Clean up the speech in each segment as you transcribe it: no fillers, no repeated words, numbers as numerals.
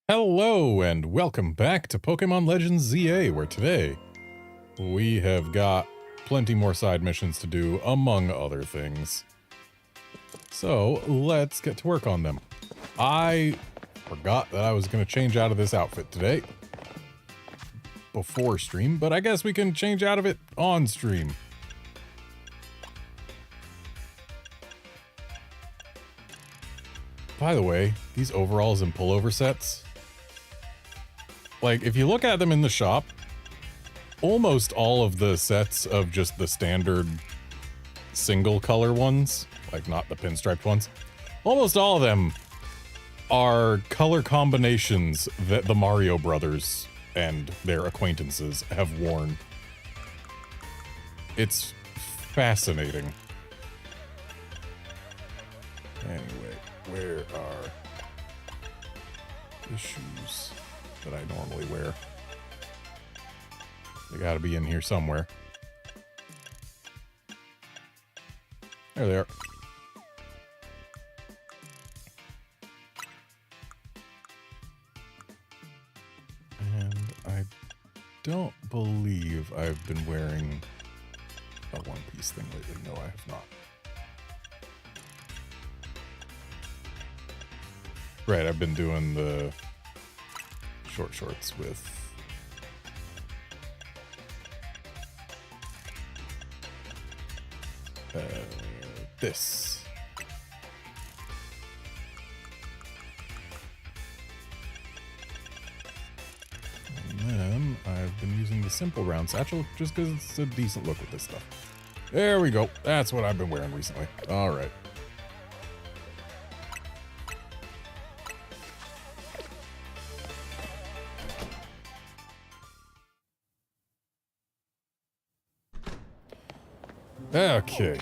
Hello and welcome back to Pokémon Legends Z-A, where today we have got plenty more side missions to do, among other things. So let's get to work on them. I forgot that I was going to change out of this outfit today before stream, but I guess we can change out of it on stream. By the way, these overalls and pullover sets, like, if you look at them in the shop, almost all of the sets of just the standard single color ones, like not the pinstriped ones, almost all of them are color combinations that the Mario Brothers and their acquaintances have worn. It's fascinating. Anyway, where are the shoes that I normally wear? They gotta be in here somewhere. There they are. And I don't believe I've been wearing a one-piece thing lately. No, I have not. Right, I've been doing the short shorts with this. And then I've been using the simple round satchel just because it's a decent look with this stuff. There we go. That's what I've been wearing recently. All right. Okay.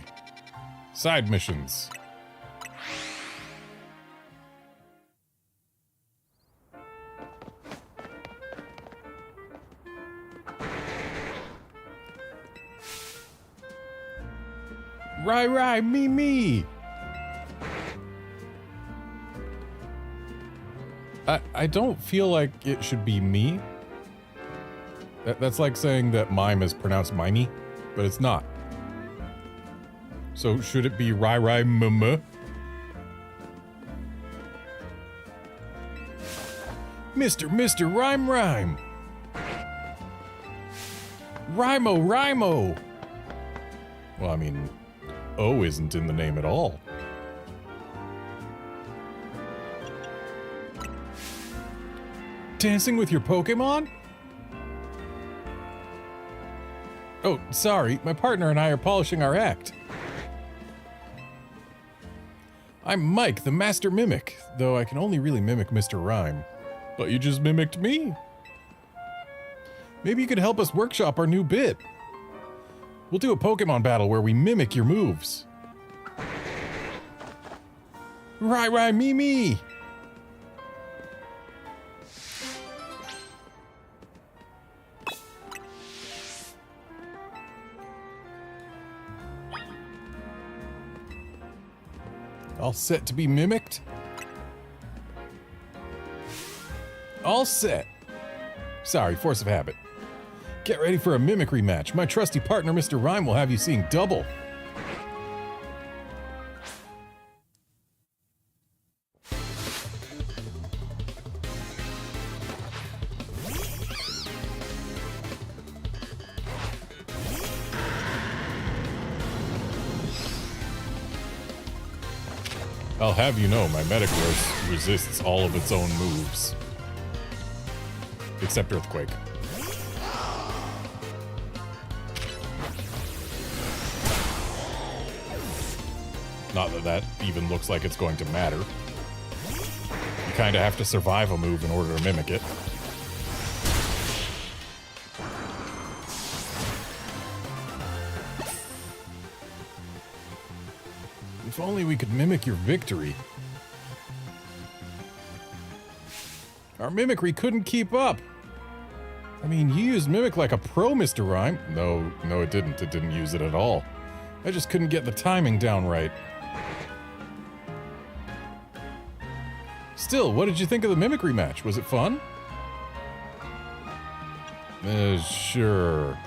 Side missions. Right, me. I don't feel like it should be me. That's like saying that mime is pronounced mimey, but it's not. So should it be Mama? Mr. Rhyme. Rhymo. Well, I mean, O isn't in the name at all. Dancing with your Pokemon? Oh, sorry, my partner and I are polishing our act. I'm Mike, the Master Mimic, though I can only really mimic Mr. Rhyme. But you just mimicked me. Maybe you could help us workshop our new bit. We'll do a Pokemon battle where we mimic your moves. Right, me. All set to be mimicked? All set. Sorry, force of habit. Get ready for a mimicry match. My trusty partner, Mr. Rhyme, will have you seeing double. I'll have you know, my Metagross resists all of its own moves. Except Earthquake. Not that that even looks like it's going to matter. You kinda have to survive a move in order to mimic it. If only we could mimic your victory. Our mimicry couldn't keep up. I mean, you used Mimic like a pro, Mr. Rhyme. No, it didn't. It didn't use it at all. I just couldn't get the timing down right. Still, what did you think of the mimicry match? Was it fun? Sure.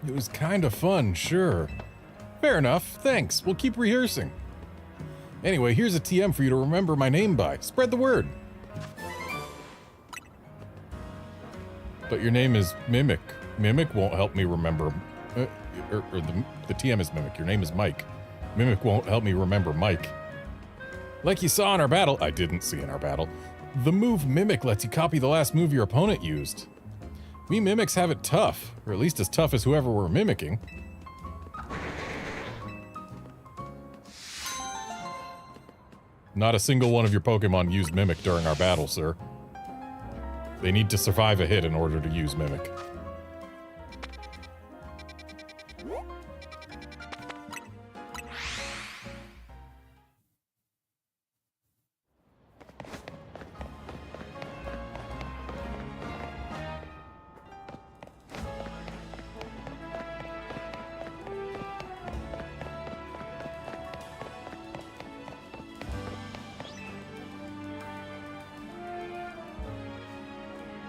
It was kind of fun, sure. Fair enough, thanks. We'll keep rehearsing. Anyway, here's a TM for you to remember my name by. Spread the word. But your name is Mimic. Mimic won't help me remember... the TM is Mimic. Your name is Mike. Mimic won't help me remember Mike. Like you saw in our battle... I didn't see in our battle. The move Mimic lets you copy the last move your opponent used. We Mimics have it tough. Or at least as tough as whoever we're mimicking. Not a single one of your Pokemon used Mimic during our battle, sir. They need to survive a hit in order to use Mimic.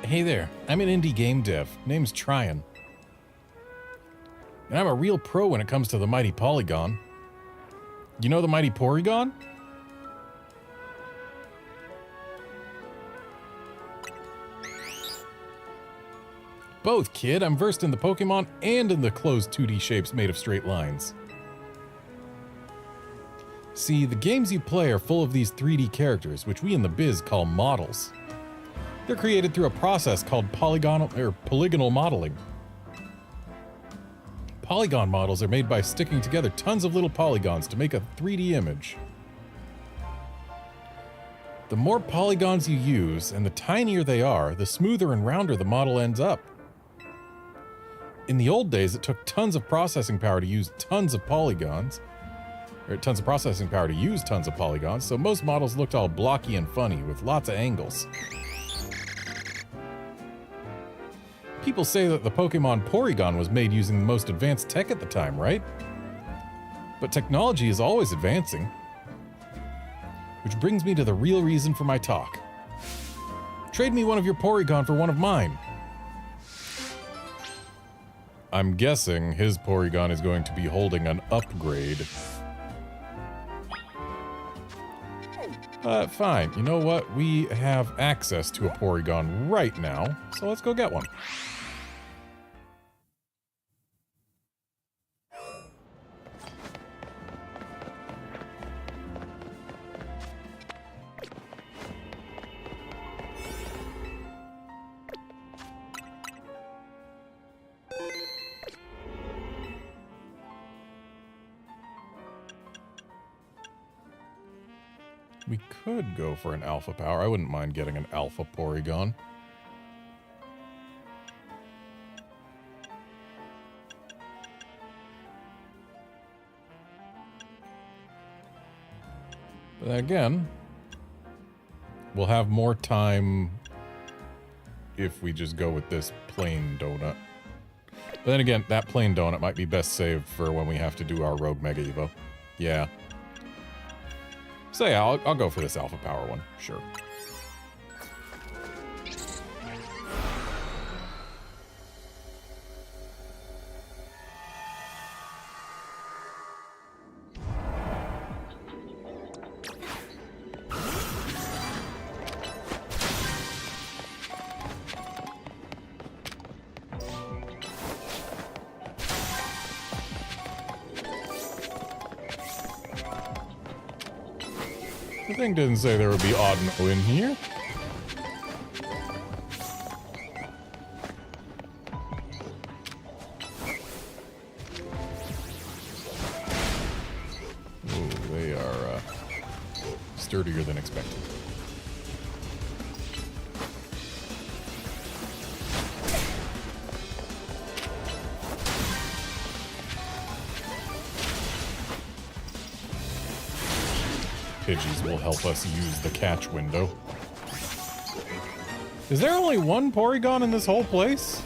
Hey there, I'm an indie game dev. Name's Tryon. And I'm a real pro when it comes to the mighty Polygon. You know the mighty Porygon? Both, kid. I'm versed in the Pokemon and in the closed 2D shapes made of straight lines. See, the games you play are full of these 3D characters, which we in the biz call models. They're created through a process called polygonal modeling. Polygon models are made by sticking together tons of little polygons to make a 3D image. The more polygons you use, and the tinier they are, the smoother and rounder the model ends up. In the old days, it took tons of processing power to use tons of polygons, or tons of processing power to use tons of polygons, so most models looked all blocky and funny, with lots of angles. People say that the Pokemon Porygon was made using the most advanced tech at the time, right? But technology is always advancing. Which brings me to the real reason for my talk. Trade me one of your Porygon for one of mine. I'm guessing his Porygon is going to be holding an upgrade. Fine. You know what? We have access to a Porygon right now, so let's go get one. We could go for an alpha power. I wouldn't mind getting an alpha Porygon. But again, we'll have more time if we just go with this plain donut. But then again, that plain donut might be best saved for when we have to do our Rogue Mega Evo. Yeah. So yeah, I'll go for this alpha power one, sure. The thing didn't say there would be Audino in here. Oh, they are sturdier than expected. Pidgeys will help us use the catch window. Is there only one Porygon in this whole place?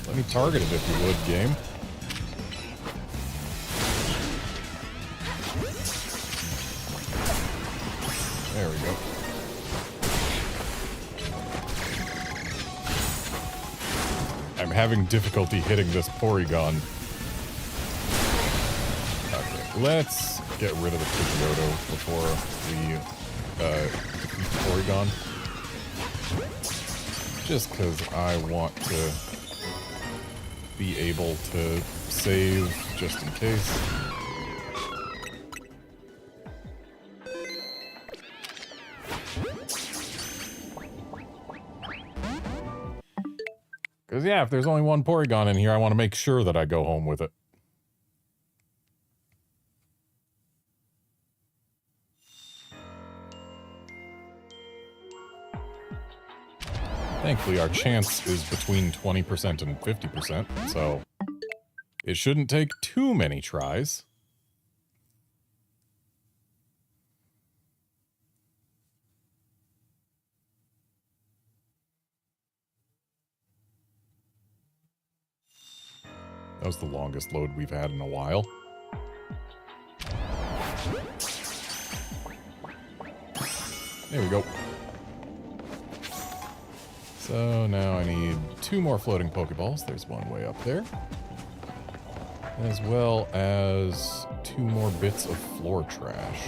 Let me target it if you would, game. I'm having difficulty hitting this Porygon. Okay, let's get rid of the Pidgeotto before we defeat the Porygon. Just because I want to be able to save just in case. Because, yeah, if there's only one Porygon in here, I want to make sure that I go home with it. Thankfully, our chance is between 20% and 50%, so it shouldn't take too many tries. That was the longest load we've had in a while. There we go. So now I need 2 more floating Pokeballs. There's one way up there. As well as 2 more bits of floor trash.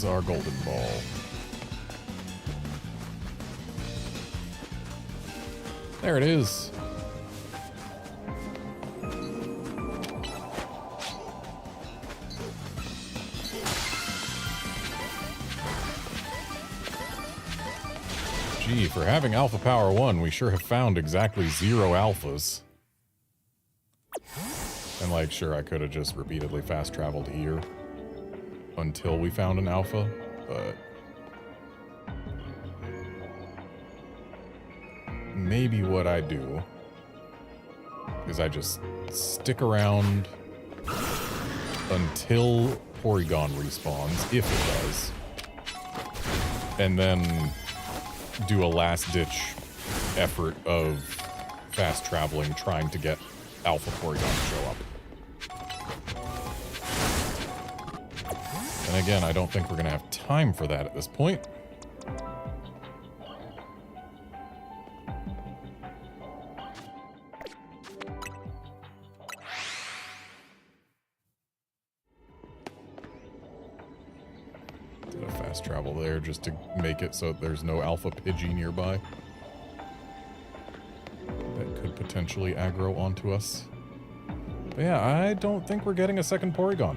Our golden ball. There it is. Gee, for having Alpha Power 1, we sure have found exactly 0 alphas. And like, sure, I could have just repeatedly fast traveled here until we found an alpha, but maybe what I do is I just stick around until Porygon respawns, if it does, and then do a last-ditch effort of fast traveling trying to get Alpha Porygon to show up. And again, I don't think we're going to have time for that at this point. Did a fast travel there just to make it so there's no Alpha Pidgey nearby. That could potentially aggro onto us. But yeah, I don't think we're getting a second Porygon.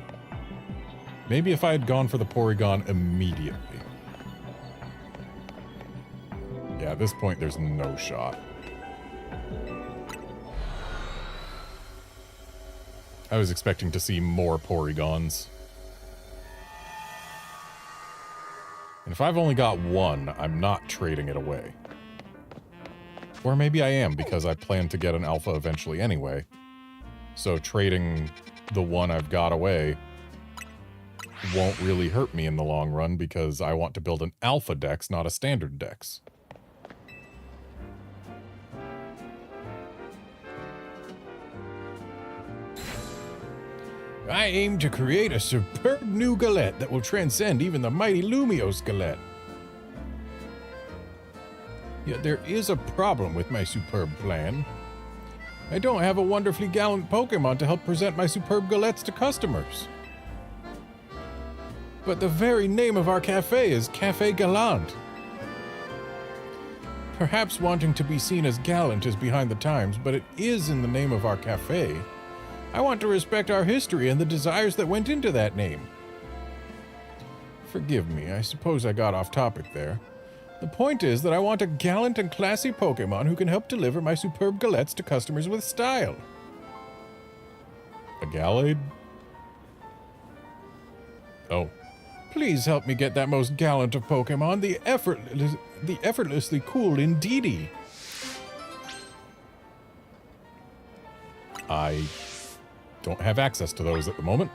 Maybe if I had gone for the Porygon immediately. Yeah, at this point, there's no shot. I was expecting to see more Porygons. And if I've only got one, I'm not trading it away. Or maybe I am, because I plan to get an Alpha eventually anyway. So trading the one I've got away won't really hurt me in the long run because I want to build an Alpha Dex, not a standard Dex. I aim to create a superb new Galette that will transcend even the mighty Lumio's Galette. Yet there is a problem with my superb plan. I don't have a wonderfully gallant Pokemon to help present my superb Galettes to customers. But the very name of our cafe is Cafe Gallant. Perhaps wanting to be seen as gallant is behind the times, but it is in the name of our cafe. I want to respect our history and the desires that went into that name. Forgive me, I suppose I got off topic there. The point is that I want a gallant and classy Pokemon who can help deliver my superb Galettes to customers with style. A Gallade? Oh. Please help me get that most gallant of Pokemon, the effortlessly cool Indeedee. I don't have access to those at the moment.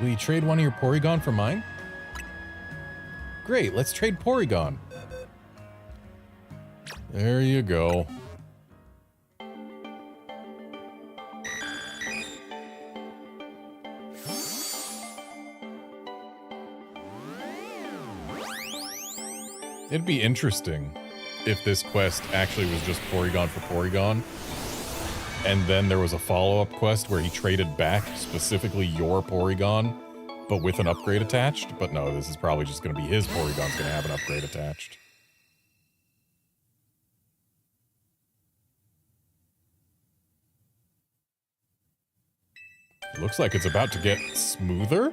Will you trade one of your Porygon for mine? Great, let's trade Porygon. There you go. It'd be interesting if this quest actually was just Porygon for Porygon, and then there was a follow-up quest where he traded back specifically your Porygon, but with an upgrade attached. But no, this is probably just going to be his Porygon's going to have an upgrade attached. It looks like it's about to get smoother.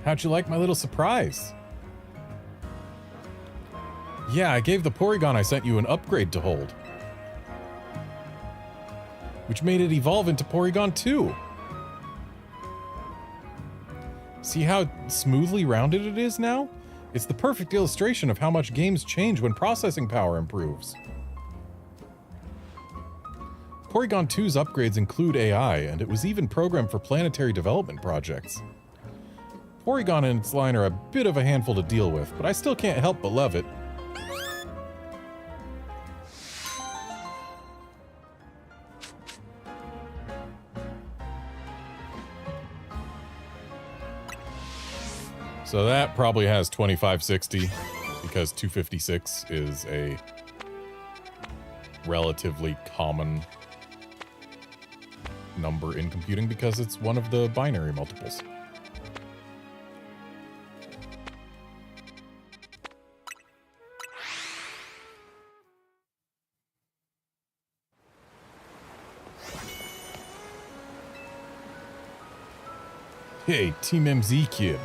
How'd you like my little surprise? Yeah, I gave the Porygon I sent you an upgrade to hold, which made it evolve into Porygon 2. See how smoothly rounded it is now? It's the perfect illustration of how much games change when processing power improves. Porygon 2's upgrades include AI, and it was even programmed for planetary development projects. Porygon and its line are a bit of a handful to deal with, but I still can't help but love it. So that probably has 2560, because 256 is a relatively common number in computing because it's one of the binary multiples. Hey, Team MZ kid.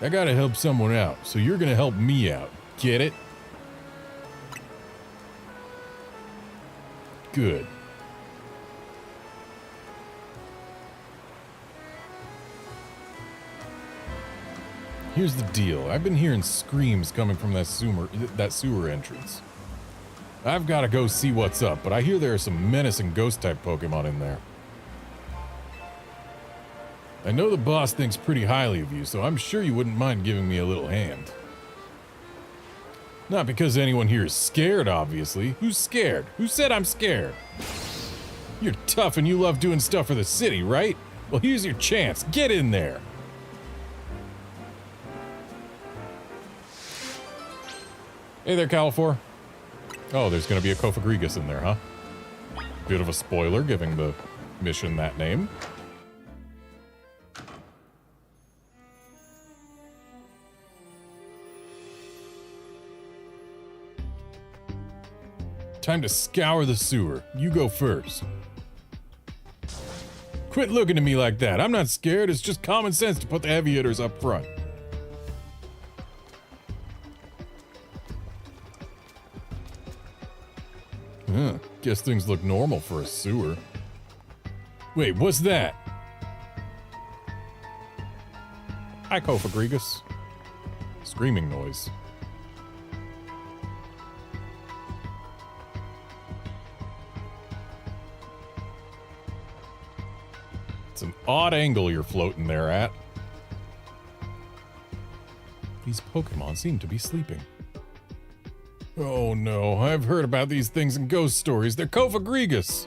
I gotta help someone out, so you're gonna help me out. Get it? Good. Here's the deal. I've been hearing screams coming from that sewer entrance. I've gotta go see what's up, but I hear there are some menacing ghost-type Pokemon in there. I know the boss thinks pretty highly of you, so I'm sure you wouldn't mind giving me a little hand. Not because anyone here is scared, obviously. Who's scared? Who said I'm scared? You're tough and you love doing stuff for the city, right? Well, here's your chance. Get in there. Hey there, Califor. Oh, there's gonna be a Kofagrigus in there, huh? Bit of a spoiler, giving the mission that name. Time to scour the sewer. You go first. Quit looking at me like that. I'm not scared. It's just common sense to put the heavy hitters up front. Huh. Guess things look normal for a sewer. Wait, what's that? Hi, Kofagrigus. Screaming noise. It's an odd angle you're floating there at. These Pokemon seem to be sleeping. Oh no, I've heard about these things in ghost stories. They're Kofagrigus.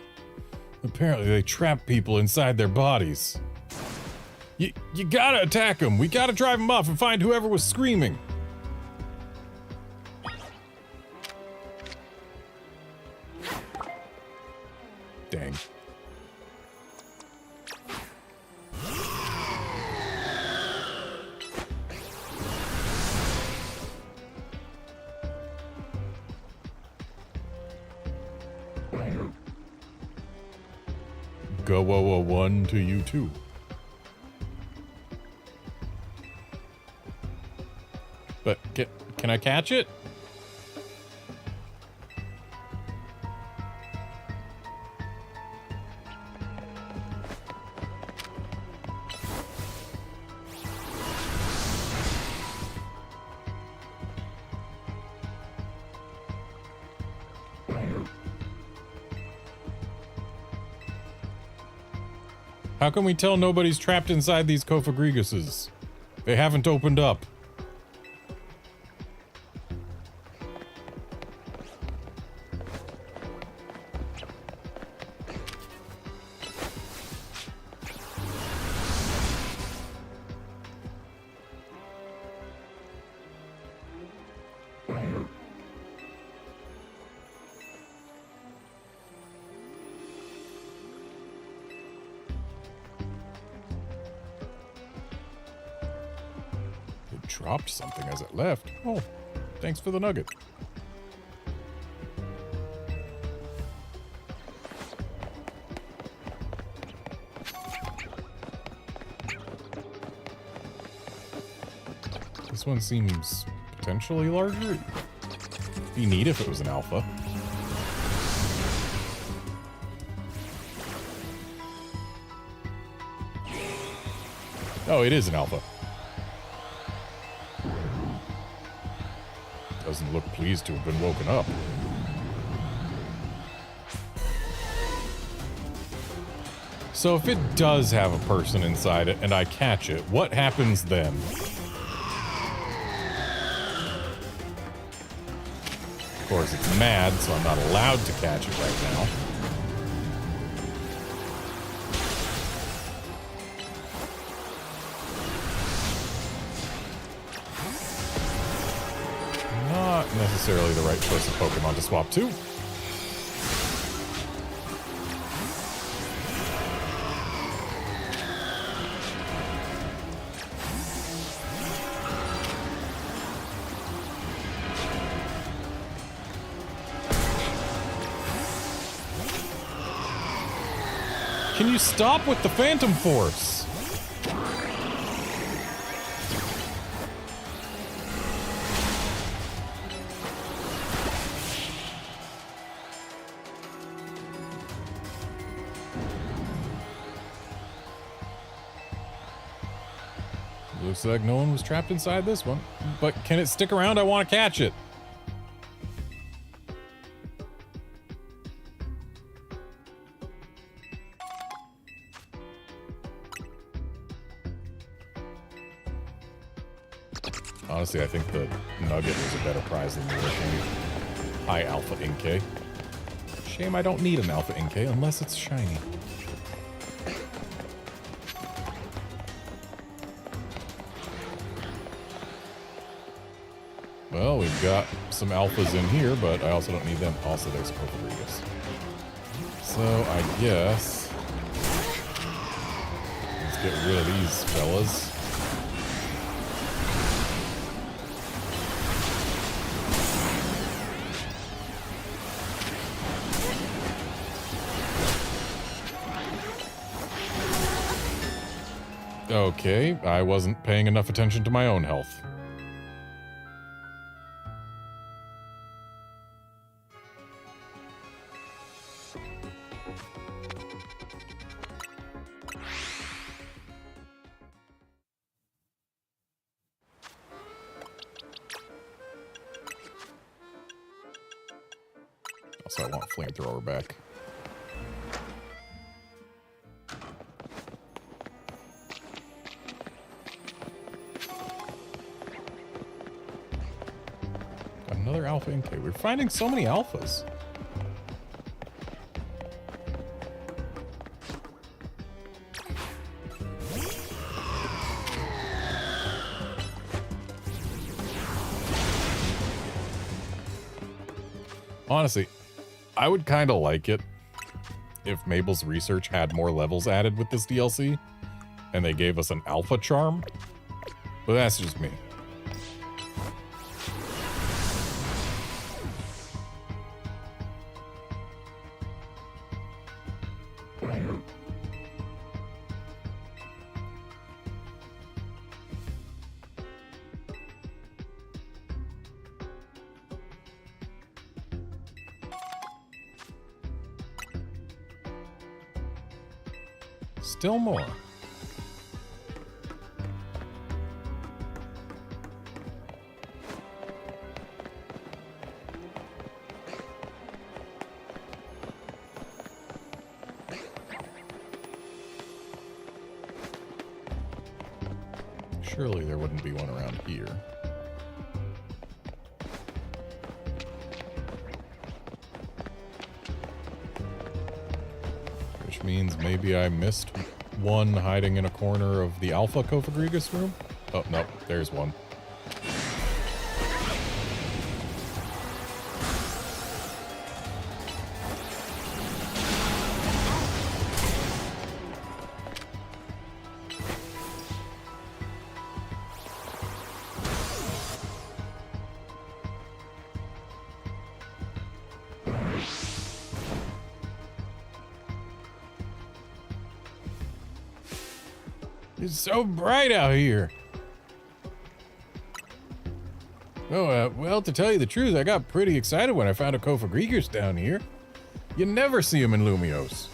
Apparently they trap people inside their bodies. You gotta attack him. We gotta drive him off and find whoever was screaming. Dang. Go one to you too. But can I catch it? How can we tell nobody's trapped inside these Cofagreguses? They haven't opened up. Dropped something as it left. Oh, thanks for the nugget. This one seems potentially larger. Be neat if it was an alpha. Oh, it is an alpha. Doesn't look pleased to have been woken up. So if it does have a person inside it and I catch it, what happens then? Of course, it's mad, so I'm not allowed to catch it right now. Not necessarily the right choice of Pokemon to swap to. Can you stop with the Phantom Force? Looks like no one was trapped inside this one. But can it stick around? I want to catch it. Honestly, I think the Nugget was a better prize than the original High Alpha Inkay. Shame I don't need an Alpha Inkay unless it's shiny. Well, we've got some alphas in here, but I also don't need them. Also, there's Cofagregus. So, I guess... let's get rid of these fellas. Okay, I wasn't paying enough attention to my own health. Also, I want Flamethrower back. Another Alpha Inkay. We're finding so many alphas. Honestly, I would kind of like it if Mabel's Research had more levels added with this DLC, and they gave us an alpha charm, but that's just me. Still more. Surely there wouldn't be one around here. Which means maybe I missed one hiding in a corner of the Alpha Kofagrigus room? Oh, no, there's one. It's so bright out here. Oh, well, to tell you the truth, I got pretty excited when I found a Kofagrigus down here. You never see them in Lumiose.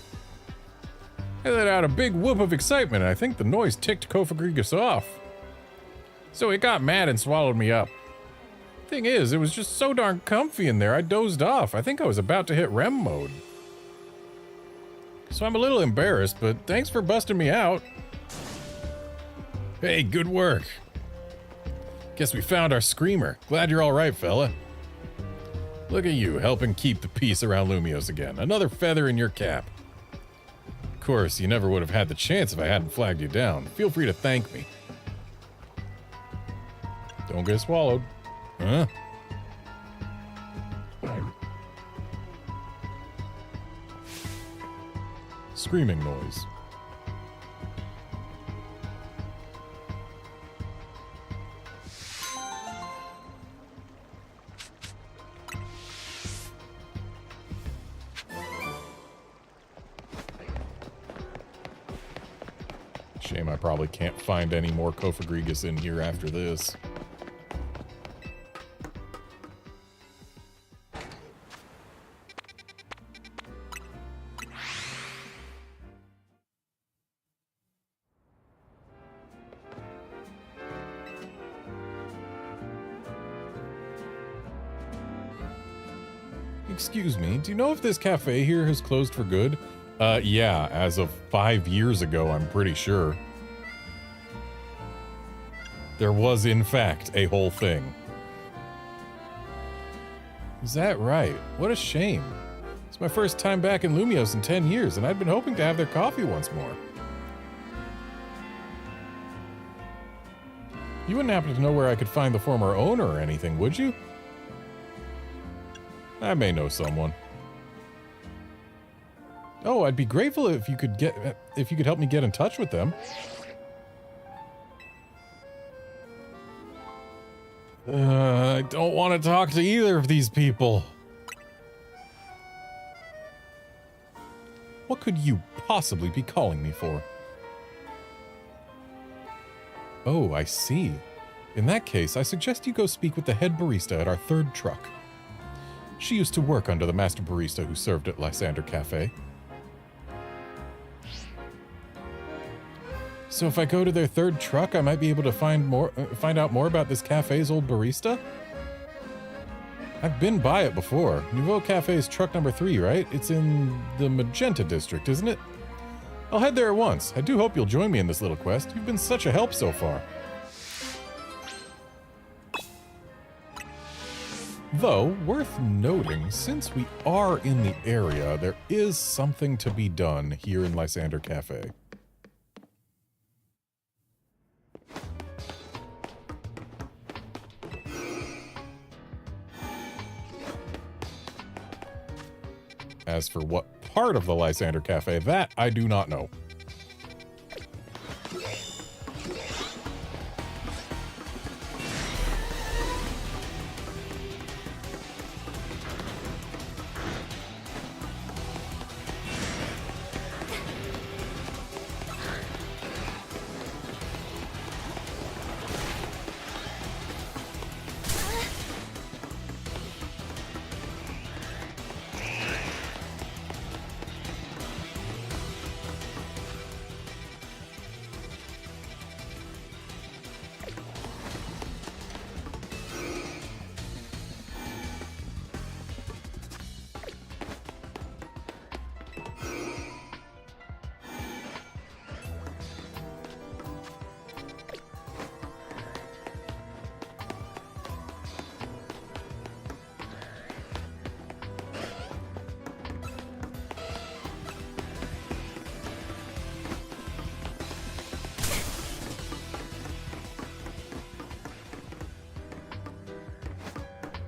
I let out a big whoop of excitement, and I think the noise ticked Kofagrigus off. So it got mad and swallowed me up. Thing is, it was just so darn comfy in there, I dozed off. I think I was about to hit REM mode. So I'm a little embarrassed, but thanks for busting me out. Hey, good work. Guess we found our screamer. Glad you're all right, fella. Look at you, helping keep the peace around Lumiose again. Another feather in your cap. Of course, you never would have had the chance if I hadn't flagged you down. Feel free to thank me. Don't get swallowed. Huh? Screaming noise. Shame I probably can't find any more Kofagrigus in here after this. Excuse me, do you know if this cafe here has closed for good? Yeah, as of 5 years ago, I'm pretty sure. There was, in fact, a whole thing. Is that right? What a shame. It's my first time back in Lumiose in 10 years, and I'd been hoping to have their coffee once more. You wouldn't happen to know where I could find the former owner or anything, would you? I may know someone. Oh, I'd be grateful if you could help me get in touch with them. I don't want to talk to either of these people. What could you possibly be calling me for? Oh, I see. In that case, I suggest you go speak with the head barista at our third truck. She used to work under the master barista who served at Lysander Cafe. So if I go to their third truck, I might be able to find out more about this cafe's old barista? I've been by it before. Nouveau Cafe's truck number 3, right? It's in the Magenta district, isn't it? I'll head there at once. I do hope you'll join me in this little quest. You've been such a help so far. Though, worth noting, since we are in the area, there is something to be done here in Lysander Cafe. As for what part of the Lysander Cafe, that I do not know.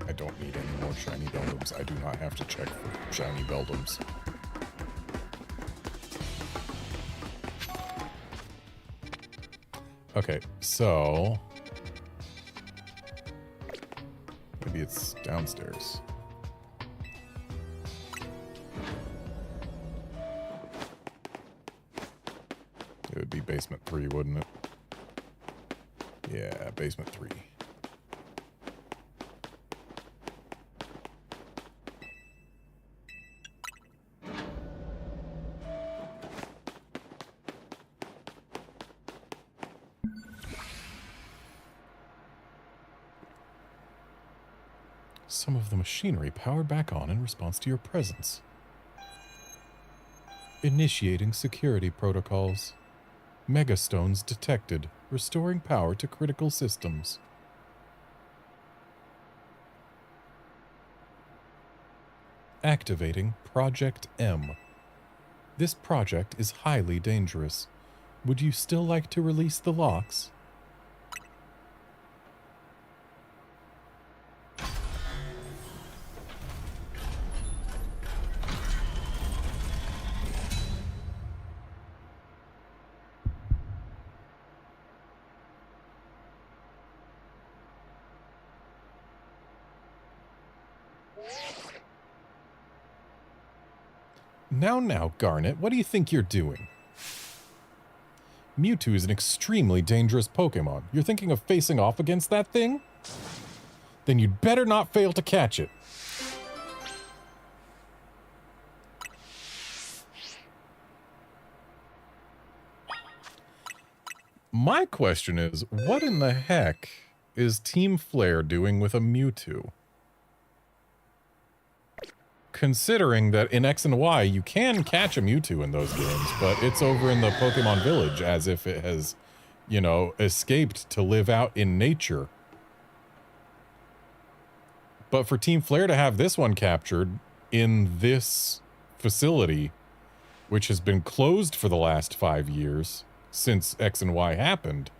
I don't need any more shiny Beldums. I do not have to check for shiny Beldums. Okay, so... maybe it's downstairs. It would be basement 3, wouldn't it? Yeah, basement 3. Some of the machinery powered back on in response to your presence. Initiating security protocols. Megastones detected, restoring power to critical systems. Activating Project M. This project is highly dangerous. Would you still like to release the locks? Now, Garnet, what do you think you're doing? Mewtwo is an extremely dangerous Pokemon. You're thinking of facing off against that thing? Then you'd better not fail to catch it. My question is, what in the heck is Team Flare doing with a Mewtwo? Considering that in X and Y, you can catch a Mewtwo in those games, but it's over in the Pokemon Village as if it has, you know, escaped to live out in nature. But for Team Flare to have this one captured in this facility, which has been closed for the last 5 years since X and Y happened,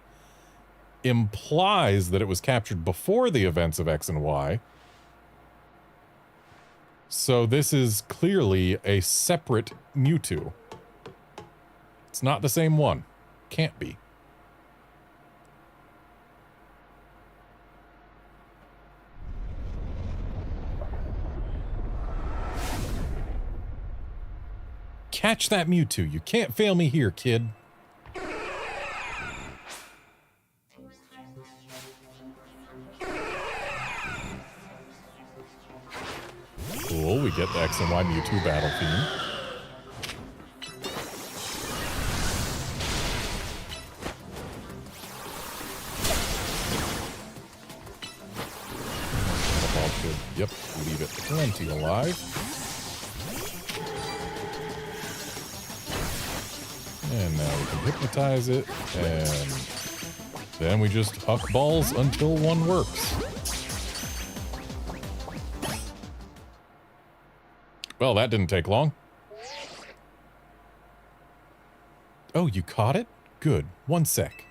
implies that it was captured before the events of X and Y. So this is clearly a separate Mewtwo. It's not the same one. Can't be. Catch that Mewtwo. You can't fail me here, kid. Cool, we get the X and Y Mewtwo battle theme. Ball should, yep, leave it plenty alive. And now we can hypnotize it, and then we just huck balls until one works. Well, that didn't take long. Oh, you caught it? Good. 1 sec.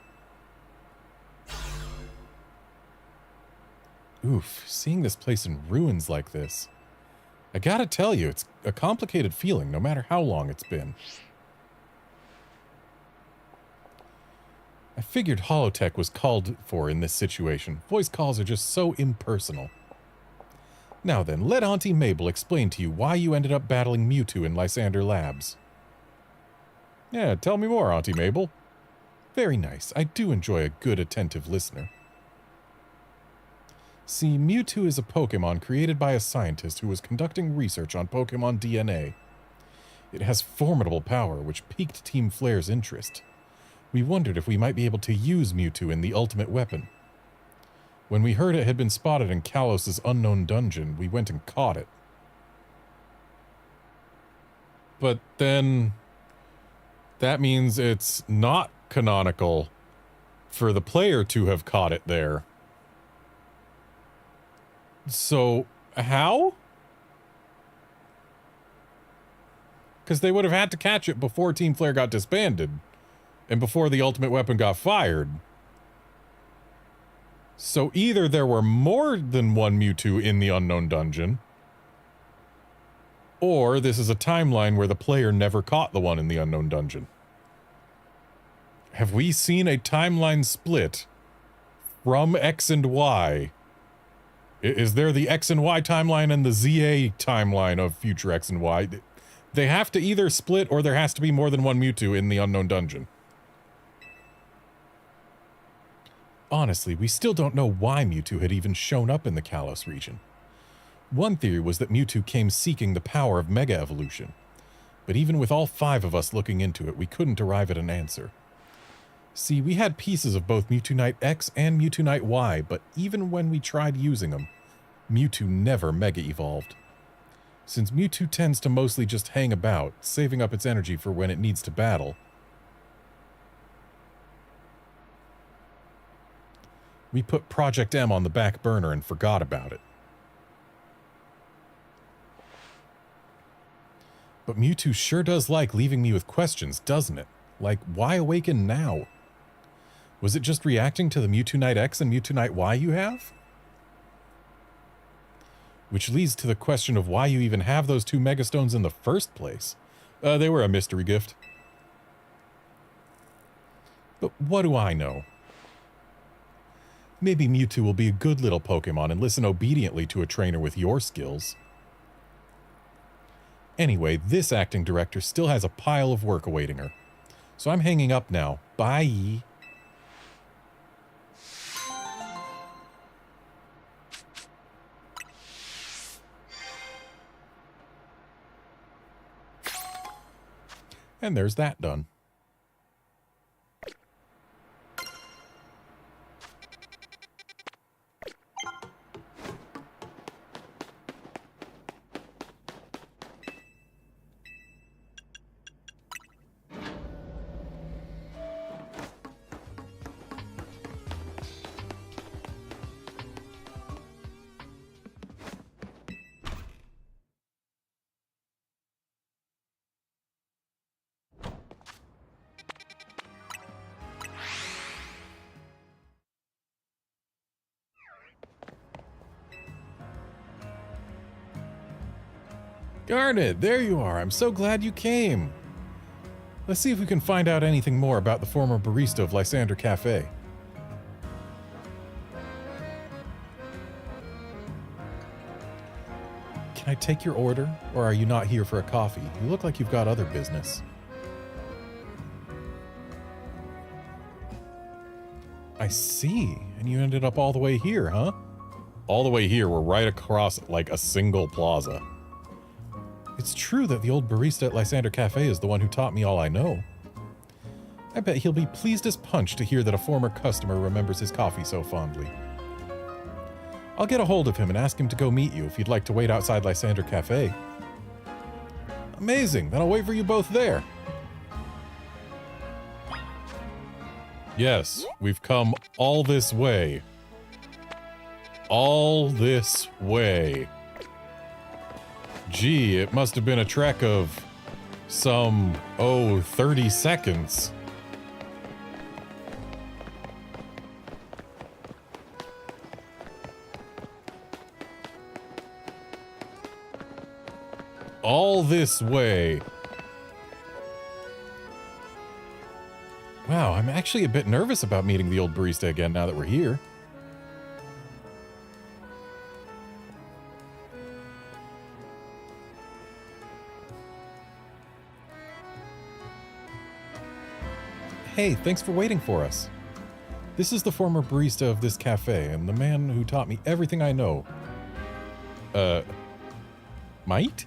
Oof, seeing this place in ruins like this. I gotta tell you, it's a complicated feeling, no matter how long it's been. I figured holotech was called for in this situation. Voice calls are just so impersonal. Now then, let Auntie Mabel explain to you why you ended up battling Mewtwo in Lysander Labs. Yeah, tell me more, Auntie Mabel. Very nice. I do enjoy a good, attentive listener. See, Mewtwo is a Pokemon created by a scientist who was conducting research on Pokemon DNA. It has formidable power, which piqued Team Flare's interest. We wondered if we might be able to use Mewtwo in the ultimate weapon. When we heard it had been spotted in Kalos's unknown dungeon, we went and caught it. But then that means it's not canonical for the player to have caught it there. So, how? Because they would have had to catch it before Team Flare got disbanded, and before the ultimate weapon got fired. So either there were more than one Mewtwo in the unknown dungeon, or this is a timeline where the player never caught the one in the unknown dungeon. Have we seen a timeline split from X and Y? Is there the X and Y timeline and the Z-A timeline of future X and Y? They have to either split or there has to be more than one Mewtwo in the unknown dungeon. Honestly, we still don't know why Mewtwo had even shown up in the Kalos region. One theory was that Mewtwo came seeking the power of Mega Evolution, but even with all 5 of us looking into it, we couldn't arrive at an answer. See, we had pieces of both Mewtwo Knight X and Mewtwo Knight Y, but even when we tried using them, Mewtwo never Mega Evolved. Since Mewtwo tends to mostly just hang about, saving up its energy for when it needs to battle, we put Project M on the back burner and forgot about it. But Mewtwo sure does like leaving me with questions, doesn't it? Like, why awaken now? Was it just reacting to the Mewtwo Knight X and Mewtwo Knight Y you have? Which leads to the question of why you even have those 2 Megastones in the first place. They were a mystery gift. But what do I know? Maybe Mewtwo will be a good little Pokemon and listen obediently to a trainer with your skills. Anyway, this acting director still has a pile of work awaiting her. So I'm hanging up now. Bye. And there's that done. Garnet, there you are. I'm so glad you came. Let's see if we can find out anything more about the former barista of Lysander Cafe. Can I take your order, or are you not here for a coffee? You look like you've got other business. I see. And you ended up all the way here, huh? All the way here, we're right across, like, a single plaza. It's true that the old barista at Lysander Cafe is the one who taught me all I know. I bet he'll be pleased as punch to hear that a former customer remembers his coffee so fondly. I'll get a hold of him and ask him to go meet you if you'd like to wait outside Lysander Cafe. Amazing, then I'll wait for you both there. Yes, we've come all this way. All this way. Gee, it must have been a trek of some, 30 seconds. all this way. Wow, I'm actually a bit nervous about meeting the old barista again now that we're here. Hey, thanks for waiting for us. This is the former barista of this cafe and the man who taught me everything I know. Might?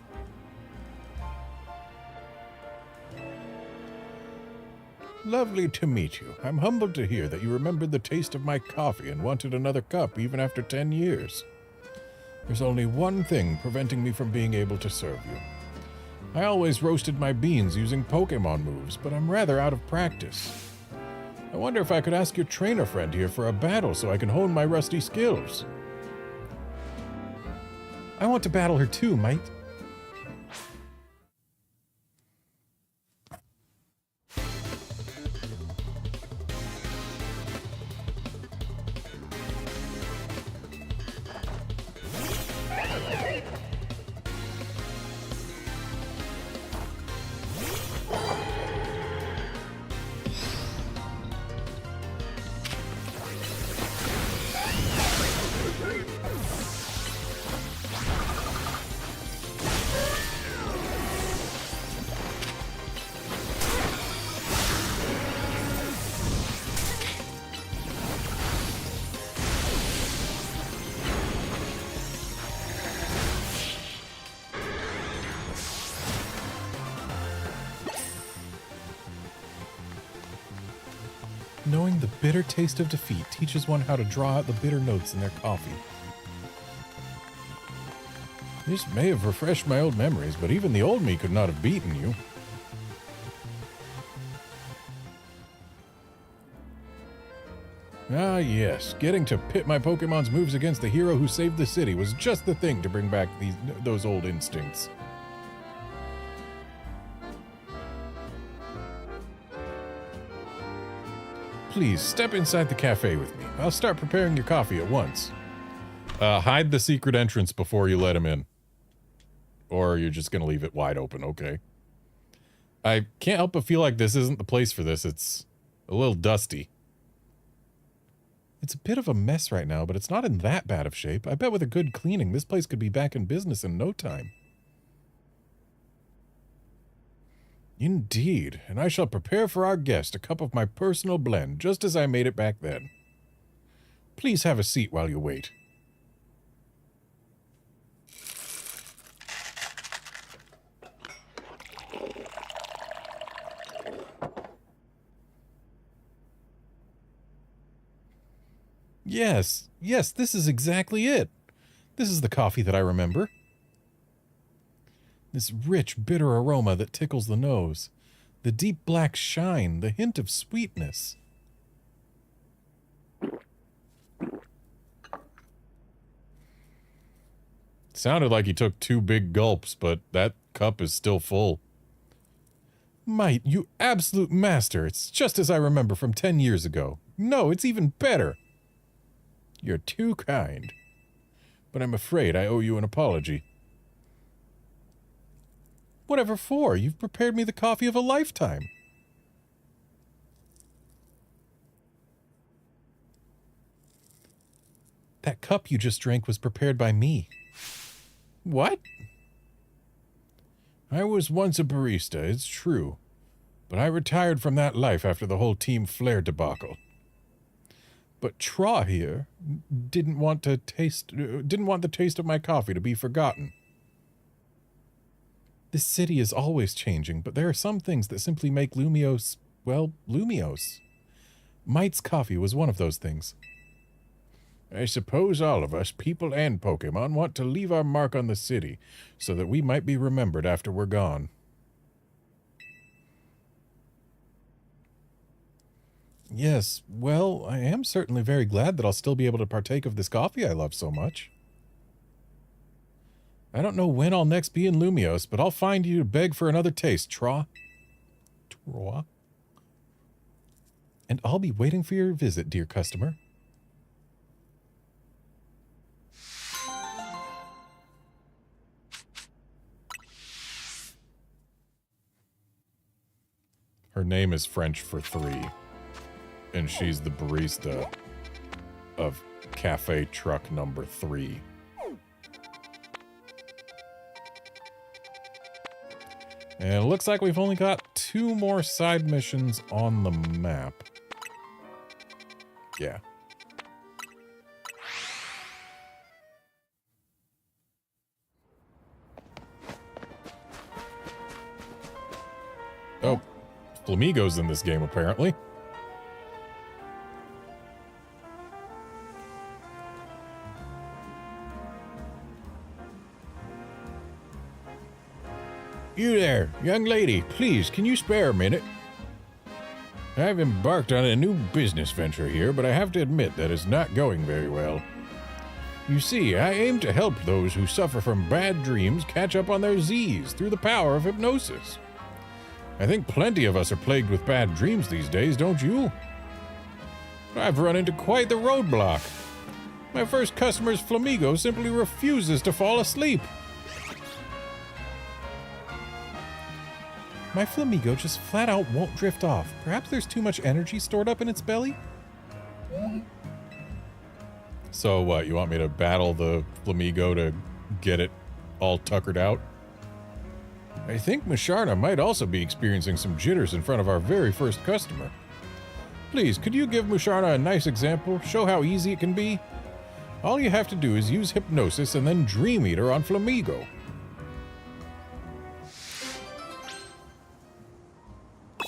Lovely to meet you. I'm humbled to hear that you remembered the taste of my coffee and wanted another cup even after 10 years. There's only one thing preventing me from being able to serve you. I always roasted my beans using Pokémon moves, but I'm rather out of practice. I wonder if I could ask your trainer friend here for a battle so I can hone my rusty skills. I want to battle her too, mate. Knowing the bitter taste of defeat teaches one how to draw out the bitter notes in their coffee. This may have refreshed my old memories, but even the old me could not have beaten you. Ah yes, getting to pit my Pokemon's moves against the hero who saved the city was just the thing to bring back those old instincts. Please, step inside the cafe with me. I'll start preparing your coffee at once. Hide the secret entrance before you let him in. Or you're just gonna leave it wide open, okay. I can't help but feel like this isn't the place for this. It's a little dusty. It's a bit of a mess right now, but it's not in that bad of shape. I bet with a good cleaning, this place could be back in business in no time. Indeed, and I shall prepare for our guest a cup of my personal blend, just as I made it back then. Please have a seat while you wait. Yes, this is exactly it. This is the coffee that I remember. This rich, bitter aroma that tickles the nose. The deep black shine, the hint of sweetness. Sounded like he took 2 big gulps, but that cup is still full. Mate, you absolute master. It's just as I remember from 10 years ago. No, it's even better. You're too kind. But I'm afraid I owe you an apology. Whatever for? You've prepared me the coffee of a lifetime. That cup you just drank was prepared by me. What? I was once a barista, it's true. But I retired from that life after the whole Team Flare debacle. But Traw here didn't want the taste of my coffee to be forgotten. This city is always changing, but there are some things that simply make Lumiose, well, Lumiose. Mite's coffee was one of those things. I suppose all of us, people and Pokemon, want to leave our mark on the city, so that we might be remembered after we're gone. Yes, well, I am certainly very glad that I'll still be able to partake of this coffee I love so much. I don't know when I'll next be in Lumiose, but I'll find you to beg for another taste, Traw. Traw? And I'll be waiting for your visit, dear customer. Her name is French for 3. And she's the barista of Cafe Truck number 3. And it looks like we've only got 2 more side missions on the map. Yeah. Oh, Flamigo's in this game, apparently. You there, young lady, please, can you spare a minute? I've embarked on a new business venture here, but I have to admit that it's not going very well. You see, I aim to help those who suffer from bad dreams catch up on their Z's through the power of hypnosis. I think plenty of us are plagued with bad dreams these days, don't you? I've run into quite the roadblock. My first customer's Flamigo simply refuses to fall asleep. My Flamigo just flat out won't drift off. Perhaps there's too much energy stored up in its belly? So what, you want me to battle the Flamigo to get it all tuckered out? I think Musharna might also be experiencing some jitters in front of our very first customer. Please, could you give Musharna a nice example? Show how easy it can be? All you have to do is use hypnosis and then Dream Eater on Flamigo.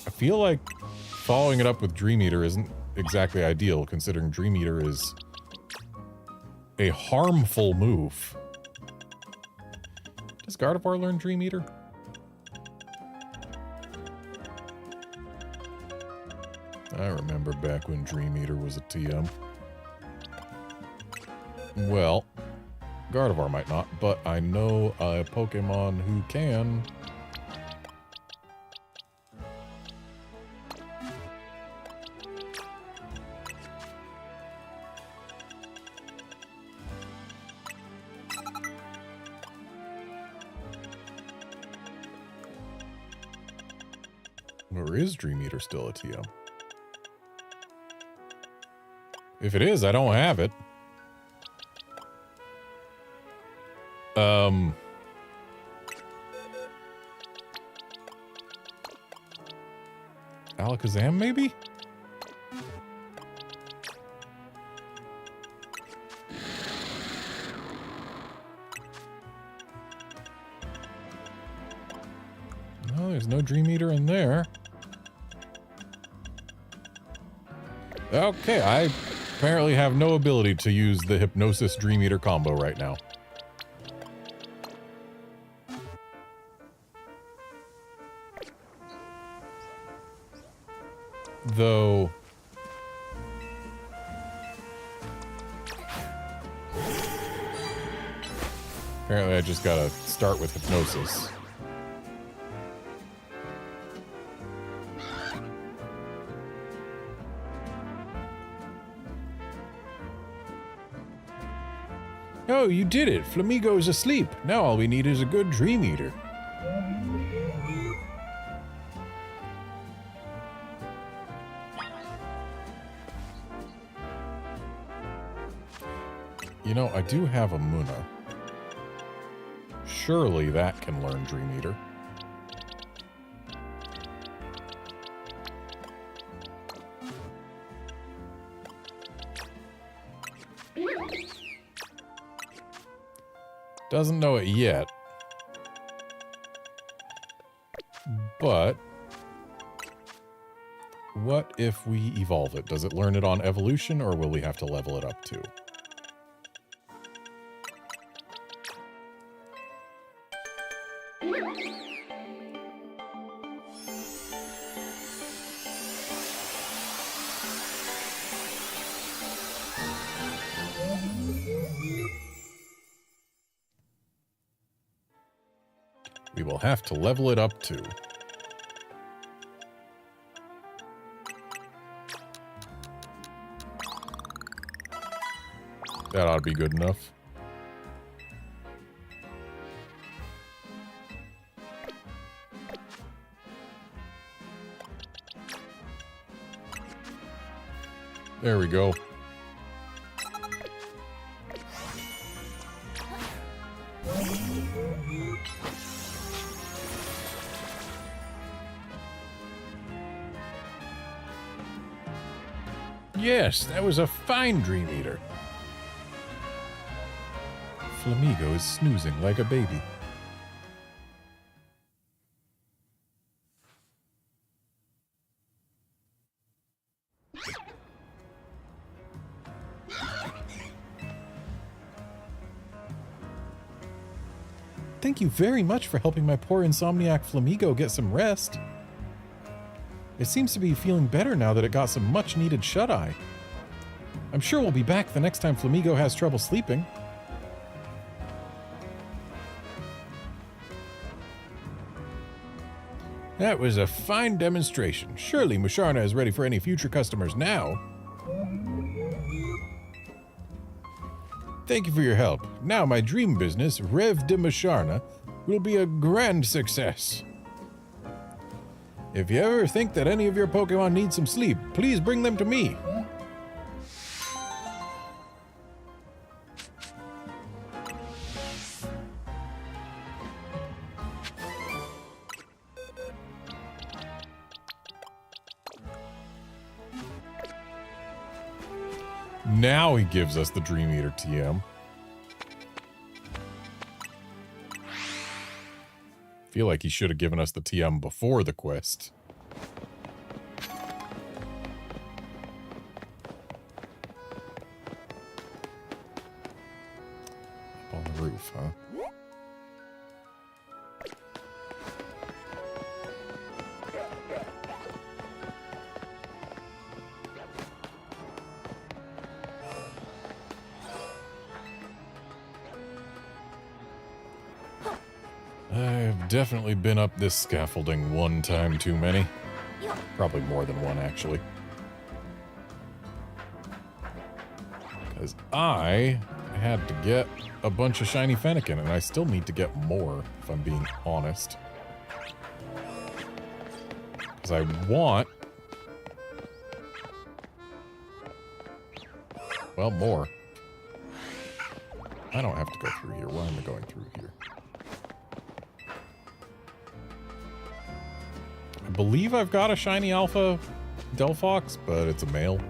I feel like following it up with Dream Eater isn't exactly ideal, considering Dream Eater is a harmful move. Does Gardevoir learn Dream Eater? I remember back when Dream Eater was a TM. Well, Gardevoir might not, but I know a Pokemon who can. Or is Dream Eater still a TM? If it is, I don't have it. Alakazam, maybe? No, there's no Dream Eater in there. Okay, I apparently have no ability to use the Hypnosis Dream Eater combo right now. Though... apparently I just gotta start with Hypnosis. Oh, you did it! Flamigo is asleep. Now all we need is a good Dream Eater. You know, I do have a Munna. Surely that can learn Dream Eater. Doesn't know it yet. But what if we evolve it? Does it learn it on evolution, or will we have to level it up too? We will have to level it up too. That ought to be good enough. There we go. Yes, that was a fine Dream Eater. Flamigo is snoozing like a baby. Thank you very much for helping my poor insomniac Flamigo get some rest. It seems to be feeling better now that it got some much-needed shut-eye. I'm sure we'll be back the next time Flamigo has trouble sleeping. That was a fine demonstration. Surely Musharna is ready for any future customers now. Thank you for your help. Now my dream business, Rev de Musharna, will be a grand success. If you ever think that any of your Pokemon need some sleep, please bring them to me. Now he gives us the Dream Eater TM. Feel like he should have given us the TM before the quest. Up on the roof, huh? I've definitely been up this scaffolding one time too many. Probably more than one, actually. Because I had to get a bunch of shiny Fennekin, and I still need to get more, if I'm being honest. Because I want... well, more. I don't have to go through here. Why am I going through here? I believe I've got a shiny alpha Delphox, but it's a male.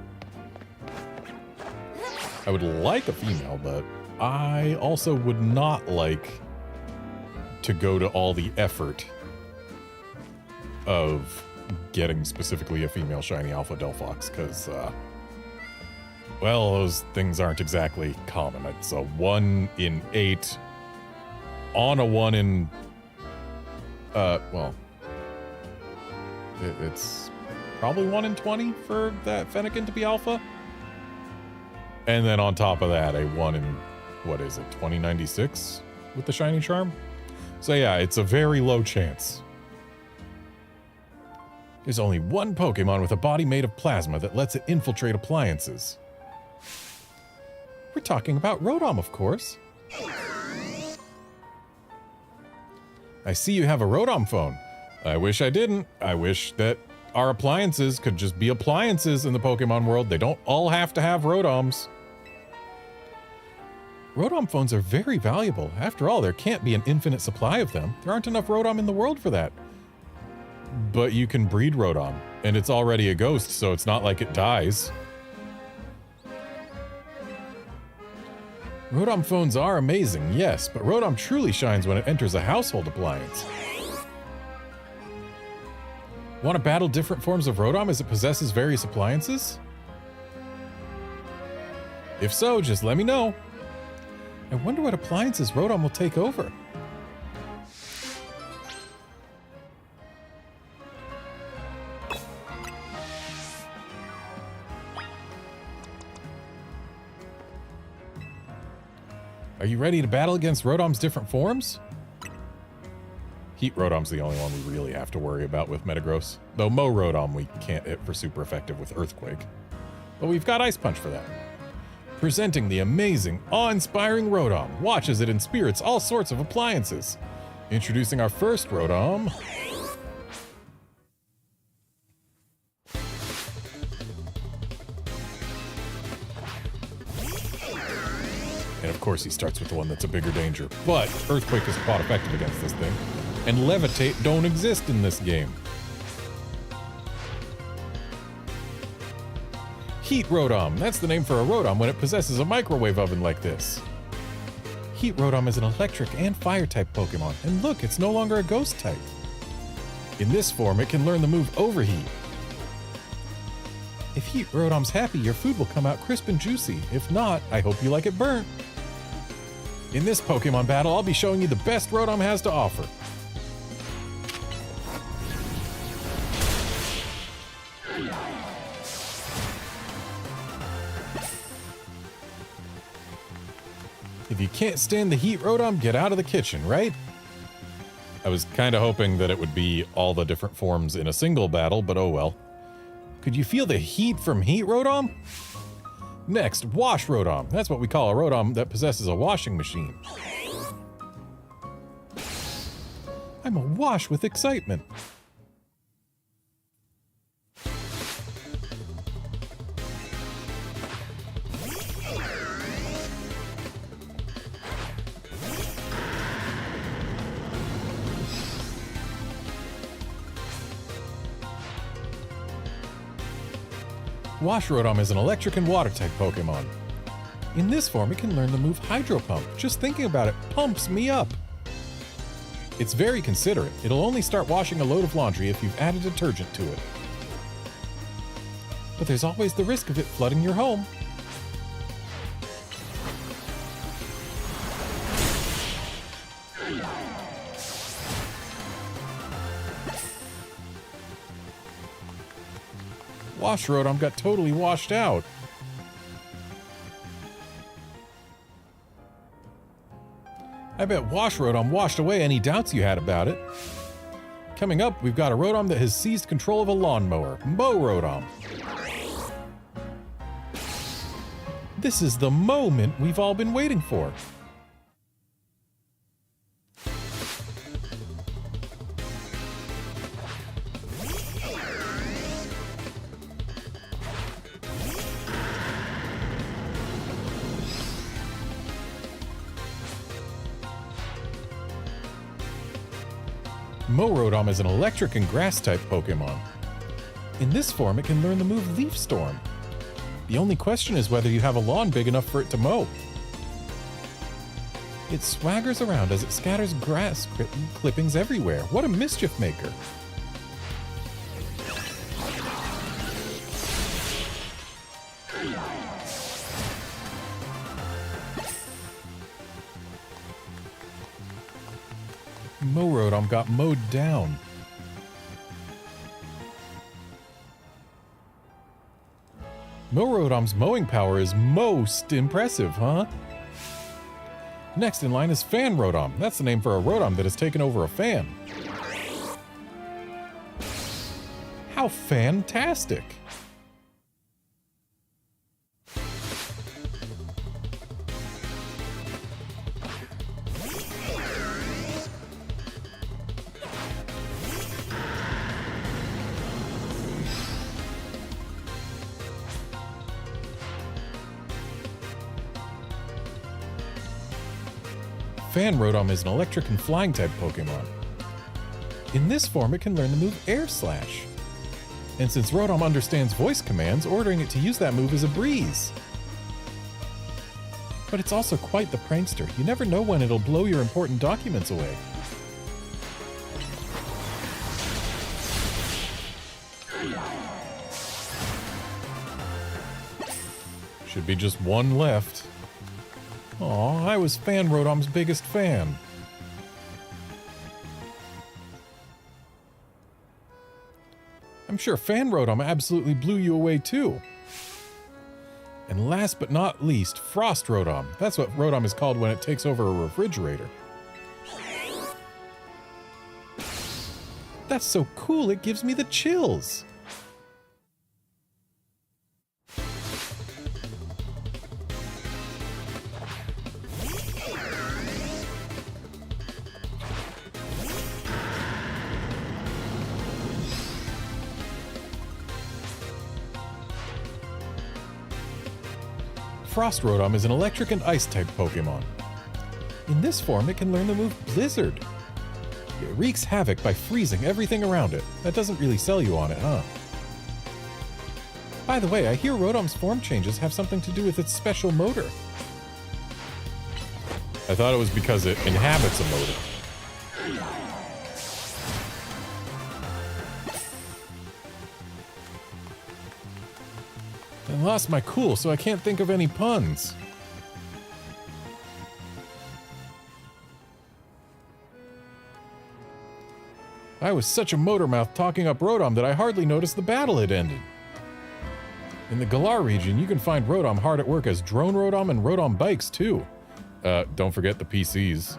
I would like a female, but I also would not like to go to all the effort of getting specifically a female shiny alpha Delphox, because, well, those things aren't exactly common. It's a 1 in 8 on a 1 in, well... it's probably 1 in 20 for that Fennekin to be alpha. And then on top of that, a 1 in, what is it, 2096 with the shiny charm? So yeah, it's a very low chance. There's only one Pokemon with a body made of plasma that lets it infiltrate appliances. We're talking about Rotom, of course. I see you have a Rotom phone. I wish I didn't. I wish that our appliances could just be appliances in the Pokemon world. They don't all have to have Rotoms. Rotom phones are very valuable. After all, there can't be an infinite supply of them. There aren't enough Rotom in the world for that. But you can breed Rotom, and it's already a ghost, so it's not like it dies. Rotom phones are amazing, yes, but Rotom truly shines when it enters a household appliance. Want to battle different forms of Rotom as it possesses various appliances? If so, just let me know. I wonder what appliances Rotom will take over. Are you ready to battle against Rotom's different forms? Heat Rotom's the only one we really have to worry about with Metagross. Though Mo Rotom we can't hit for super effective with Earthquake. But we've got Ice Punch for that. Presenting the amazing, awe-inspiring Rotom. Watch as it inspirits all sorts of appliances. Introducing our first Rotom. And of course he starts with the one that's a bigger danger. But Earthquake is quite effective against this thing. And Levitate don't exist in this game. Heat Rotom. That's the name for a Rotom when it possesses a microwave oven like this. Heat Rotom is an electric and fire type Pokemon. And look, it's no longer a ghost type. In this form, it can learn the move Overheat. If Heat Rotom's happy, your food will come out crisp and juicy. If not, I hope you like it burnt. In this Pokemon battle, I'll be showing you the best Rotom has to offer. If you can't stand the heat, Rotom, get out of the kitchen, right? I was kind of hoping that it would be all the different forms in a single battle, but oh well. Could you feel the heat from Heat Rotom? Next, Wash Rotom. That's what we call a Rotom that possesses a washing machine. I'm awash with excitement. Wash Rotom is an electric and water type Pokemon. In this form, it can learn the move Hydro Pump. Just thinking about it pumps me up. It's very considerate. It'll only start washing a load of laundry if you've added detergent to it. But there's always the risk of it flooding your home. Wash Rotom got totally washed out. I bet Wash Rotom washed away any doubts you had about it. Coming up, we've got a Rotom that has seized control of a lawnmower, Mow Rotom. This is the moment we've all been waiting for. Mow Rotom is an electric and grass type Pokemon. In this form, it can learn the move Leaf Storm. The only question is whether you have a lawn big enough for it to mow. It swaggers around as it scatters grass clippings everywhere. What a mischief maker! Mow Rotom got mowed down. Mow Rotom's mowing power is most impressive, huh? Next in line is Fan Rotom. That's the name for a Rotom that has taken over a fan. How fantastic! Fan Rotom is an electric and flying type Pokemon. In this form, it can learn the move Air Slash. And since Rotom understands voice commands, ordering it to use that move is a breeze. But it's also quite the prankster. You never know when it'll blow your important documents away. Should be just one left. Aw, I was Fan Rotom's biggest fan. I'm sure Fan Rotom absolutely blew you away too. And last but not least, Frost Rotom. That's what Rotom is called when it takes over a refrigerator. That's so cool, it gives me the chills. Frost Rotom is an electric and ice-type Pokémon. In this form, it can learn the move Blizzard. It wreaks havoc by freezing everything around it. That doesn't really sell you on it, huh? By the way, I hear Rotom's form changes have something to do with its special motor. I thought it was because it inhabits a motor. I lost my cool, so I can't think of any puns. I was such a motor mouth talking up Rotom that I hardly noticed the battle had ended. In the Galar region, you can find Rotom hard at work as Drone Rotom and Rotom bikes, too. Don't forget the PCs.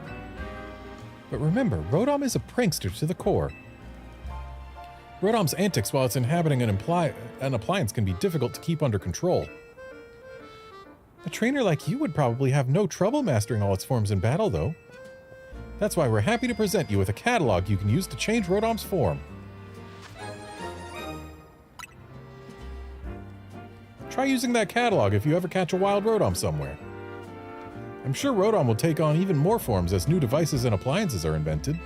But remember, Rotom is a prankster to the core. Rotom's antics while it's inhabiting an appliance can be difficult to keep under control. A trainer like you would probably have no trouble mastering all its forms in battle, though. That's why we're happy to present you with a catalog you can use to change Rotom's form. Try using that catalog if you ever catch a wild Rotom somewhere. I'm sure Rotom will take on even more forms as new devices and appliances are invented.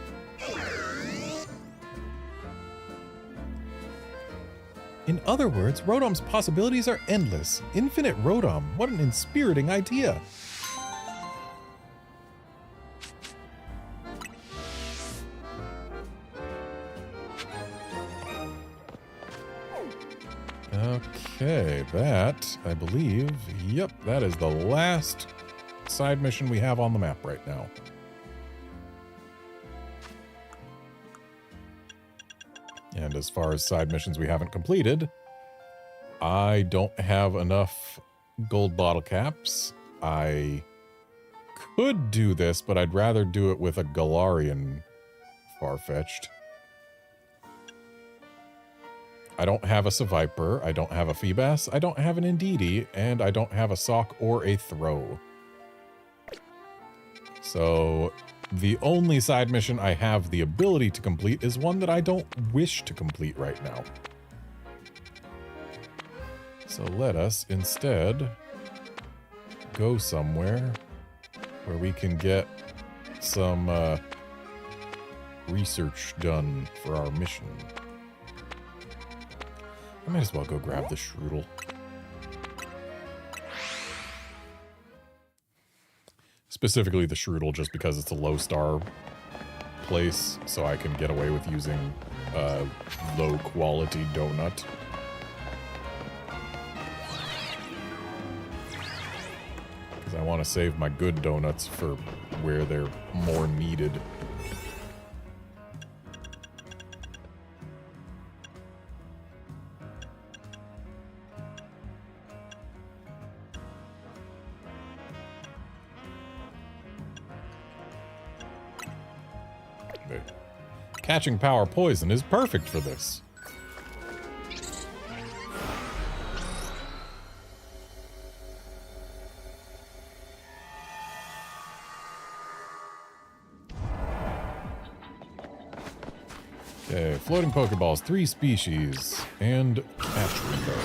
In other words, Rotom's possibilities are endless. Infinite Rotom. What an inspiriting idea. Okay, that, I believe, yep, that is the last side mission we have on the map right now. And as far as side missions we haven't completed, I don't have enough gold bottle caps. I could do this, but I'd rather do it with a Galarian Farfetch'd. I don't have a Seviper, I don't have a Feebas, I don't have an Indeedee, and I don't have a Sock or a Throw. So the only side mission I have the ability to complete is one that I don't wish to complete right now. So let us instead go somewhere where we can get some research done for our mission. I might as well go grab the Shroodle. Specifically the Shroodle, just because it's a low star place, so I can get away with using low quality donut. Because I want to save my good donuts for where they're more needed. Catching Power Poison is perfect for this. Okay, floating Pokeballs, 3 species, and catch window.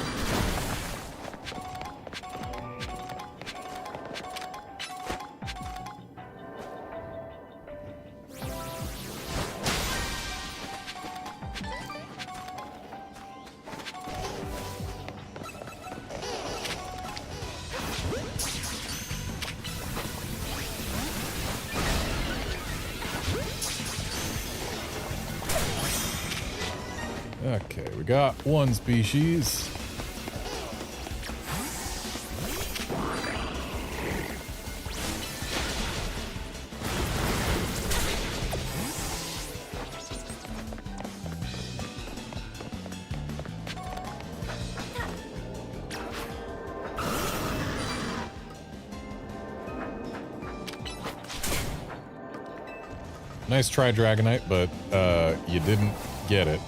Okay, we got 1 species. Nice try, Dragonite, but you didn't get it.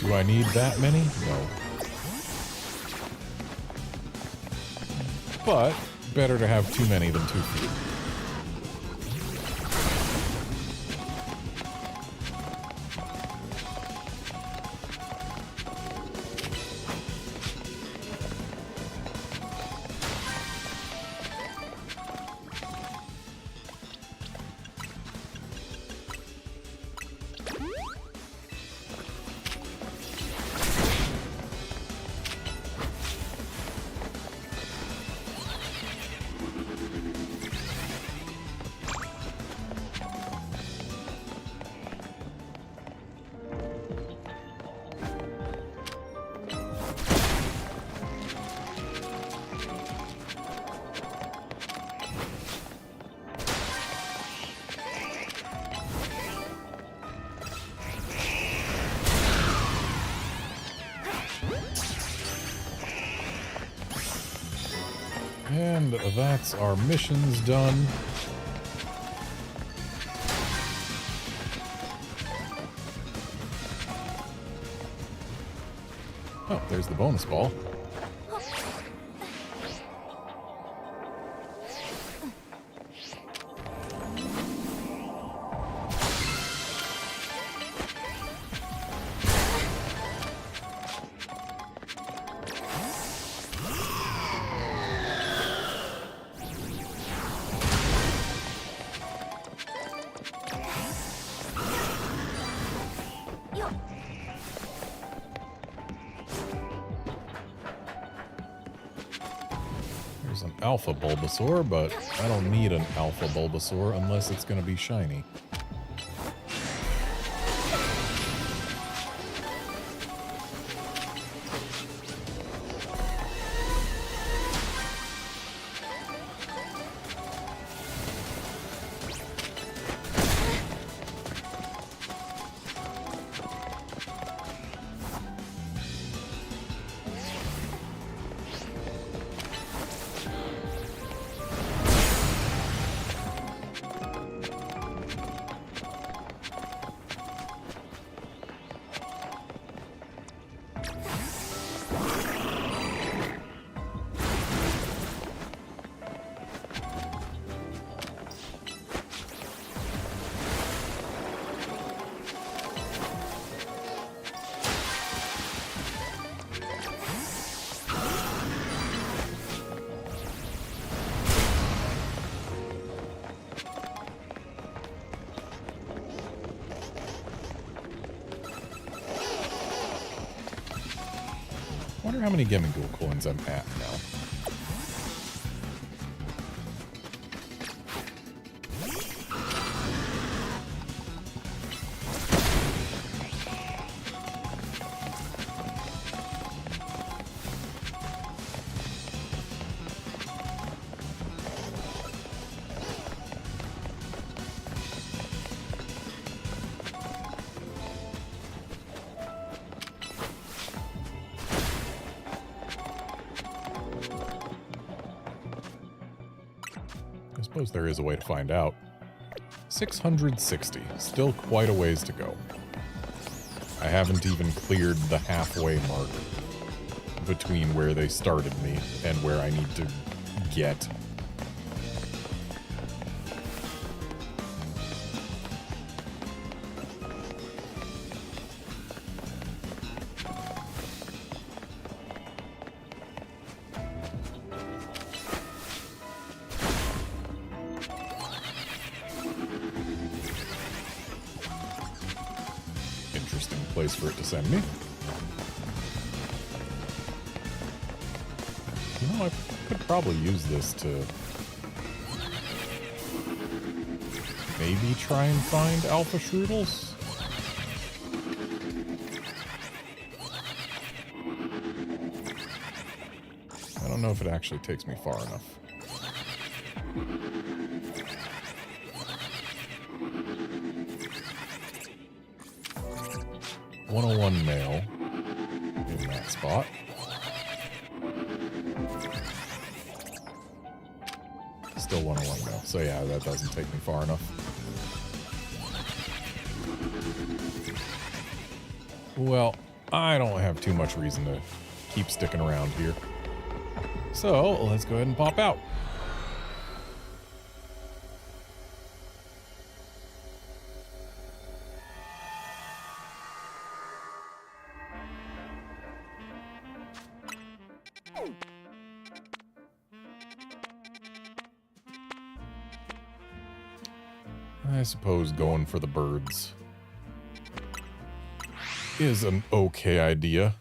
Do I need that many? No. But better to have too many than too few. And that's our missions done. Oh, there's the bonus ball. Alpha Bulbasaur, but I don't need an Alpha Bulbasaur unless it's going to be shiny. Wonder how many Gimmighoul coins I'm at now. I suppose there is a way to find out. 660. Still quite a ways to go. I haven't even cleared the halfway mark between where they started me and where I need to get. Place for it to send me. You know, I could probably use this to maybe try and find Alpha Shroodles. I don't know if it actually takes me far enough. 101 male in that spot. Still 101 male. So yeah, that doesn't take me far enough. Well, I don't have too much reason to keep sticking around here. So let's go ahead and pop out. I suppose going for the birds is an okay idea.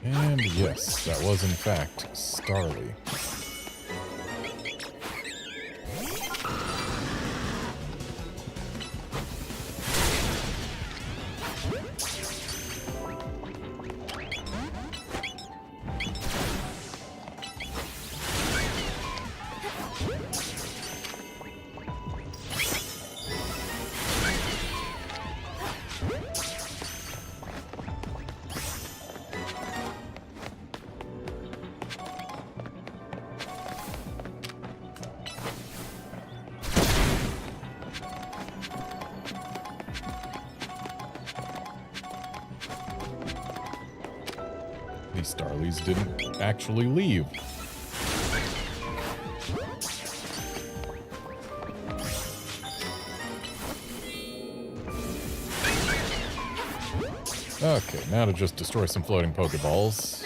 And yes, that was in fact Starly. These Starlies didn't actually leave. Okay, now to just destroy some floating Pokeballs.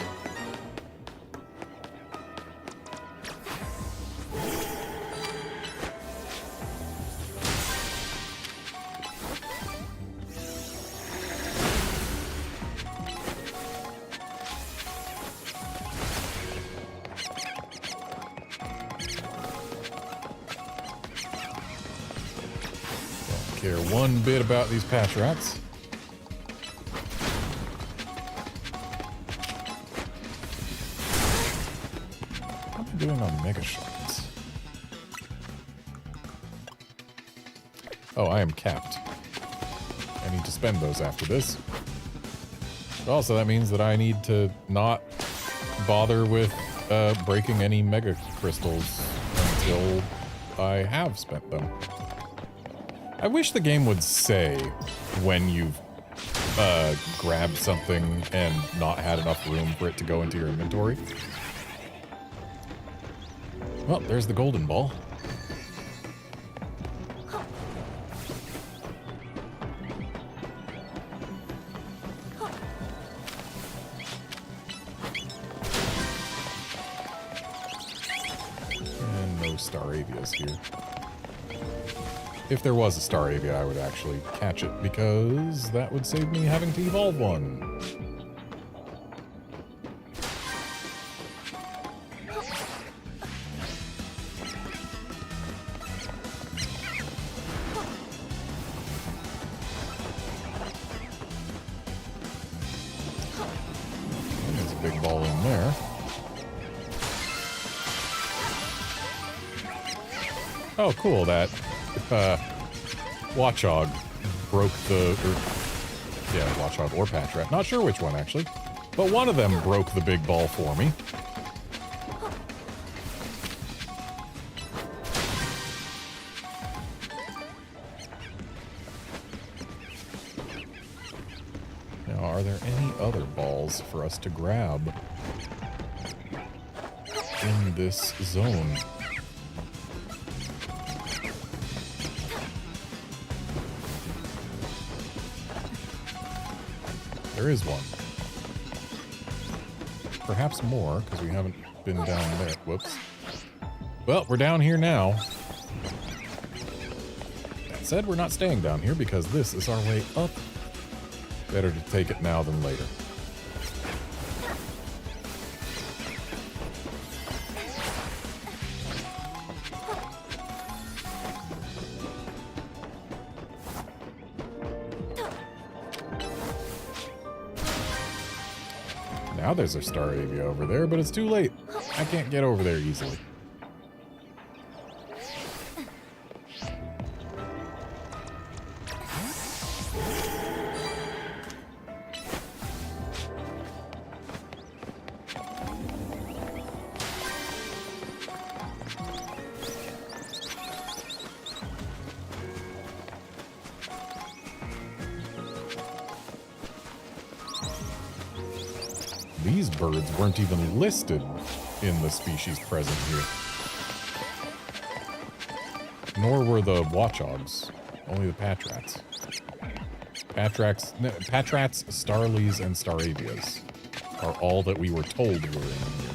Care one bit about these patch rats. How am I doing on Mega Shards? Oh, I am capped. I need to spend those after this. But also, that means that I need to not bother with breaking any Mega Crystals until I have spent them. I wish the game would say when you've grabbed something and not had enough room for it to go into your inventory. Well, there's the golden ball. And no Staravias here. If there was a Staravia, I would actually catch it, because that would save me having to evolve one. And there's a big ball in there. Oh, cool, that Watchog broke the, Watchog or Patrat. Not sure which one, actually. But one of them broke the big ball for me. Now, are there any other balls for us to grab in this zone? There is one. Perhaps more, because we haven't been down there. Whoops. Well, we're down here now. That said, we're not staying down here because this is our way up. Better to take it now than later. Now there's a Staravia over there, but it's too late. I can't get over there easily. These birds weren't even listed in the species present here. Nor were the watchhogs, only the patrats. Patrats, starlies, and staravias are all that we were told were in here.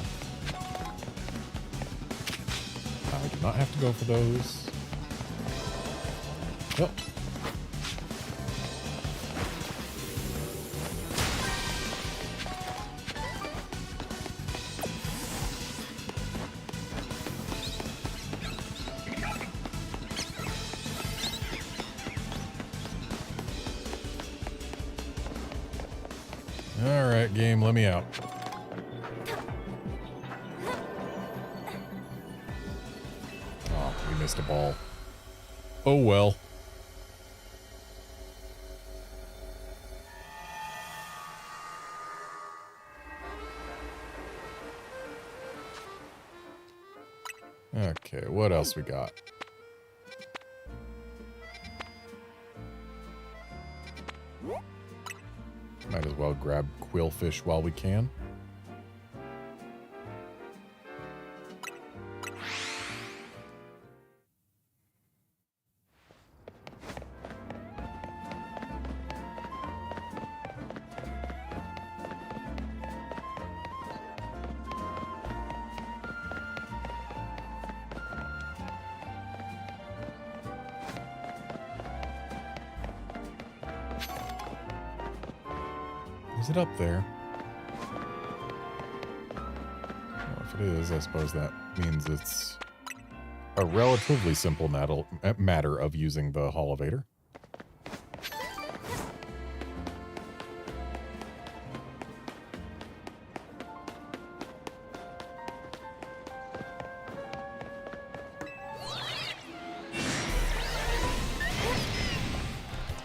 I do not have to go for those. Oh. Alright, game, let me out. Oh, we missed a ball. Oh well. Okay, what else we got? Might as well grab quillfish while we can. Is it up there? Well, if it is, I suppose that means it's a relatively simple matter of using the Holovator.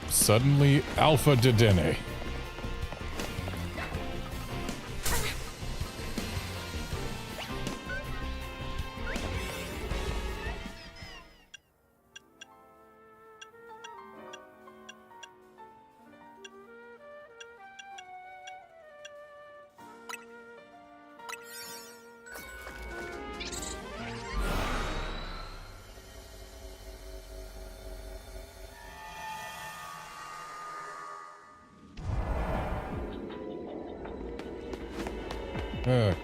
Suddenly, Alpha Dedenne. Okay.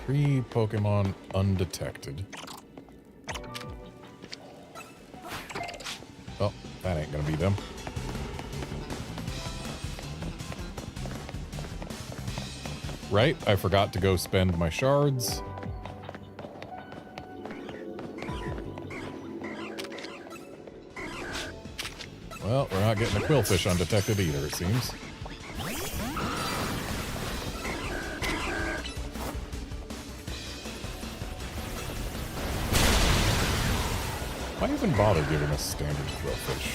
3 Pokemon undetected. Oh, that ain't gonna be them. Right, I forgot to go spend my shards. Well, we're not getting a quillfish undetected either, it seems. Why even bother giving us standard quillfish?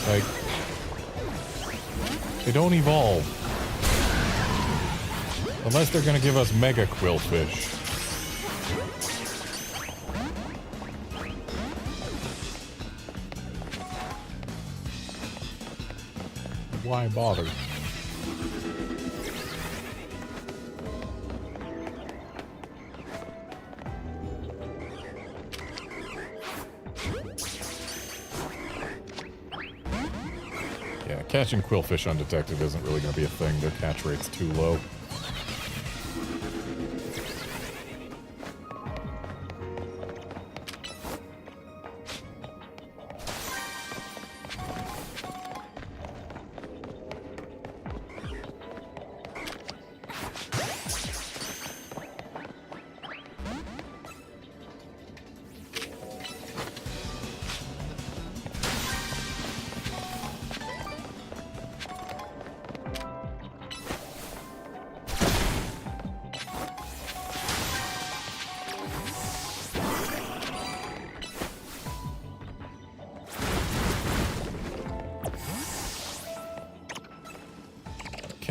Like, they don't evolve. Unless they're gonna give us mega quillfish. Why bother? Yeah, catching quillfish undetected isn't really going to be a thing. Their catch rate's too low.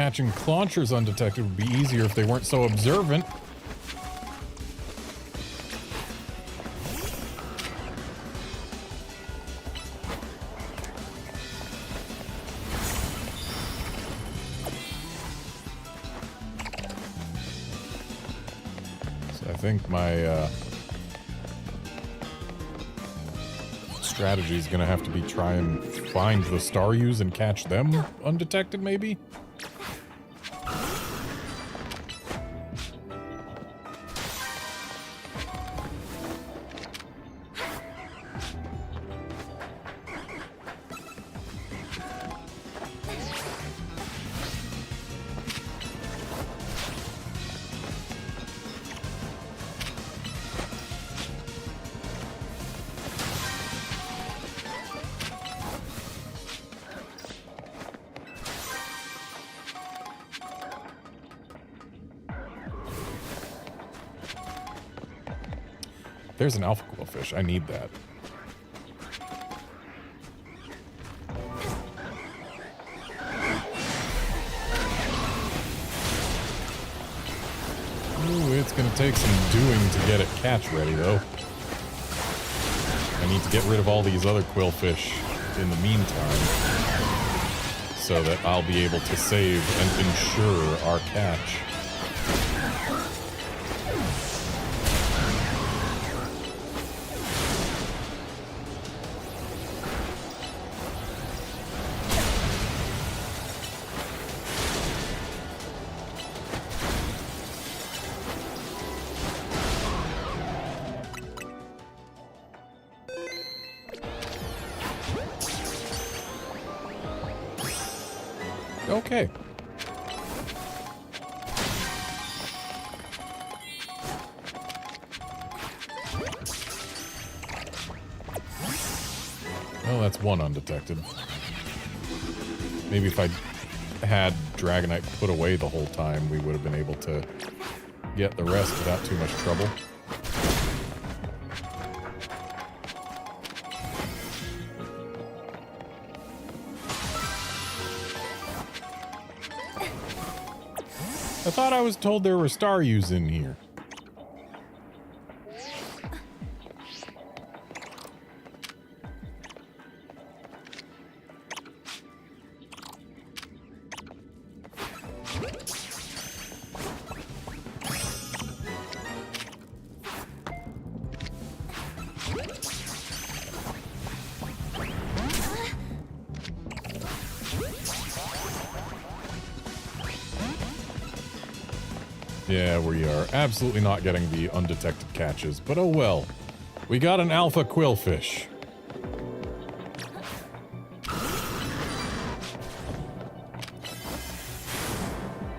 catching claunchers undetected would be easier if they weren't so observant. So I think my strategy is going to have to be try and find the Staryus and catch them undetected, maybe? There's an alpha quillfish. I need that. Ooh, it's gonna take some doing to get it catch ready, though. I need to get rid of all these other quillfish in the meantime, so that I'll be able to save and ensure our catch. Okay. Well, that's one undetected. Maybe if I had Dragonite put away the whole time, we would have been able to get the rest without too much trouble. I thought I was told there were Staryus in here. Yeah, we are absolutely not getting the undetected catches, but oh well. We got an alpha quillfish.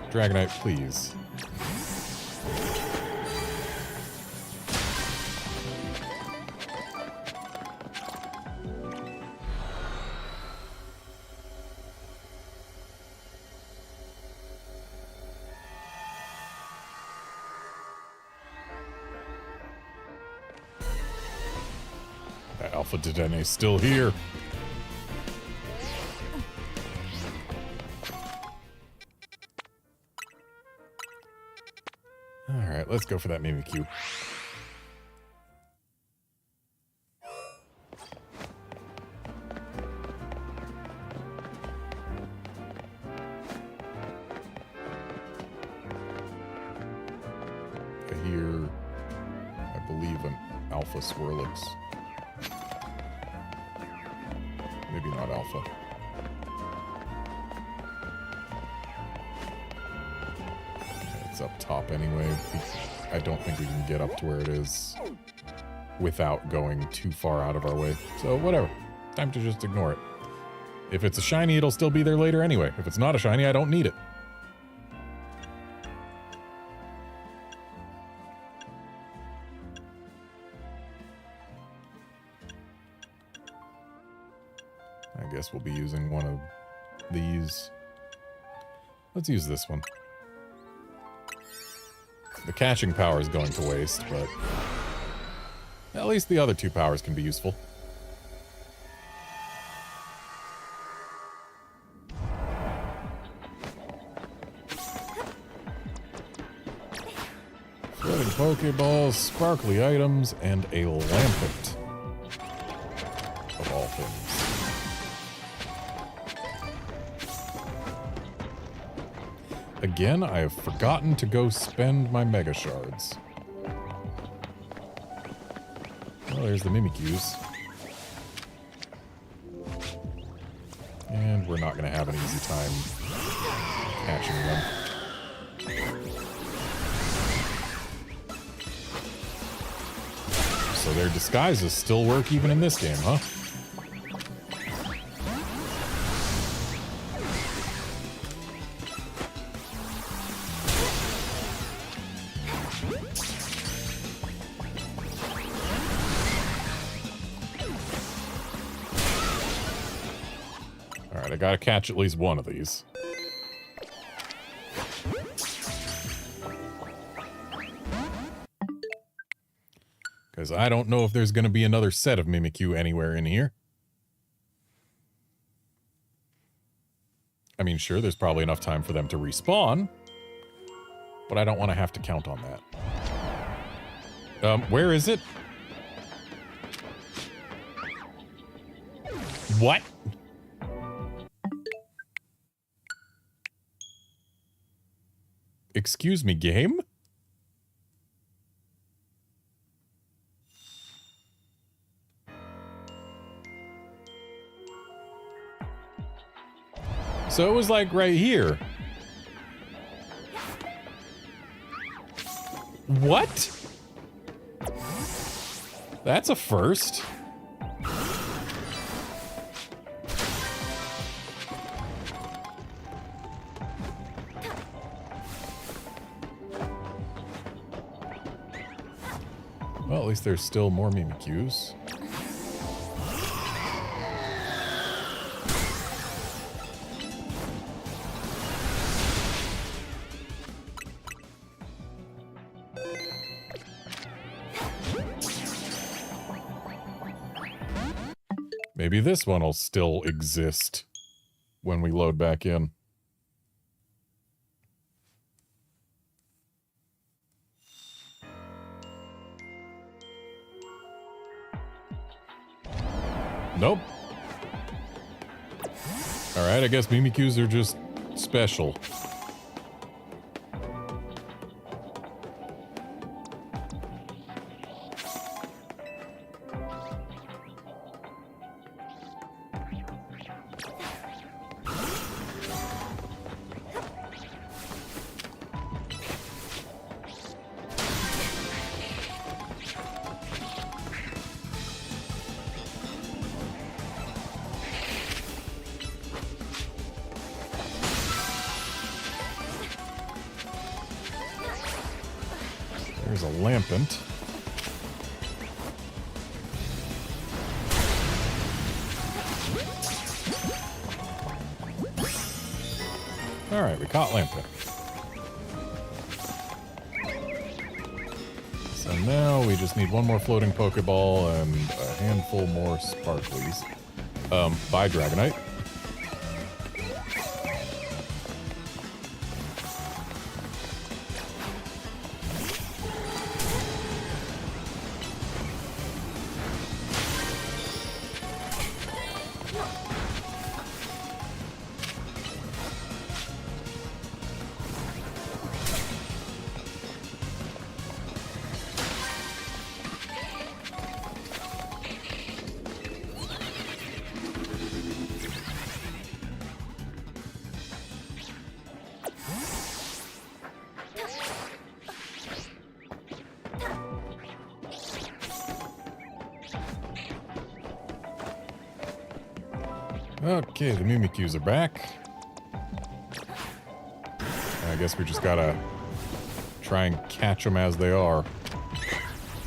Dragonite, please. Alpha Dedenne is still here. Alright, let's go for that Mimikyu. I hear, I believe, an Alpha Swirlix. Maybe not alpha. It's up top anyway. I don't think we can get up to where it is without going too far out of our way. So whatever. Time to just ignore it. If it's a shiny, it'll still be there later anyway. If it's not a shiny, I don't need it. I guess we'll be using one of these. Let's use this one. The catching power is going to waste, but at least the other two powers can be useful. Pokeballs, sparkly items, and a lampent. Of all things. Again, I have forgotten to go spend my Mega Shards. Well, there's the Mimikyus. And we're not going to have an easy time catching them. So their disguises still work even in this game, huh? Alright, I gotta catch at least one of these. Because I don't know if there's going to be another set of Mimikyu anywhere in here. I mean, sure, there's probably enough time for them to respawn. But I don't want to have to count on that. Where is it? What? Excuse me, game? So it was like right here. What? That's a first. Well, at least there's still more Mimikyus. Maybe this one will still exist when we load back in. Nope. Alright, I guess Mimikyus are just special. There's a lampent. Alright, we caught lampent. So now we just need one more floating Pokeball and a handful more sparklies. Bye, Dragonite. Okay, the Mimikyus are back. I guess we just gotta try and catch them as they are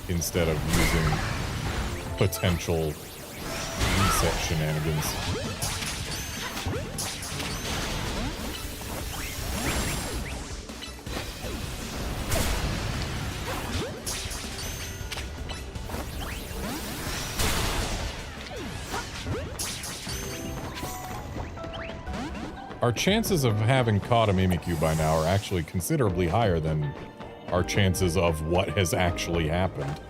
instead of using potential reset shenanigans. Our chances of having caught a Mimikyu by now are actually considerably higher than our chances of what has actually happened.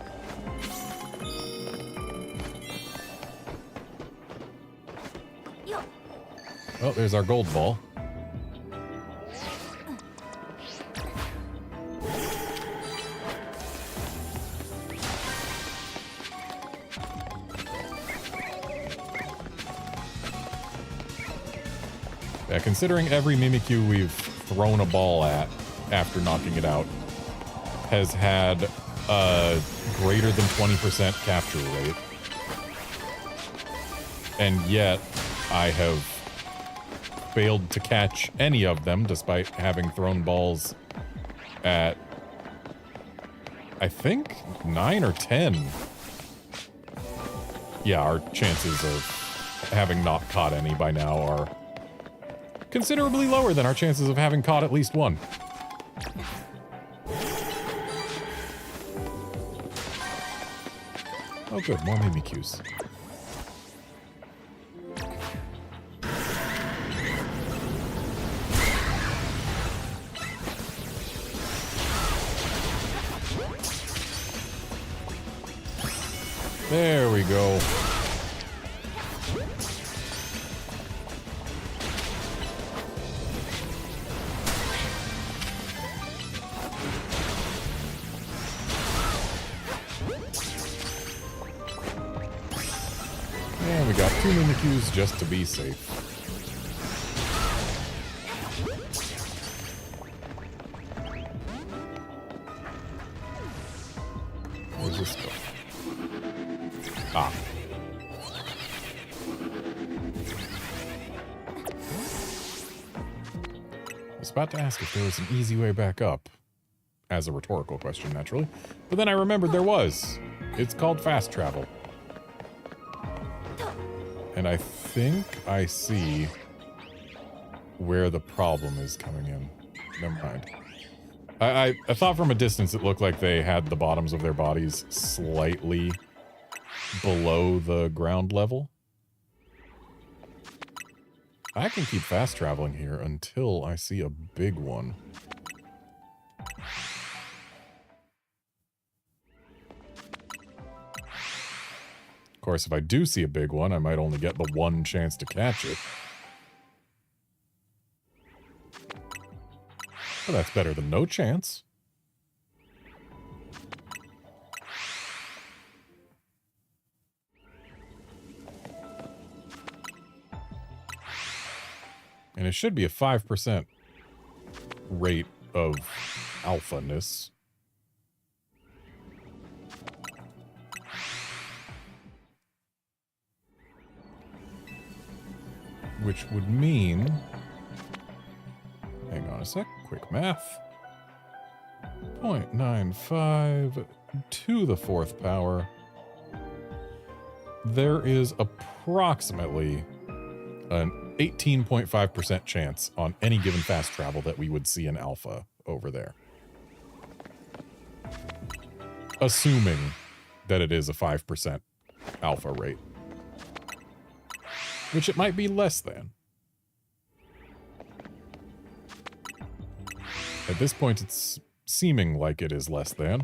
Oh, there's our gold ball. Yeah, considering every Mimikyu we've thrown a ball at after knocking it out has had a greater than 20% capture rate. And yet, I have failed to catch any of them, despite having thrown balls at, I think, 9 or 10. Yeah, our chances of having not caught any by now are considerably lower than our chances of having caught at least one. Oh good, more Mimikyus. There we go. And we got 2 Mimikyus just to be safe. Where's this go? Ah. I was about to ask if there was an easy way back up. As a rhetorical question, naturally. But then I remembered there was. It's called fast travel. And I think I see where the problem is coming in. Never mind. I thought from a distance it looked like they had the bottoms of their bodies slightly below the ground level. I can keep fast traveling here until I see a big one. Of course, if I do see a big one, I might only get the one chance to catch it. But that's better than no chance. And it should be a 5% rate of alpha-ness. Which would mean... Hang on a sec, quick math. 0.95 to the 4th power. There is approximately an 18.5% chance on any given fast travel that we would see an alpha over there. Assuming that it is a 5% alpha rate. Which it might be less than. At this point, it's seeming like it is less than.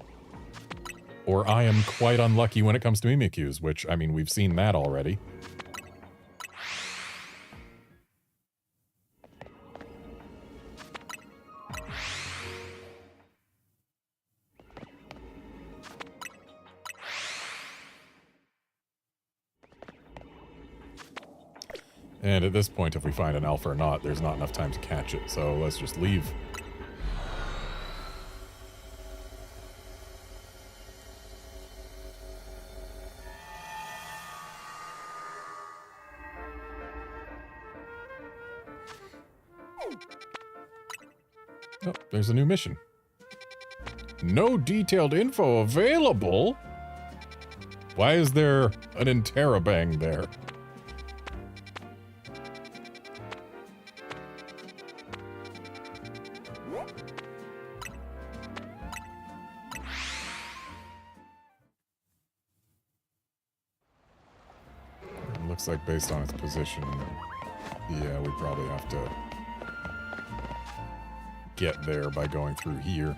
Or I am quite unlucky when it comes to Mimikyus, which, I mean, we've seen that already. And at this point, if we find an alpha or not, there's not enough time to catch it, so let's just leave. Oh, there's a new mission. No detailed info available? Why is there an interrobang there? Looks like based on its position, yeah, we probably have to get there by going through here.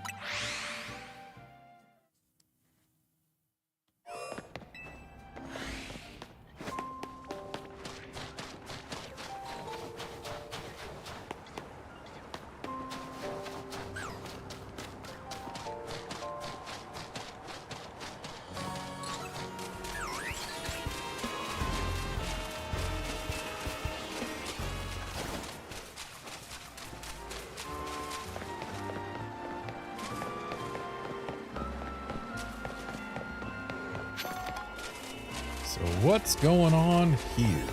So what's going on here?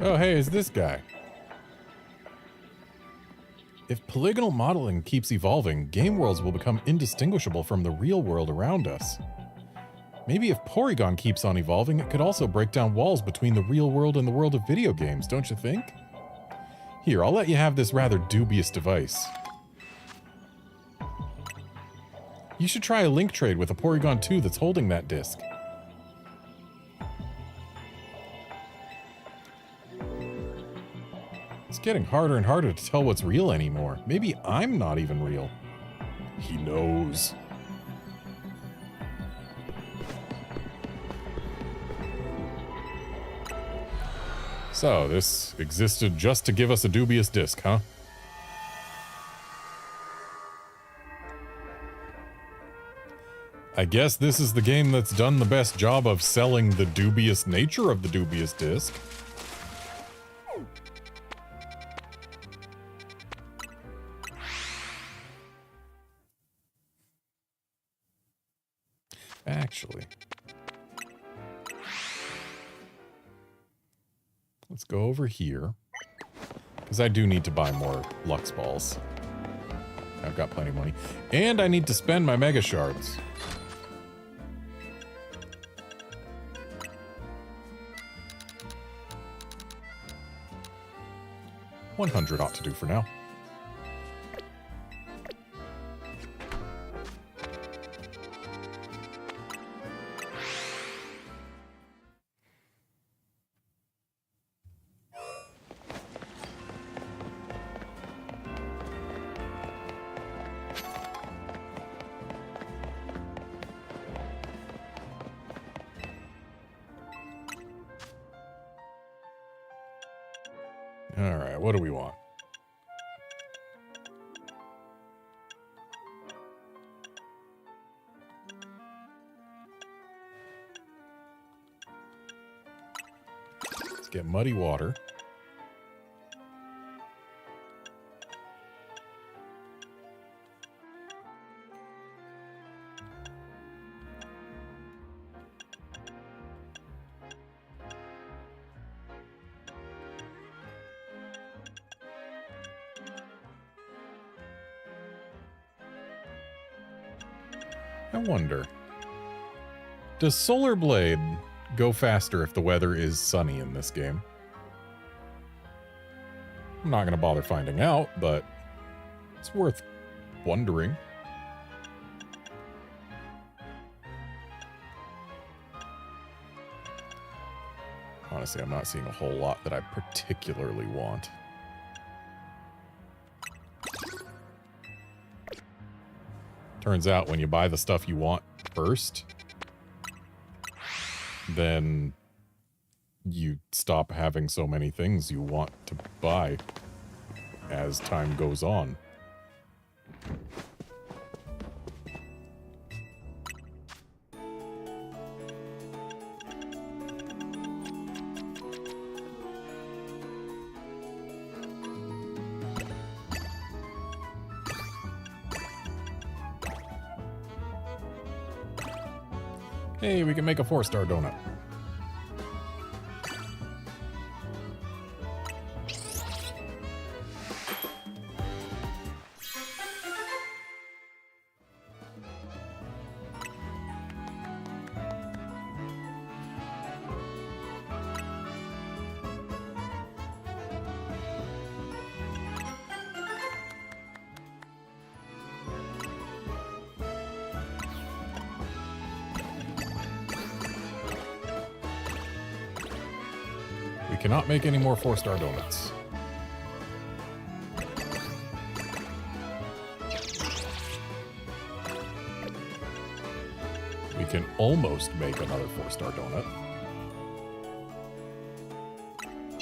Oh, hey, it's this guy. If polygonal modeling keeps evolving, game worlds will become indistinguishable from the real world around us. Maybe if Porygon keeps on evolving, it could also break down walls between the real world and the world of video games, don't you think? Here, I'll let you have this rather dubious device. You should try a link trade with a Porygon 2 that's holding that disc. It's getting harder and harder to tell what's real anymore. Maybe I'm not even real. He knows. So, this existed just to give us a dubious disc, huh? I guess this is the game that's done the best job of selling the dubious nature of the dubious disc. Actually, let's go over here, because I do need to buy more Lux Balls. I've got plenty of money. And I need to spend my Mega Shards. $100 ought to do for now. All right, what do we want? Let's get muddy water. I wonder, does Solar Blade go faster if the weather is sunny in this game? I'm not going to bother finding out, but it's worth wondering. Honestly, I'm not seeing a whole lot that I particularly want. Turns out when you buy the stuff you want first, then you stop having so many things you want to buy as time goes on. Hey, we can make a 4-star donut. We cannot make any more 4-star donuts. We can almost make another 4-star donut.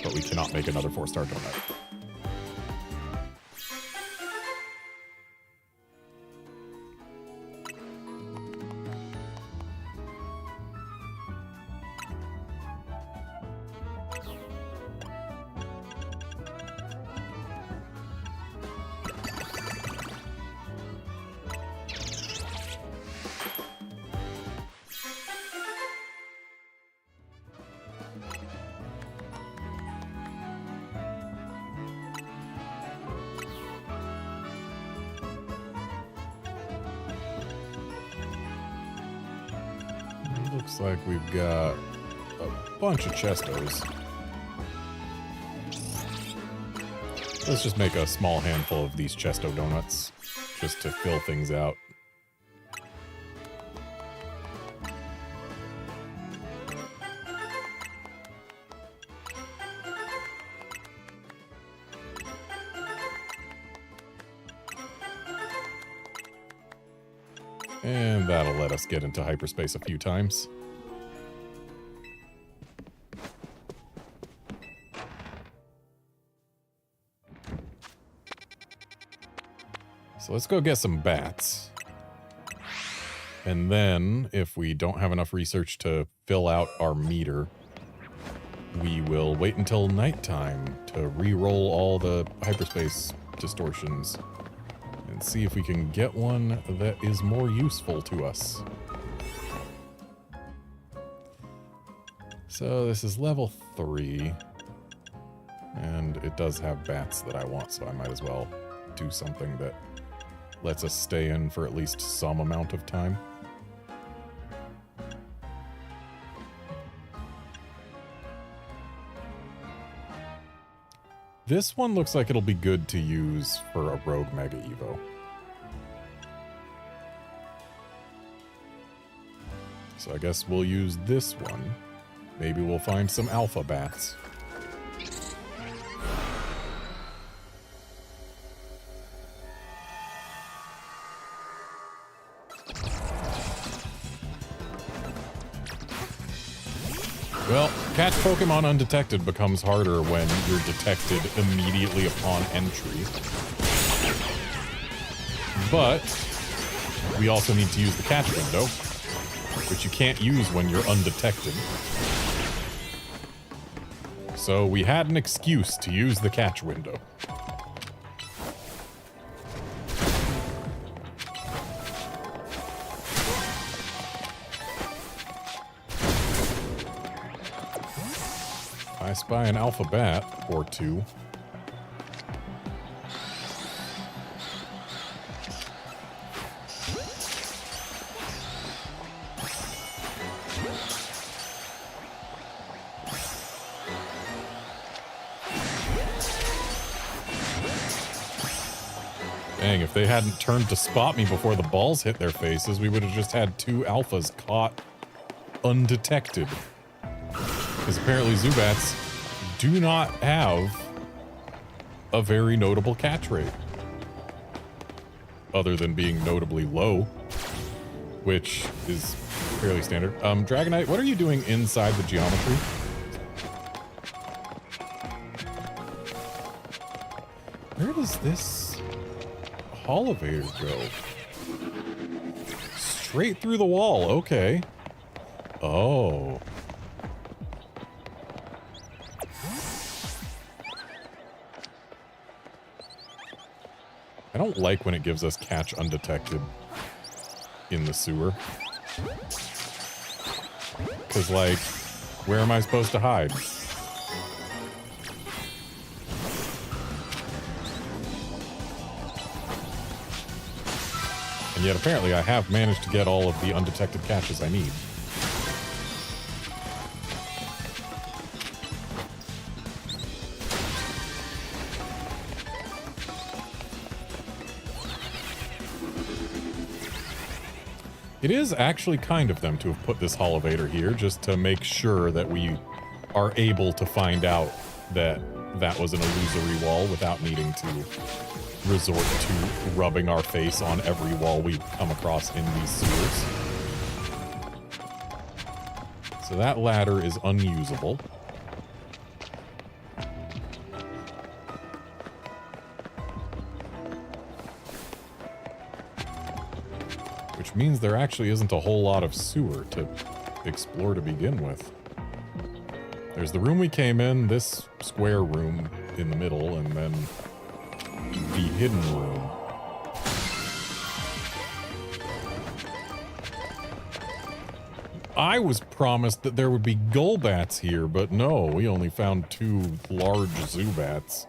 But we cannot make another 4-star donut. Looks like we've got a bunch of Chestos. Let's just make a small handful of these Chesto donuts, just to fill things out. And that'll let us get into hyperspace a few times. So let's go get some bats. And then, if we don't have enough research to fill out our meter, we will wait until nighttime to re-roll all the hyperspace distortions and see if we can get one that is more useful to us. So this is level 3, and it does have bats that I want, so I might as well do something that lets us stay in for at least some amount of time. This one looks like it'll be good to use for a Rogue Mega Evo. So I guess we'll use this one. Maybe we'll find some alpha bats. Well, catch Pokemon undetected becomes harder when you're detected immediately upon entry. But we also need to use the catch window, which you can't use when you're undetected. So we had an excuse to use the catch window. I spy an alpha bat or two. Dang, if they hadn't turned to spot me before the balls hit their faces, we would have just had 2 alphas caught undetected. Because apparently Zubats do not have a very notable catch rate. Other than being notably low, which is fairly standard. Dragonite, what are you doing inside the geometry? Where does this elevator go? Straight through the wall, okay. Oh. I don't like when it gives us catch undetected in the sewer. Because, like, where am I supposed to hide? And yet, apparently, I have managed to get all of the undetected catches I need. It is actually kind of them to have put this Holovator here just to make sure that we are able to find out that that was an illusory wall without needing to resort to rubbing our face on every wall we come across in these sewers. So that ladder is unusable. Which means there actually isn't a whole lot of sewer to explore to begin with. There's the room we came in, this square room in the middle, and then the hidden room. I was promised that there would be Golbats here, but no, we only found 2 large Zubats.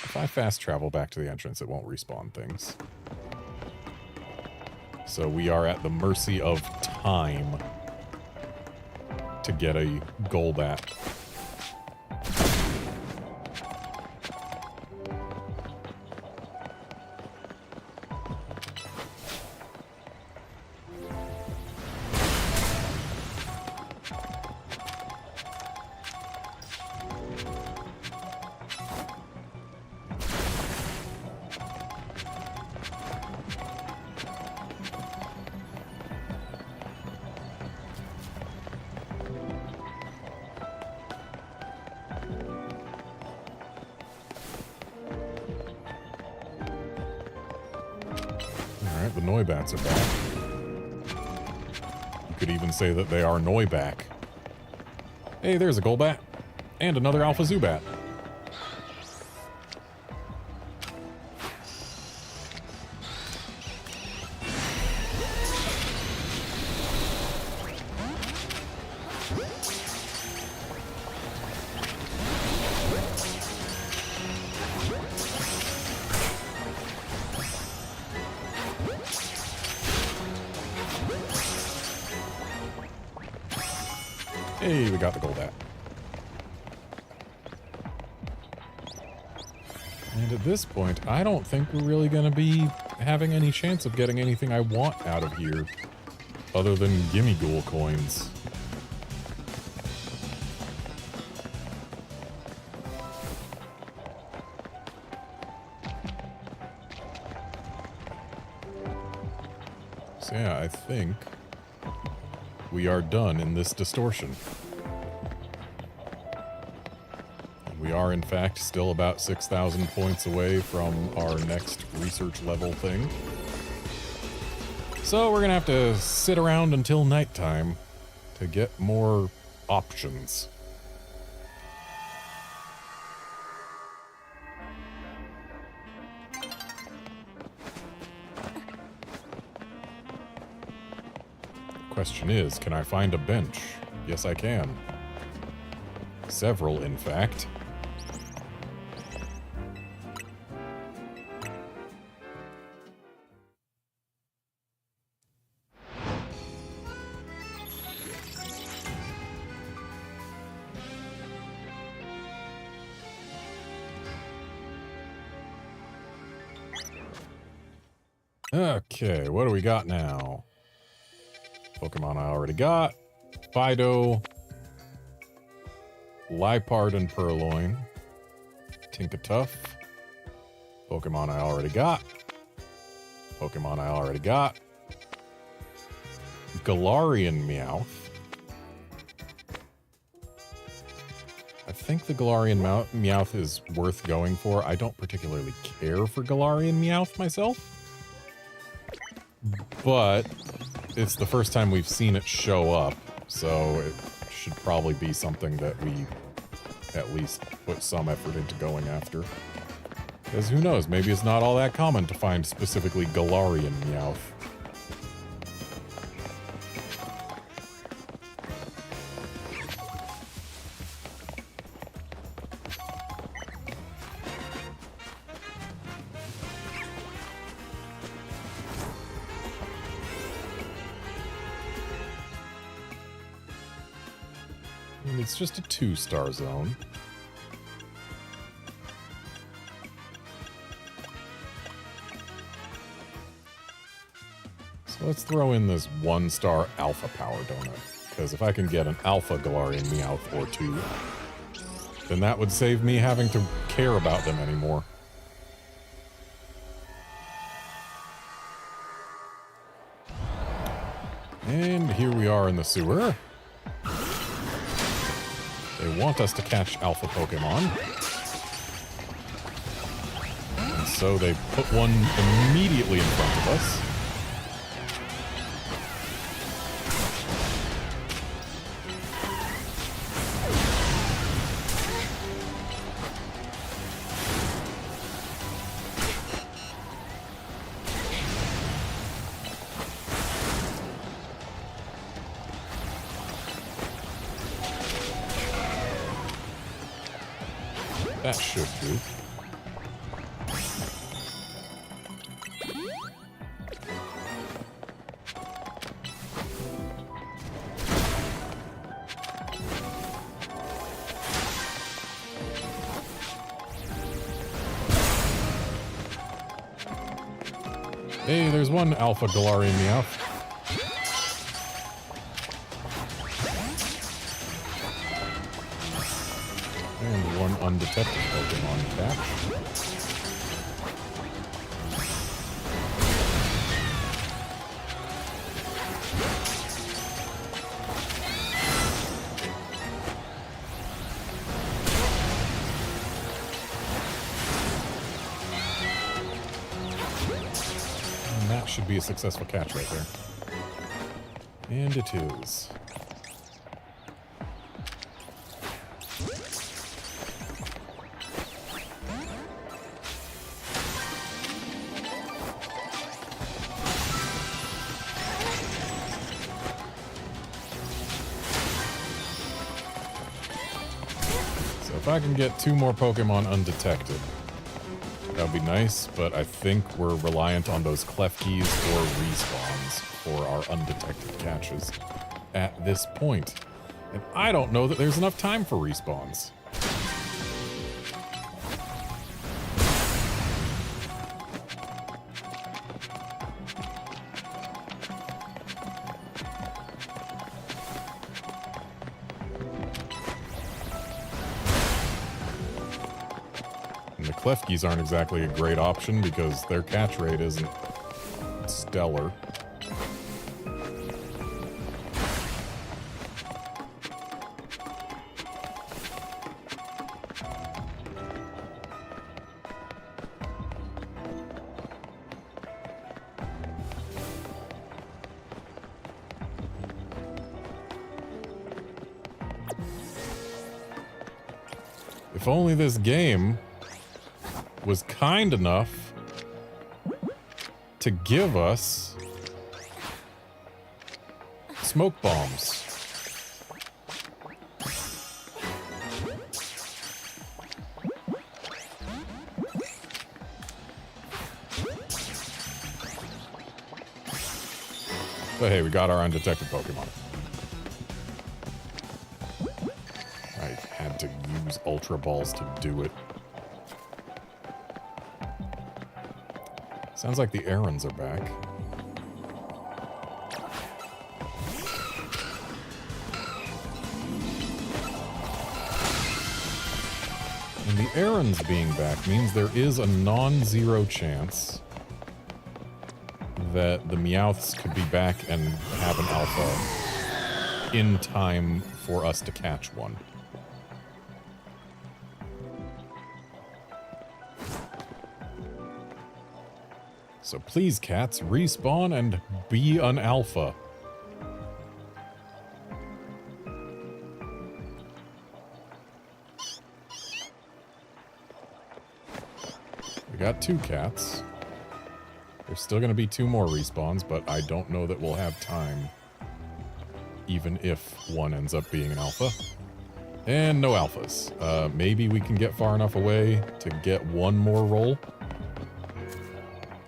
If I fast travel back to the entrance, it won't respawn things. So we are at the mercy of time to get a Golbat. Alright, the Noibats are back. You could even say that they are Noiback. Hey, there's a Golbat. And another Alpha Zubat. Hey, we got the Golbat. And at this point, I don't think we're really going to be having any chance of getting anything I want out of here, other than Gimme Ghoul coins. So yeah, I think we are done in this distortion. And we are, in fact, still about 6,000 points away from our next research level thing. So we're gonna have to sit around until nighttime to get more options. Question is, can I find a bench? Yes, I can. Several, in fact. Okay, what do we got now? Pokemon I already got. Fido. Liepard and Purloin. Tinkatuff. Pokemon I already got. Pokemon I already got. Galarian Meowth. I think the Galarian Meowth is worth going for. I don't particularly care for Galarian Meowth myself. But it's the first time we've seen it show up, so it should probably be something that we at least put some effort into going after. Because who knows, maybe it's not all that common to find specifically Galarian Meowth. It's just a 2-star zone. So let's throw in this 1-star alpha power donut. Because if I can get an alpha Galarian Meowth or 2, then that would save me having to care about them anymore. And here we are in the sewer. They want us to catch alpha Pokemon. And so they put one immediately in front of us. That should do. Hey, there's one Alpha Galarian Meowth. And one undetected Pokemon catch. Should be a successful catch right there. And it is. So if I can get 2 more Pokemon undetected, that would be nice, but I think we're reliant on those Klefkis or respawns for our undetected catches at this point. And I don't know that there's enough time for respawns. Klefkis aren't exactly a great option because their catch rate isn't stellar. If only this game was kind enough to give us smoke bombs. But hey, we got our undetected Pokemon. I had to use Ultra Balls to do it. Sounds like the errands are back. And the errands being back means there is a non-zero chance that the Meowths could be back and have an alpha in time for us to catch one. So please, cats, respawn and be an alpha. We got 2 cats. There's still going to be 2 more respawns, but I don't know that we'll have time, even if one ends up being an alpha. And no alphas. Maybe we can get far enough away to get 1 more roll.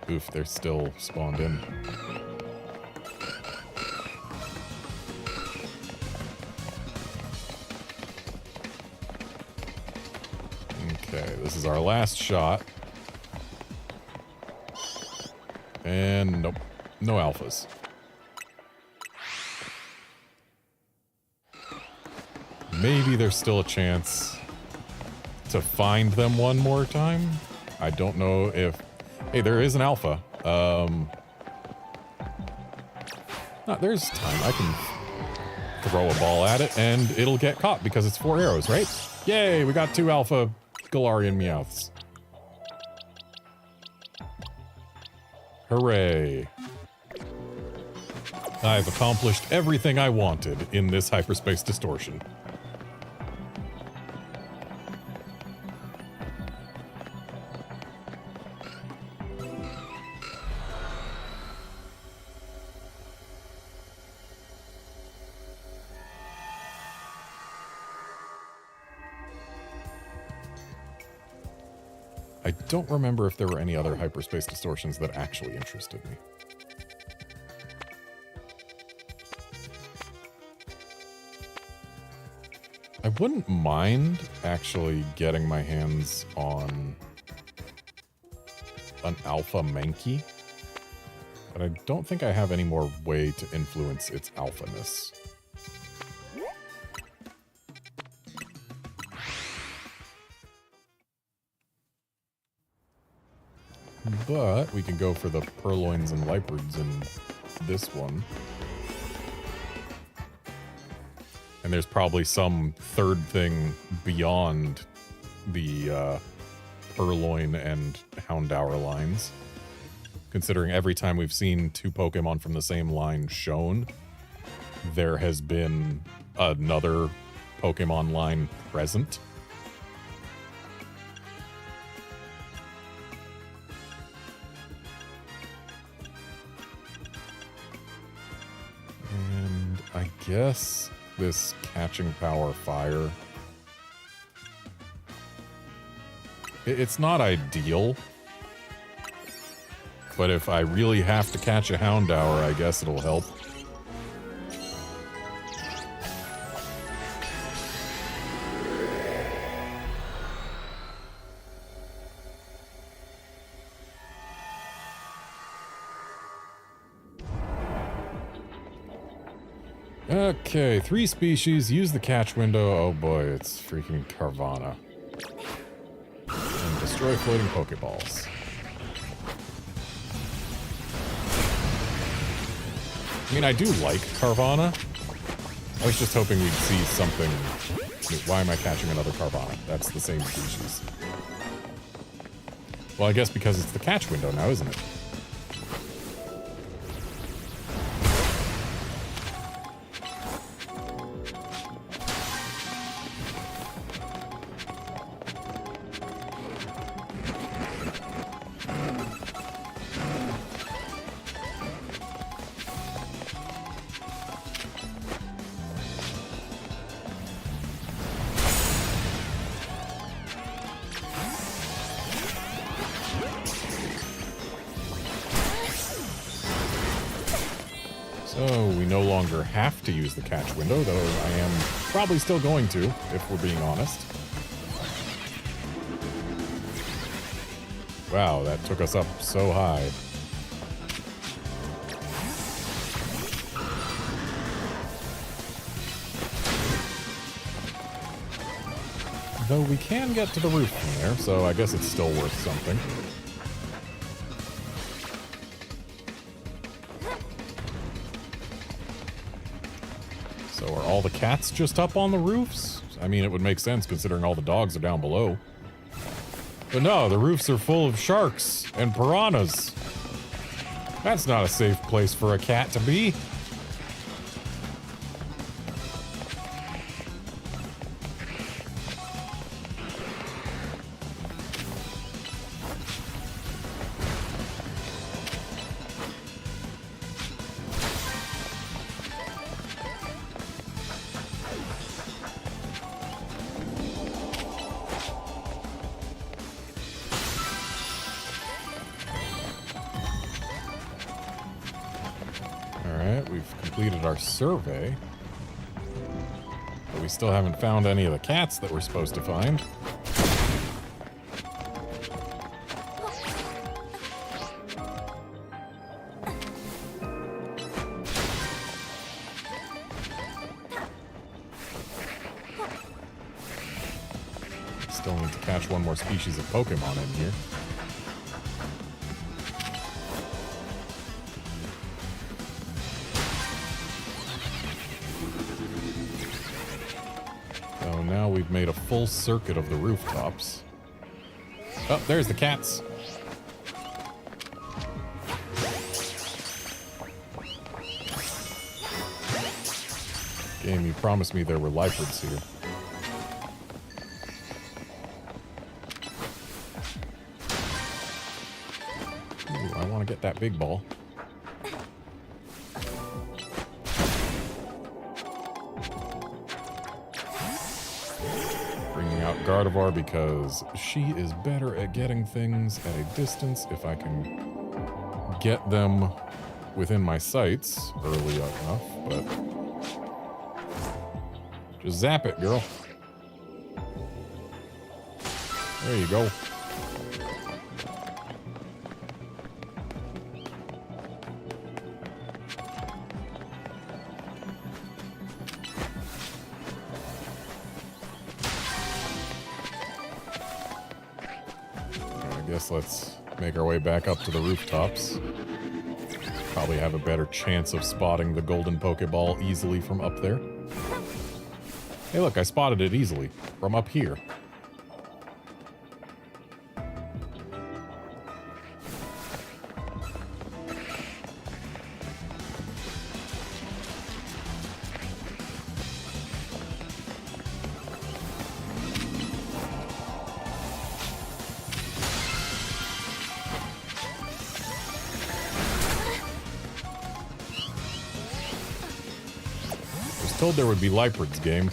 Oof, they're still spawned in. Okay, this is our last shot. And nope, no alphas. Maybe there's still a chance to find them one more time. I don't know if... Hey, there is an alpha. No, there's time. I can throw a ball at it and it'll get caught because it's 4 arrows, right? Yay, we got 2 alpha Galarian Meowths. Hooray. I've accomplished everything I wanted in this hyperspace distortion. I don't remember if there were any other hyperspace distortions that actually interested me. I wouldn't mind actually getting my hands on an Alpha Mankey. But I don't think I have any more way to influence its alphaness. But we can go for the purloins and lipards in this one. And there's probably some third thing beyond the purloin and Houndour lines. Considering every time we've seen two Pokemon from the same line shown, there has been another Pokemon line present. And I guess this catching power fire, it's not ideal, but if I really have to catch a Houndour, I guess it'll help. Okay, 3 species, use the catch window. Oh boy, it's freaking Carvana. And destroy floating Pokeballs. I mean, I do like Carvana. I was just hoping we'd see something. Why am I catching another Carvana? That's the same species. Well, I guess because it's the catch window now, isn't it? So we no longer have to use the catch window, though I am probably still going to, if we're being honest. Wow, that took us up so high. Though we can get to the roof from there, so I guess it's still worth something. So are all the cats just up on the roofs? I mean, it would make sense considering all the dogs are down below. But no, the roofs are full of sharks and piranhas. That's not a safe place for a cat to be. Alright, we've completed our survey. But we still haven't found any of the cats that we're supposed to find. Still need to catch one more species of Pokemon in here. So now we've made a full circuit of the rooftops. Oh, there's the cats. Game, you promised me there were lipards here. Ooh, I want to get that big ball. Bringing out Gardevoir because she is better at getting things at a distance if I can get them within my sights early enough, but just zap it, girl. There you go. guess let's make our way back up to the rooftops. Probably have a better chance of spotting the golden Pokeball easily from up there. Hey look, I spotted it easily from up here. Told there would be Liepard's game.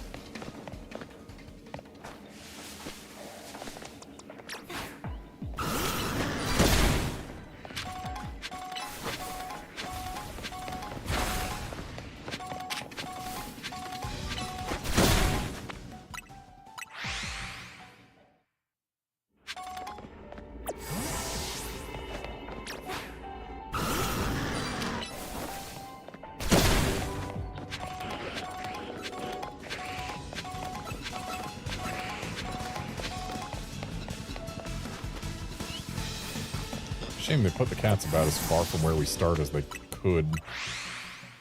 Shame they put the cats about as far from where we start as they could,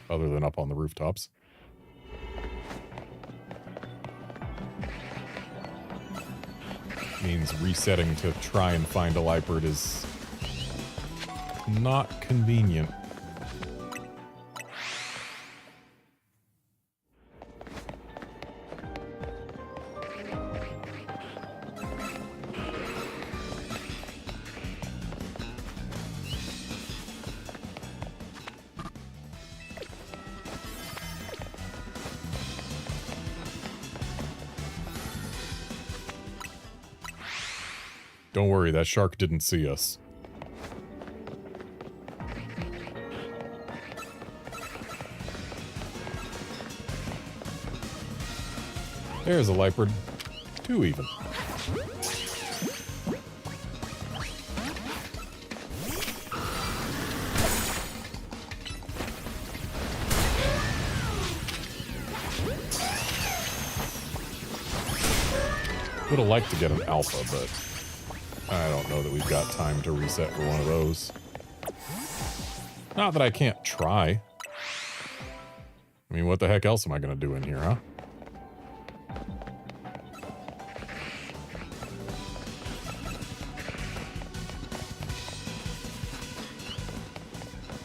other than up on the rooftops. Means resetting to try and find a Liepard is not convenient. Don't worry, that shark didn't see us. There's a Liepard. 2 even. Would have liked to get an alpha, but I don't know that we've got time to reset for one of those. Not that I can't try. I mean, what the heck else am I going to do in here, huh?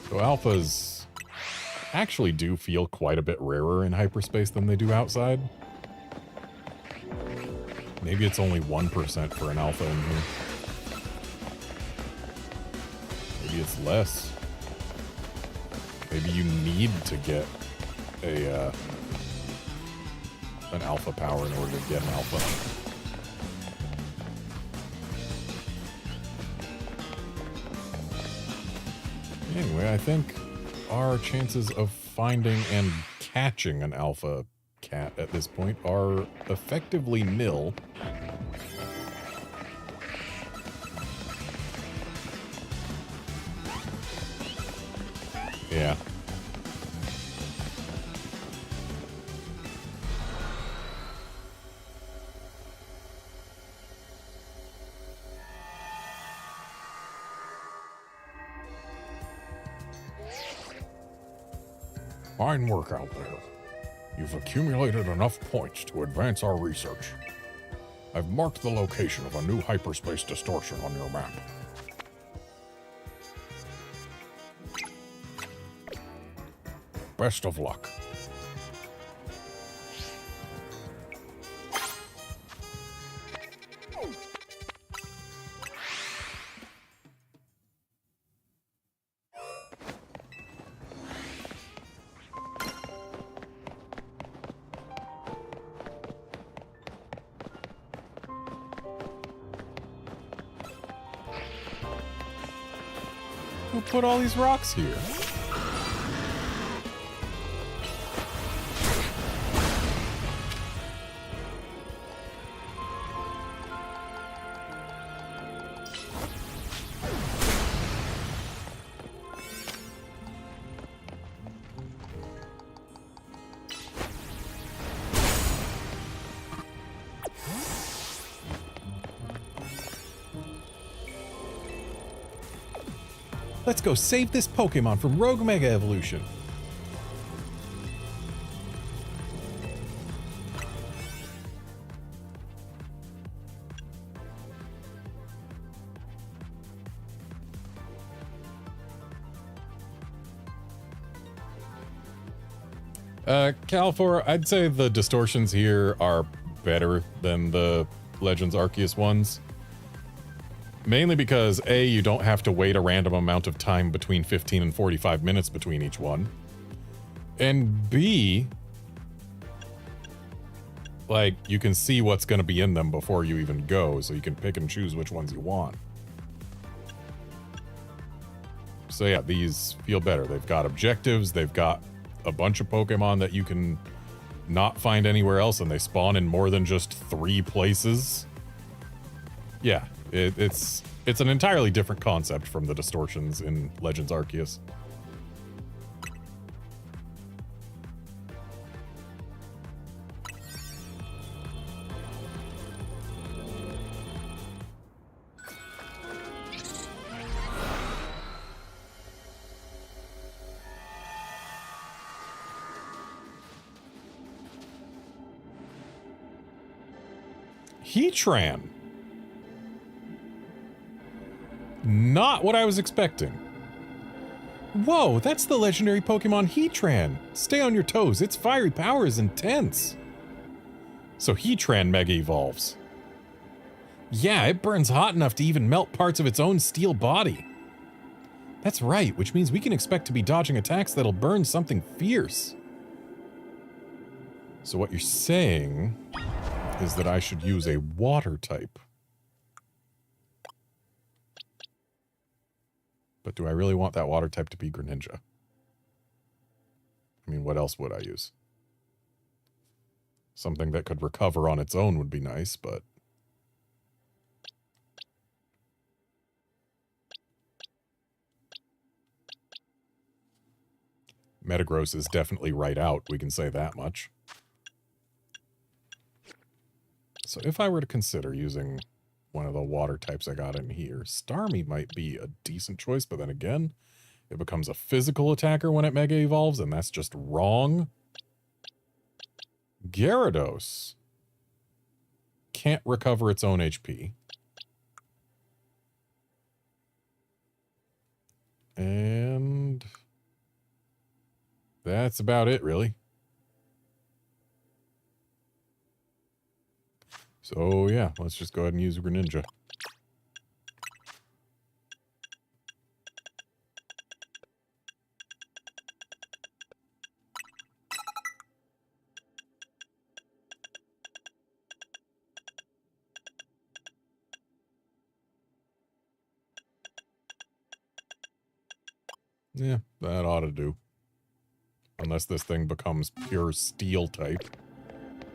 So alphas actually do feel quite a bit rarer in hyperspace than they do outside. Maybe it's only 1% for an alpha in here. Maybe it's less. Maybe you need to get a an alpha power in order to get an alpha. Anyway, I think our chances of finding and catching an alpha cat at this point are effectively nil. Yeah. Fine work out there. You've accumulated enough points to advance our research. I've marked the location of a new hyperspace distortion on your map. Best of luck. Who put all these rocks here? Let's go save this Pokemon from Rogue Mega Evolution. Califor, I'd say the distortions here are better than the Legends Arceus ones. Mainly because A, you don't have to wait a random amount of time between 15 and 45 minutes between each one. And B, like, you can see what's going to be in them before you even go, so you can pick and choose which ones you want. So yeah, these feel better. They've got objectives, they've got a bunch of Pokemon that you can not find anywhere else, and they spawn in more than just 3 places. Yeah, it's an entirely different concept from the distortions in Legends Arceus. Heatran. Not what I was expecting. Whoa, that's the legendary Pokemon Heatran. Stay on your toes, its fiery power is intense. So Heatran Mega Evolves. Yeah, it burns hot enough to even melt parts of its own steel body. That's right, which means we can expect to be dodging attacks that'll burn something fierce. So what you're saying is that I should use a water type. But do I really want that water type to be Greninja? I mean, what else would I use? Something that could recover on its own would be nice, but... Metagross is definitely right out, we can say that much. So if I were to consider using one of the water types I got in here, Starmie might be a decent choice, but then again, it becomes a physical attacker when it Mega Evolves, and that's just wrong. Gyarados can't recover its own HP. And that's about it, really. So yeah, let's just go ahead and use Greninja. Yeah, that ought to do. Unless this thing becomes pure steel type.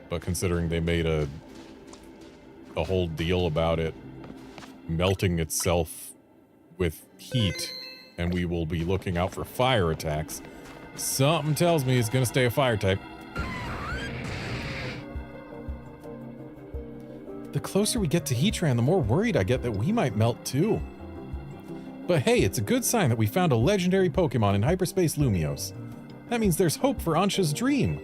But considering they made a whole deal about it melting itself with heat, and we will be looking out for fire attacks, something tells me it's gonna stay a fire type. The closer we get to Heatran, the more worried I get that we might melt too. But hey, it's a good sign that we found a legendary Pokemon in Hyperspace Lumiose. That means there's hope for Ansha's dream.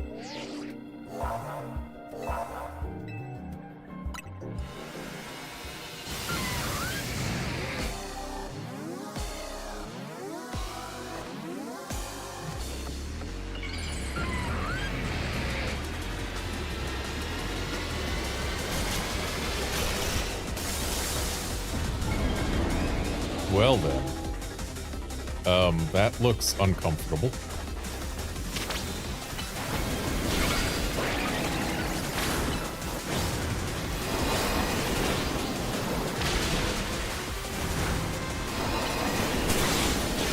Well then. That looks uncomfortable.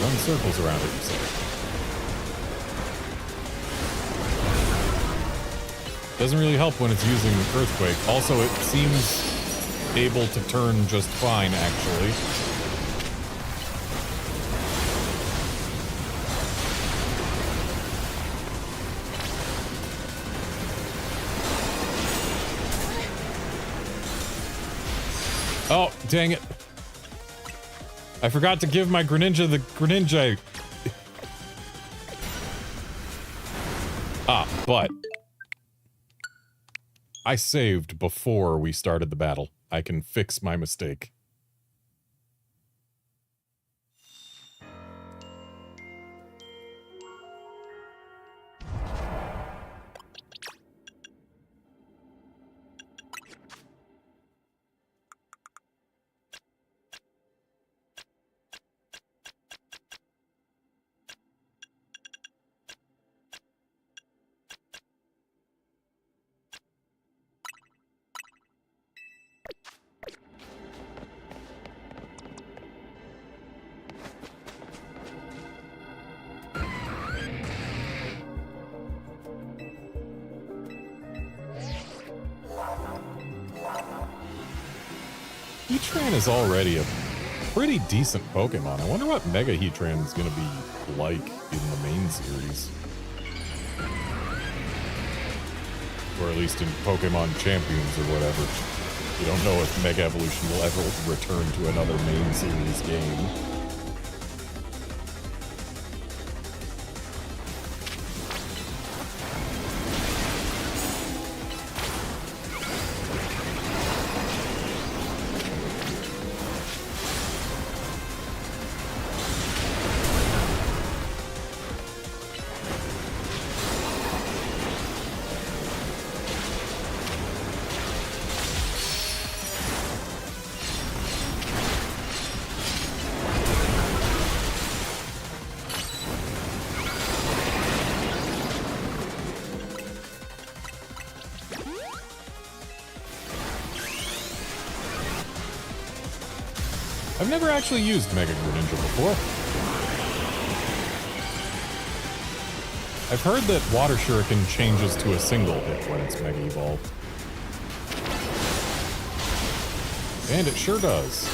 Run circles around it, you say. Doesn't really help when it's using Earthquake. Also, it seems able to turn just fine, actually. Oh, dang it. I forgot to give my Greninja the Greninja. But I saved before we started the battle. I can fix my mistake. Heatran is already a pretty decent Pokemon. I wonder what Mega Heatran is going to be like in the main series. Or at least in Pokemon Champions or whatever. You don't know if Mega Evolution will ever return to another main series game. I've never actually used Mega Greninja before. I've heard that Water Shuriken changes to a single hit when it's Mega Evolved. And it sure does.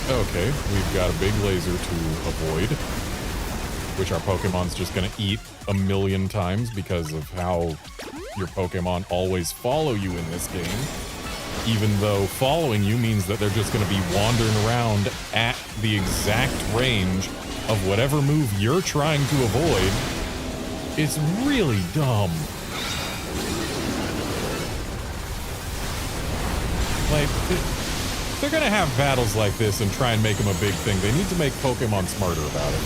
Okay, we've got a big laser to avoid, which our Pokemon's just gonna eat a million times because of how your Pokemon always follow you in this game, even though following you means that they're just gonna be wandering around at the exact range of whatever move you're trying to avoid. It's really dumb. Like, they're gonna have battles like this and try and make them a big thing. They need to make Pokemon smarter about it.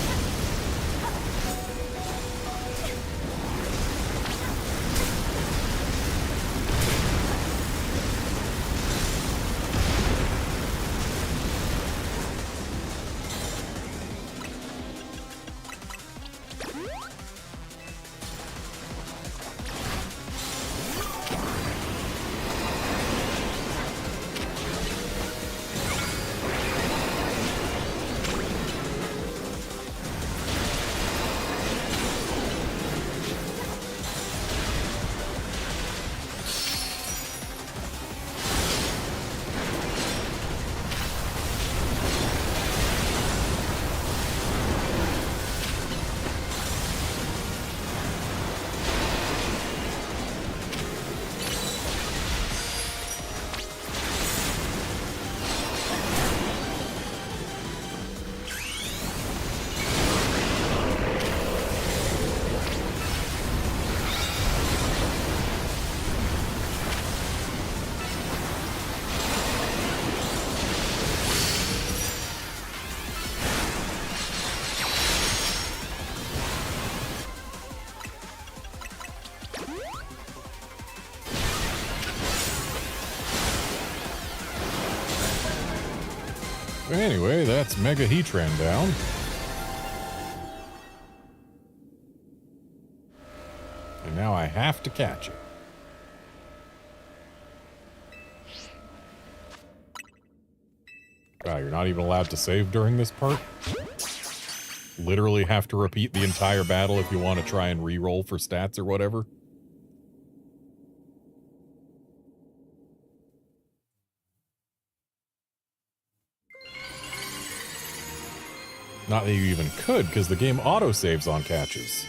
Anyway, that's Mega Heatran down. And now I have to catch it. Wow, you're not even allowed to save during this part? Literally have to repeat the entire battle if you want to try and re-roll for stats or whatever? Not that you even could, because the game auto-saves on catches.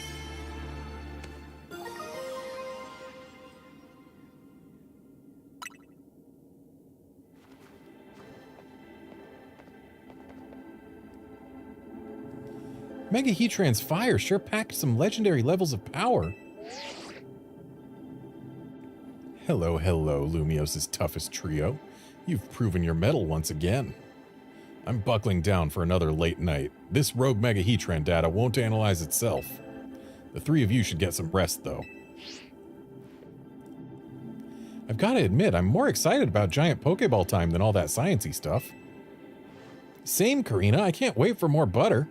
Mega Heatran's fire sure packed some legendary levels of power. Hello, hello, Lumios's toughest trio. You've proven your mettle once again. I'm buckling down for another late night. This rogue Mega Heatran data won't analyze itself. The three of you should get some rest, though. I've got to admit, I'm more excited about giant Pokeball time than all that sciencey stuff. Same, Karina. I can't wait for more butter.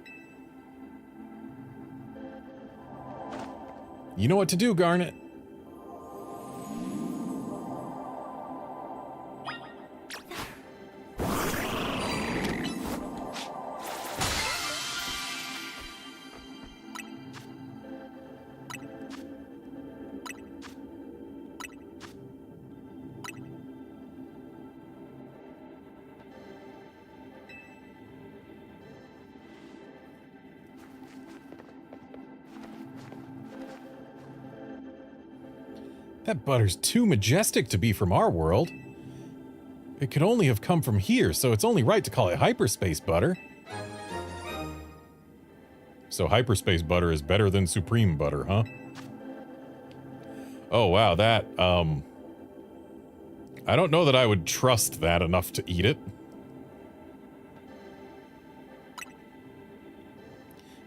You know what to do, Garnet. That butter's too majestic to be from our world. It could only have come from here, so it's only right to call it hyperspace butter. So hyperspace butter is better than supreme butter, huh? Oh, wow, that, I don't know that I would trust that enough to eat it.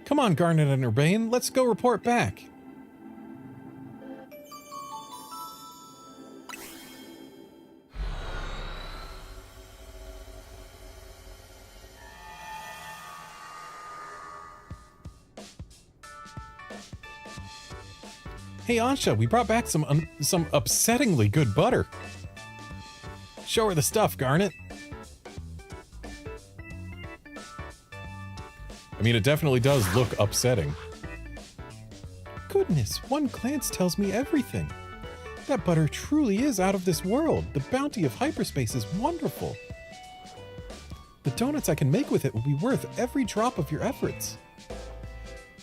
Come on, Garnet and Urbane, let's go report back. Hey, Ansha, we brought back some upsettingly good butter. Show her the stuff, Garnet. I mean, it definitely does look upsetting. Goodness, one glance tells me everything. That butter truly is out of this world. The bounty of hyperspace is wonderful. The donuts I can make with it will be worth every drop of your efforts.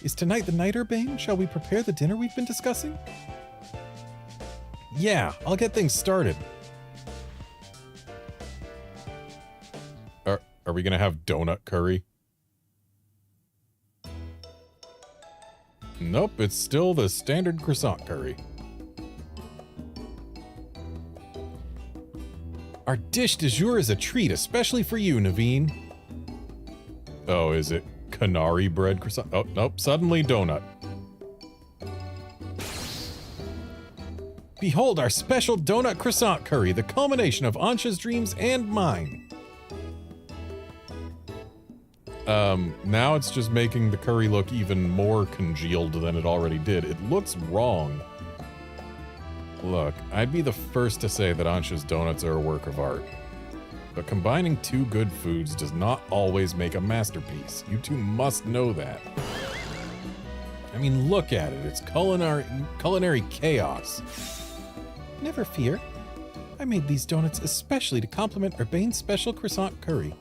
Is tonight the night, Urbane? Shall we prepare the dinner we've been discussing? Yeah, I'll get things started. Are we gonna have donut curry? Nope, it's still the standard croissant curry. Our dish du jour is a treat, especially for you, Naveen. Oh, is it Canary bread croissant? Oh, nope, suddenly donut. Behold our special donut croissant curry, the culmination of Ansha's dreams and mine. Now it's just making the curry look even more congealed than it already did. It looks wrong. Look, I'd be the first to say that Ansha's donuts are a work of art. But combining two good foods does not always make a masterpiece. You two must know that. I mean, look at it. It's culinary chaos. Never fear. I made these donuts especially to complement Urbane's special croissant curry.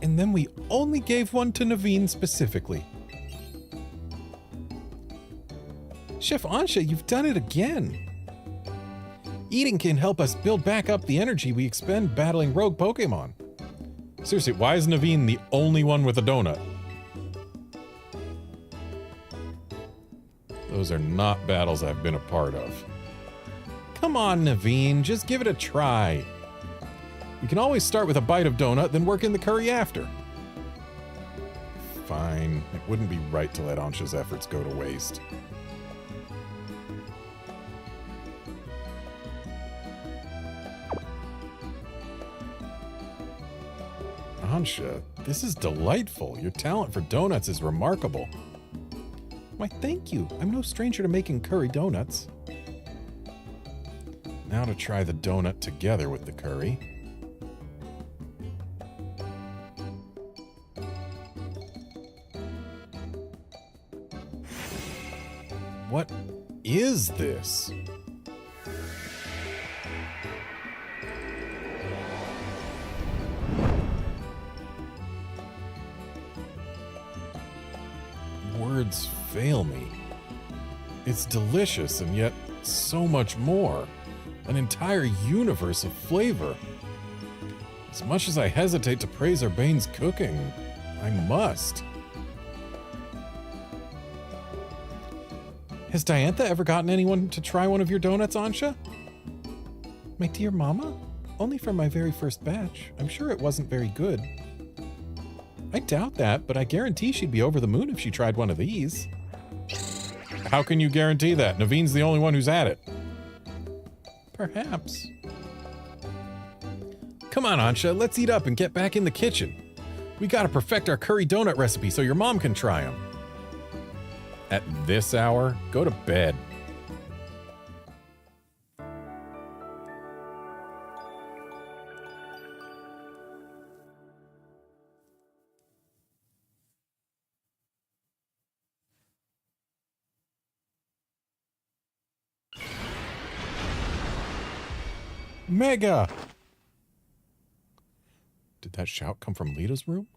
And then we only gave one to Naveen specifically. Chef Ansha, you've done it again. Eating can help us build back up the energy we expend battling rogue Pokemon. Seriously, why is Naveen the only one with a donut? Those are not battles I've been a part of. Come on, Naveen, just give it a try. You can always start with a bite of donut, then work in the curry after. Fine, it wouldn't be right to let Ansha's efforts go to waste. Ansha, this is delightful. Your talent for donuts is remarkable. Why, thank you. I'm no stranger to making curry donuts. Now to try the donut together with the curry. What is this? Words fail me. It's delicious and yet so much more. An entire universe of flavor. As much as I hesitate to praise Urbane's cooking, I must. Has Diantha ever gotten anyone to try one of your donuts, Ansha? My dear Mama? Only from my very first batch. I'm sure it wasn't very good. I doubt that, but I guarantee she'd be over the moon if she tried one of these. How can you guarantee that? Naveen's the only one who's at it. Perhaps. Come on, Ansha, let's eat up and get back in the kitchen. We gotta perfect our curry donut recipe so your mom can try them. At this hour, go to bed. Mega! Did that shout come from Lita's room?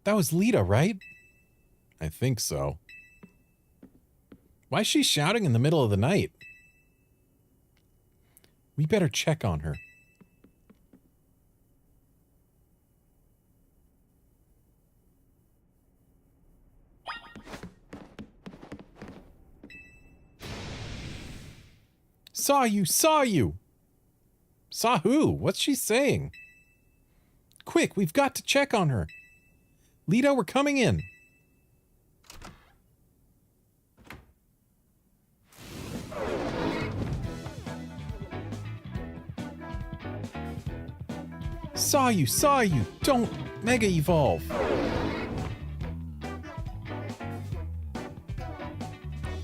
That was Lita, right? I think so. Why is she shouting in the middle of the night? We better check on her. Saw you! Saw you! Saw who? What's she saying? Quick, we've got to check on her. Lita, we're coming in. Saw you! Saw you! Don't Mega Evolve!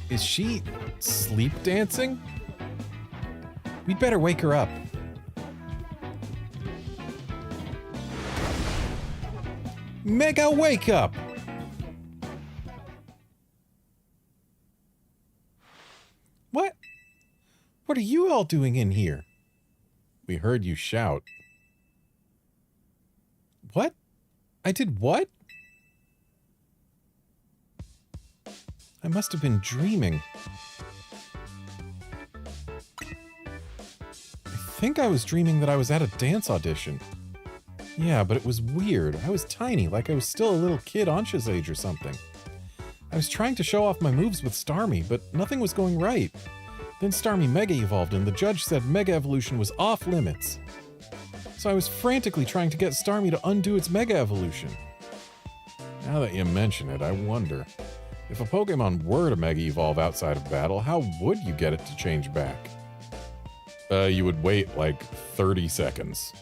Is she sleep dancing? We'd better wake her up. Mega wake up! What? What are you all doing in here? We heard you shout. What? I did what? I must have been dreaming. I think I was dreaming that I was at a dance audition. Yeah, but it was weird. I was tiny, like I was still a little kid Ansha's age or something. I was trying to show off my moves with Starmie, but nothing was going right. Then Starmie Mega Evolved and the judge said Mega Evolution was off limits. So I was frantically trying to get Starmie to undo its Mega Evolution. Now that you mention it, I wonder, if a Pokemon were to Mega Evolve outside of battle, how would you get it to change back? You would wait like 30 seconds.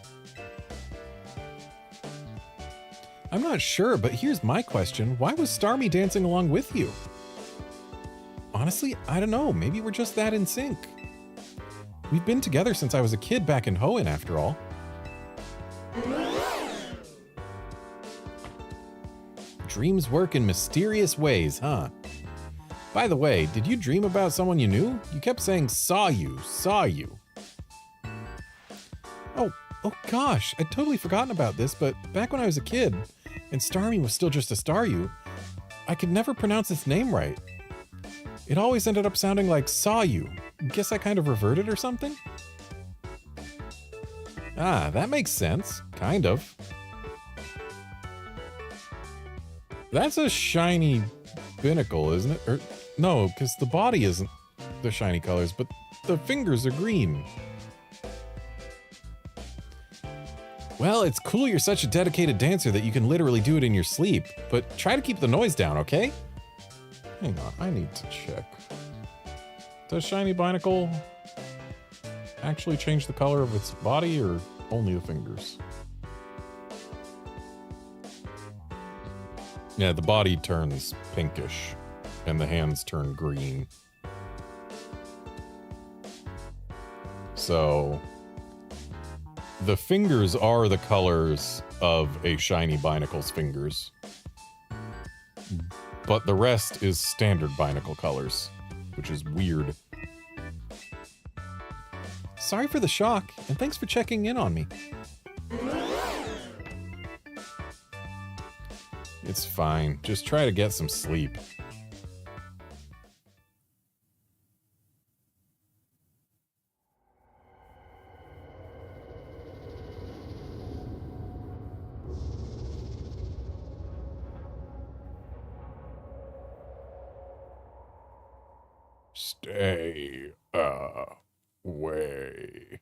I'm not sure, but here's my question. Why was Starmie dancing along with you? Honestly, I don't know. Maybe we're just that in sync. We've been together since I was a kid back in Hoenn, after all. Dreams work in mysterious ways, huh? By the way, did you dream about someone you knew? You kept saying, saw you, saw you. Oh gosh, I'd totally forgotten about this, but back when I was a kid, and Starmie was still just a Staryu, I could never pronounce its name right. It always ended up sounding like saw you. Guess I kind of reverted or something? Ah, that makes sense. Kind of. That's a shiny binnacle, isn't it? Or no, because the body isn't the shiny colors, but the fingers are green. Well, it's cool you're such a dedicated dancer that you can literally do it in your sleep, but try to keep the noise down, okay? Hang on, I need to check. Does Shiny Binacle actually change the color of its body, or only the fingers? Yeah, the body turns pinkish, and the hands turn green. So the fingers are the colors of a shiny Binacle's fingers. But the rest is standard Binacle colors, which is weird. Sorry for the shock, and thanks for checking in on me. It's fine. Just try to get some sleep. Stay away.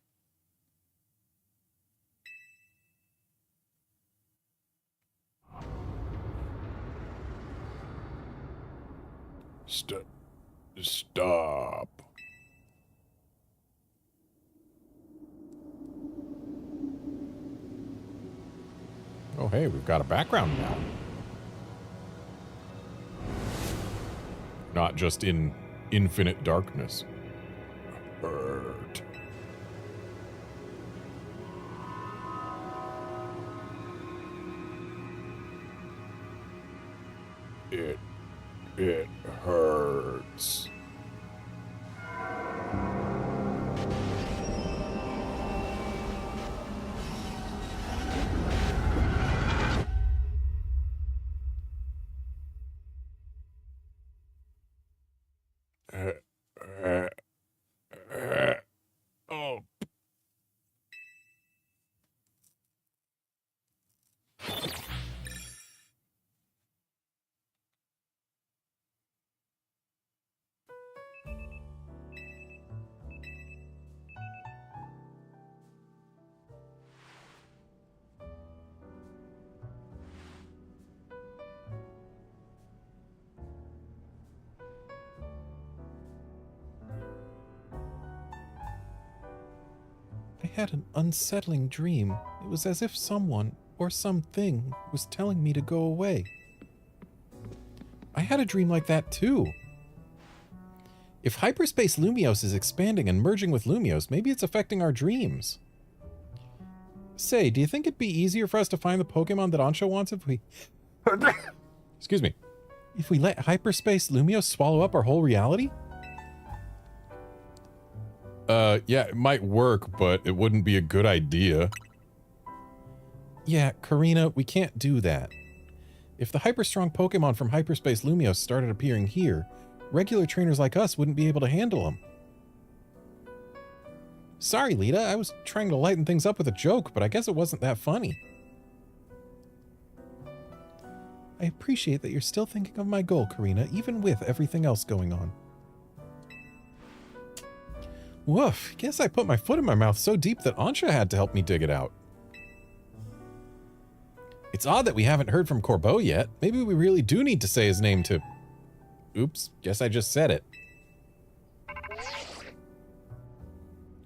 Stop. Oh, hey, we've got a background now. Not just in infinite darkness. Hurt. It hurts. Oh. I had an unsettling dream. It was as if someone or something was telling me to go away. I had a dream like that too. If hyperspace Lumiose is expanding and merging with Lumiose, maybe it's affecting our dreams. Say, do you think it'd be easier for us to find the Pokemon that Ansha wants if we... Excuse me. If we let hyperspace Lumiose swallow up our whole reality? Yeah, it might work, but it wouldn't be a good idea. Yeah, Karina, we can't do that. If the hyper-strong Pokemon from hyperspace Lumiose started appearing here, regular trainers like us wouldn't be able to handle them. Sorry, Lita, I was trying to lighten things up with a joke, but I guess it wasn't that funny. I appreciate that you're still thinking of my goal, Karina, even with everything else going on. Woof, guess I put my foot in my mouth so deep that Ansha had to help me dig it out. It's odd that we haven't heard from Corbeau yet. Maybe we really do need to say his name to... Oops, guess I just said it.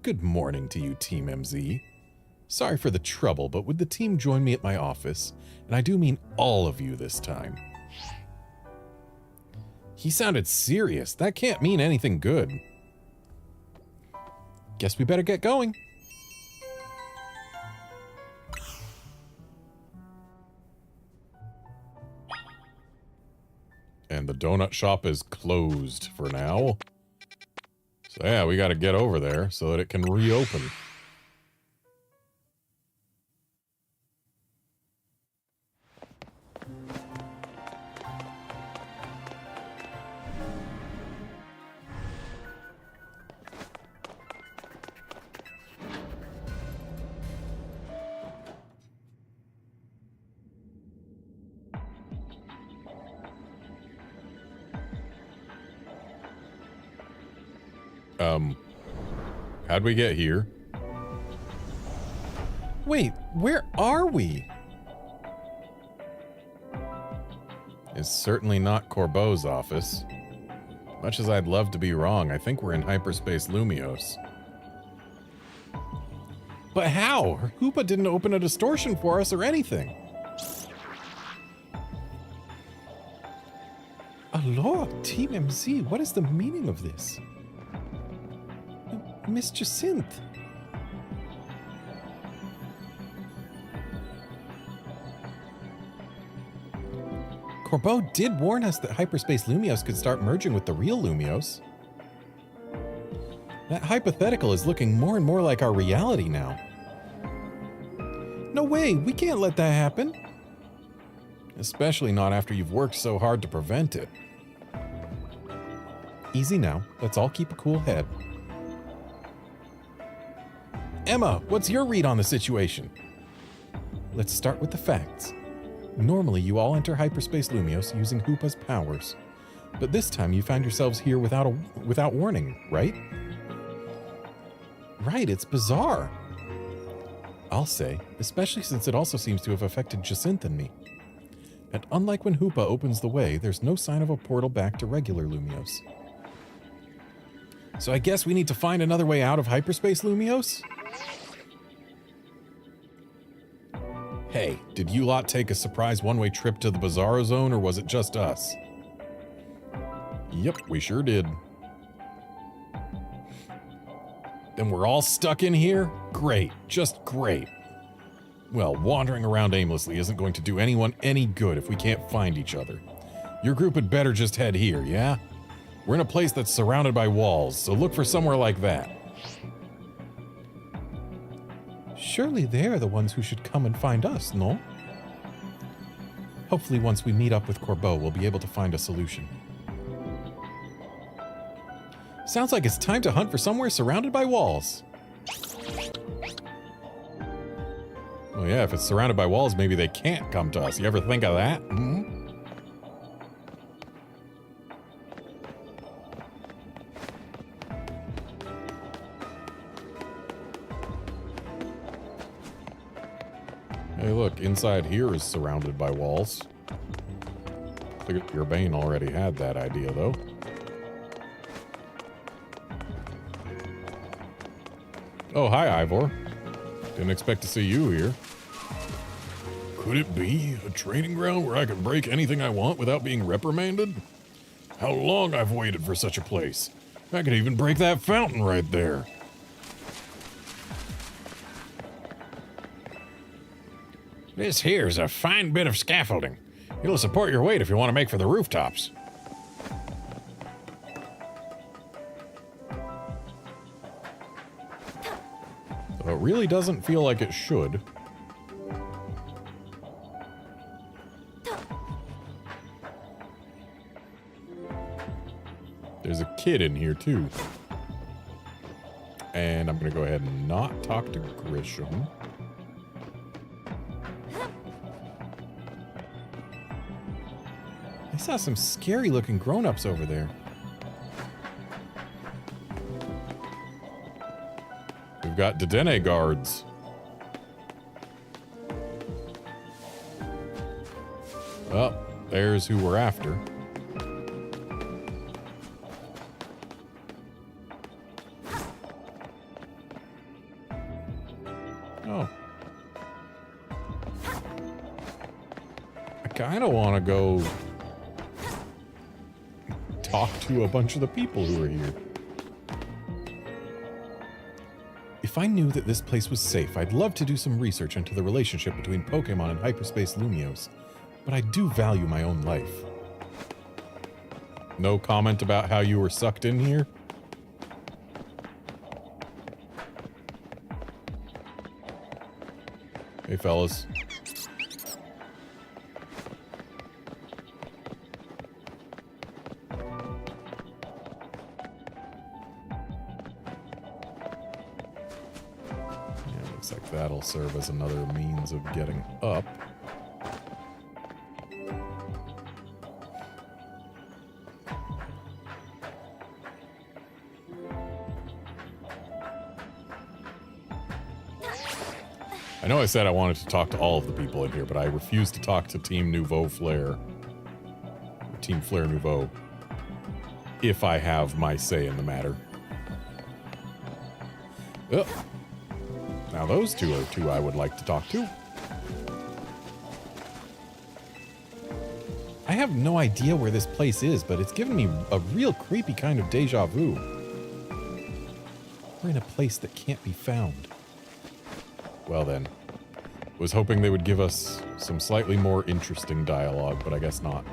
Good morning to you, Team MZ. Sorry for the trouble, but would the team join me at my office? And I do mean all of you this time. He sounded serious. That can't mean anything good. Guess we better get going. And the donut shop is closed for now. So yeah, we gotta get over there so that it can reopen. How'd we get here? Wait, where are we? It's certainly not Corbeau's office. Much as I'd love to be wrong, I think we're in hyperspace Lumiose. But how? Hoopa didn't open a distortion for us or anything. Aloha, Team MZ, what is the meaning of this? Miss Jacinthe, Corbeau did warn us that Hyperspace Lumios could start merging with the real Lumios. That hypothetical is looking more and more like our reality now. No way, we can't let that happen. Especially not after you've worked so hard to prevent it. Easy now, let's all keep a cool head. Emma, what's your read on the situation? Let's start with the facts. Normally, you all enter Hyperspace Lumios using Hoopa's powers. But this time you found yourselves here without warning, right? Right, it's bizarre. I'll say, especially since it also seems to have affected Jacinth and me. And unlike when Hoopa opens the way, there's no sign of a portal back to regular Lumios. So I guess we need to find another way out of Hyperspace Lumios? Hey, did you lot take a surprise one-way trip to the Bizarro Zone, or was it just us? Yep, we sure did. Then we're all stuck in here? Great, just great. Well, wandering around aimlessly isn't going to do anyone any good if we can't find each other. Your group had better just head here, yeah? We're in a place that's surrounded by walls, so look for somewhere like that. Surely they're the ones who should come and find us, no? Hopefully once we meet up with Corbeau, we'll be able to find a solution. Sounds like it's time to hunt for somewhere surrounded by walls. Well, yeah, if it's surrounded by walls, maybe they can't come to us. You ever think of that? Hmm? Hey, look, inside here is surrounded by walls. I think your Bane already had that idea, though. Oh, hi, Ivor. Didn't expect to see you here. Could it be a training ground where I can break anything I want without being reprimanded? How long I've waited for such a place. I could even break that fountain right there. This here's a fine bit of scaffolding. It'll support your weight if you want to make for the rooftops. It really doesn't feel like it should. There's a kid in here, too. And I'm going to go ahead and not talk to Grisham. I saw some scary-looking grown-ups over there. We've got Dedenne guards. Well, there's who we're after. Oh. I kind of want to go talk to a bunch of the people who are here. If I knew that this place was safe, I'd love to do some research into the relationship between Pokemon and Hyperspace Lumios, but I do value my own life. No comment about how you were sucked in here? Hey, fellas. That'll serve as another means of getting up. I know I said I wanted to talk to all of the people in here, but I refuse to talk to Team Nouveau Flair. Or Team Flair Nouveau. If I have my say in the matter. Ugh. Now those two are two I would like to talk to. I have no idea where this place is, but it's given me a real creepy kind of deja vu. We're in a place that can't be found. Well then, Was hoping they would give us some slightly more interesting dialogue, but I guess not.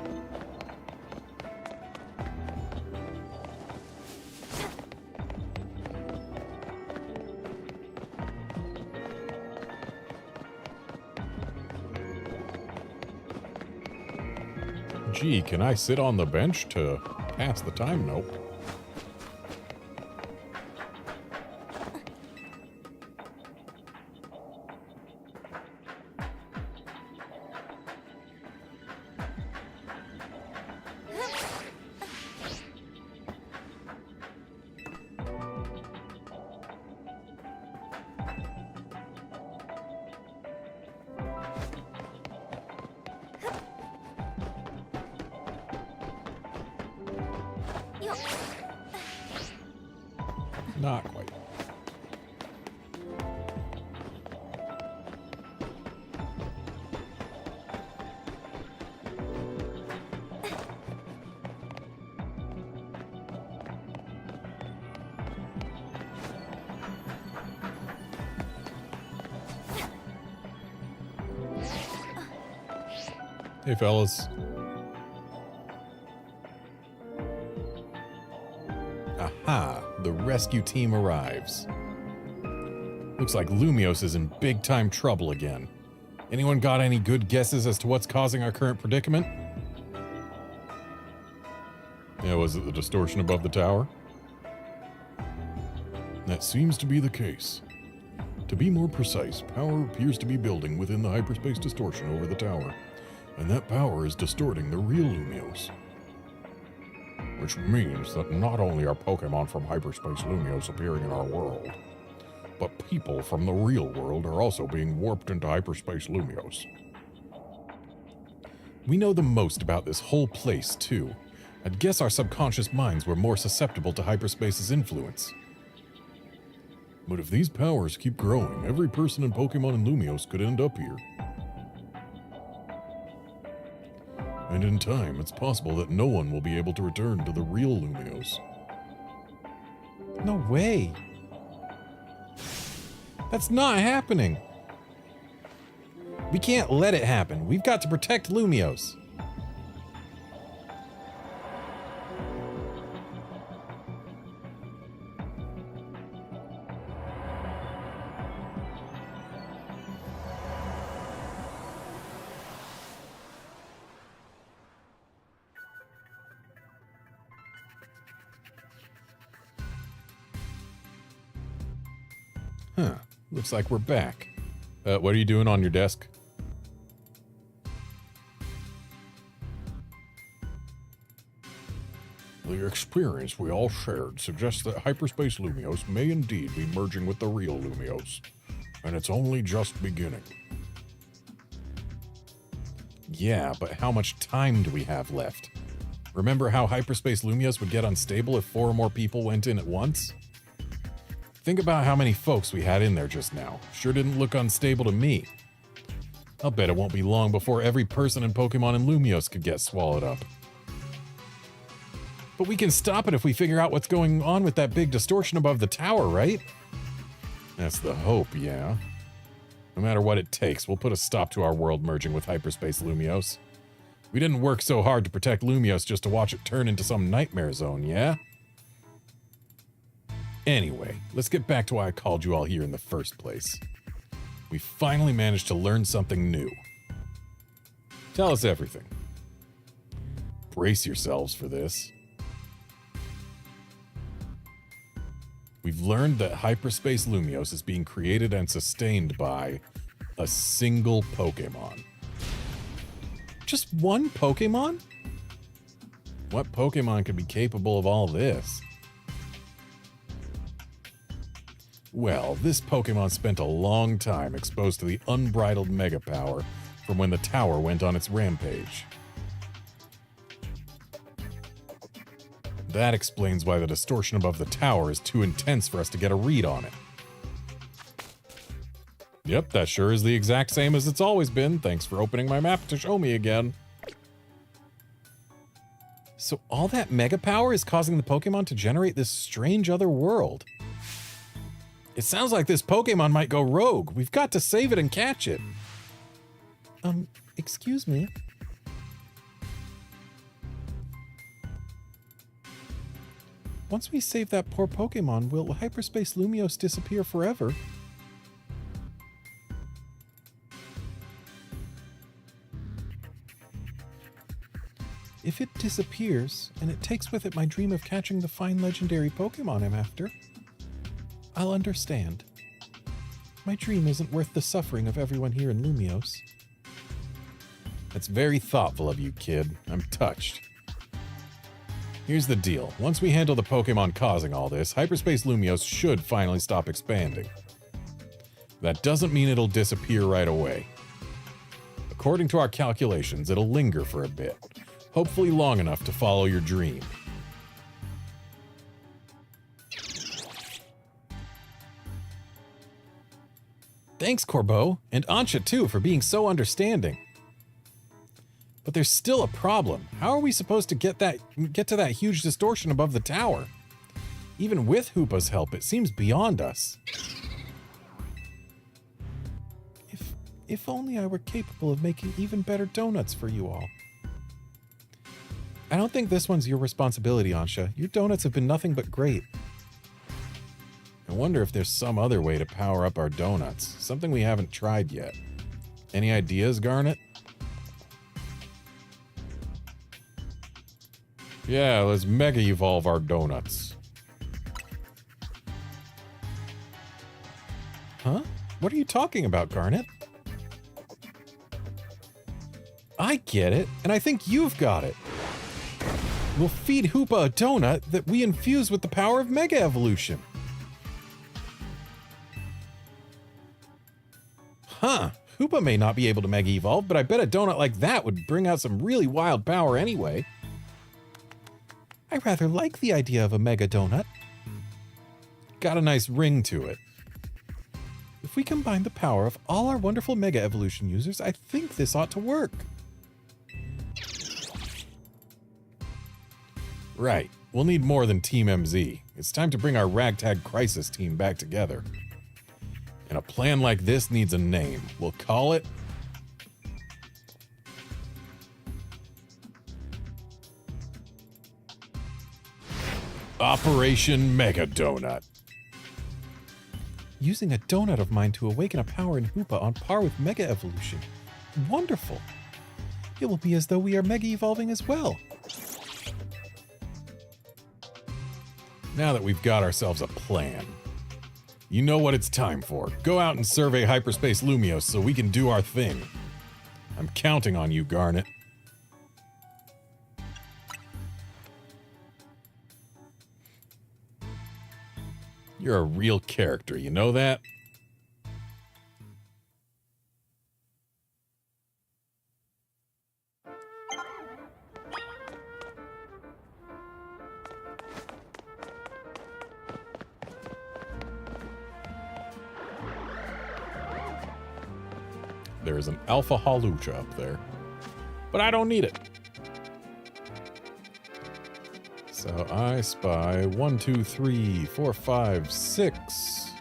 Gee, can I sit on the bench to pass the time? Nope. Not quite. Hey, fellas. Aha, the rescue team arrives. Looks like Lumiose is in big-time trouble again. Anyone got any good guesses as to what's causing our current predicament? Yeah, was it the distortion above the tower? That seems to be the case. To be more precise, power appears to be building within the hyperspace distortion over the tower, and that power is distorting the real Lumiose. Which means that not only are Pokemon from hyperspace Lumiose appearing in our world, but people from the real world are also being warped into hyperspace Lumiose. We know the most about this whole place, too. I'd guess our subconscious minds were more susceptible to hyperspace's influence. But if these powers keep growing, every person in Pokemon and Lumiose could end up here. And in time, it's possible that no one will be able to return to the real Lumiose. No way! That's not happening! We can't let it happen. We've got to protect Lumiose. Huh. Looks like we're back. What are you doing on your desk? The experience we all shared suggests that hyperspace Lumiose may indeed be merging with the real Lumiose, and it's only just beginning. Yeah, but how much time do we have left? Remember how hyperspace Lumiose would get unstable if 4 or more people went in at once? Think about how many folks we had in there just now. Sure didn't look unstable to me. I'll bet it won't be long before every person in Pokemon and Lumiose could get swallowed up. But we can stop it if we figure out what's going on with that big distortion above the tower, right? That's the hope, yeah. No matter what it takes, we'll put a stop to our world merging with hyperspace Lumiose. We didn't work so hard to protect Lumiose just to watch it turn into some nightmare zone, yeah? Anyway, let's get back to why I called you all here in the first place. We finally managed to learn something new. Tell us everything. Brace yourselves for this. We've learned that hyperspace Lumiose is being created and sustained by a single Pokemon. Just one Pokemon? What Pokemon could be capable of all this? Well, this Pokemon spent a long time exposed to the unbridled mega power from when the tower went on its rampage. That explains why the distortion above the tower is too intense for us to get a read on it. Yep, that sure is the exact same as it's always been. Thanks for opening my map to show me again. So all that mega power is causing the Pokemon to generate this strange other world. It sounds like this Pokemon might go rogue. We've got to save it and catch it. Excuse me? Once we save that poor Pokemon, will Hyperspace Lumiose disappear forever? If it disappears, and it takes with it my dream of catching the fine legendary Pokemon I'm after, I'll understand. My dream isn't worth the suffering of everyone here in Lumiose. That's very thoughtful of you, kid. I'm touched. Here's the deal. Once we handle the Pokemon causing all this, Hyperspace Lumiose should finally stop expanding. That doesn't mean it'll disappear right away. According to our calculations, it'll linger for a bit. Hopefully long enough to follow your dream. Thanks, Corbeau, and Ansha too, for being so understanding. But there's still a problem. How are we supposed to get to that huge distortion above the tower? Even with Hoopa's help, it seems beyond us. If only I were capable of making even better donuts for you all. I don't think this one's your responsibility, Ansha. Your donuts have been nothing but great. I wonder if there's some other way to power up our donuts. Something we haven't tried yet. Any ideas, Garnet? Yeah, let's Mega Evolve our donuts. Huh? What are you talking about, Garnet? I get it, and I think you've got it. We'll feed Hoopa a donut that we infuse with the power of Mega Evolution. Huh. Hoopa may not be able to Mega Evolve, but I bet a donut like that would bring out some really wild power anyway. I rather like the idea of a Mega Donut. Got a nice ring to it. If we combine the power of all our wonderful Mega Evolution users, I think this ought to work. Right. We'll need more than Team MZ. It's time to bring our ragtag crisis team back together. And a plan like this needs a name. We'll call it... Operation Mega Donut. Using a donut of mine to awaken a power in Hoopa on par with Mega Evolution. Wonderful. It will be as though we are Mega Evolving as well. Now that we've got ourselves a plan, you know what it's time for. Go out and survey Hyperspace Lumiose so we can do our thing. I'm counting on you, Garnet. You're a real character, you know that? There's an Alpha Hawlucha up there, but I don't need it. So I spy 1, 2, 3, 4, 5, 6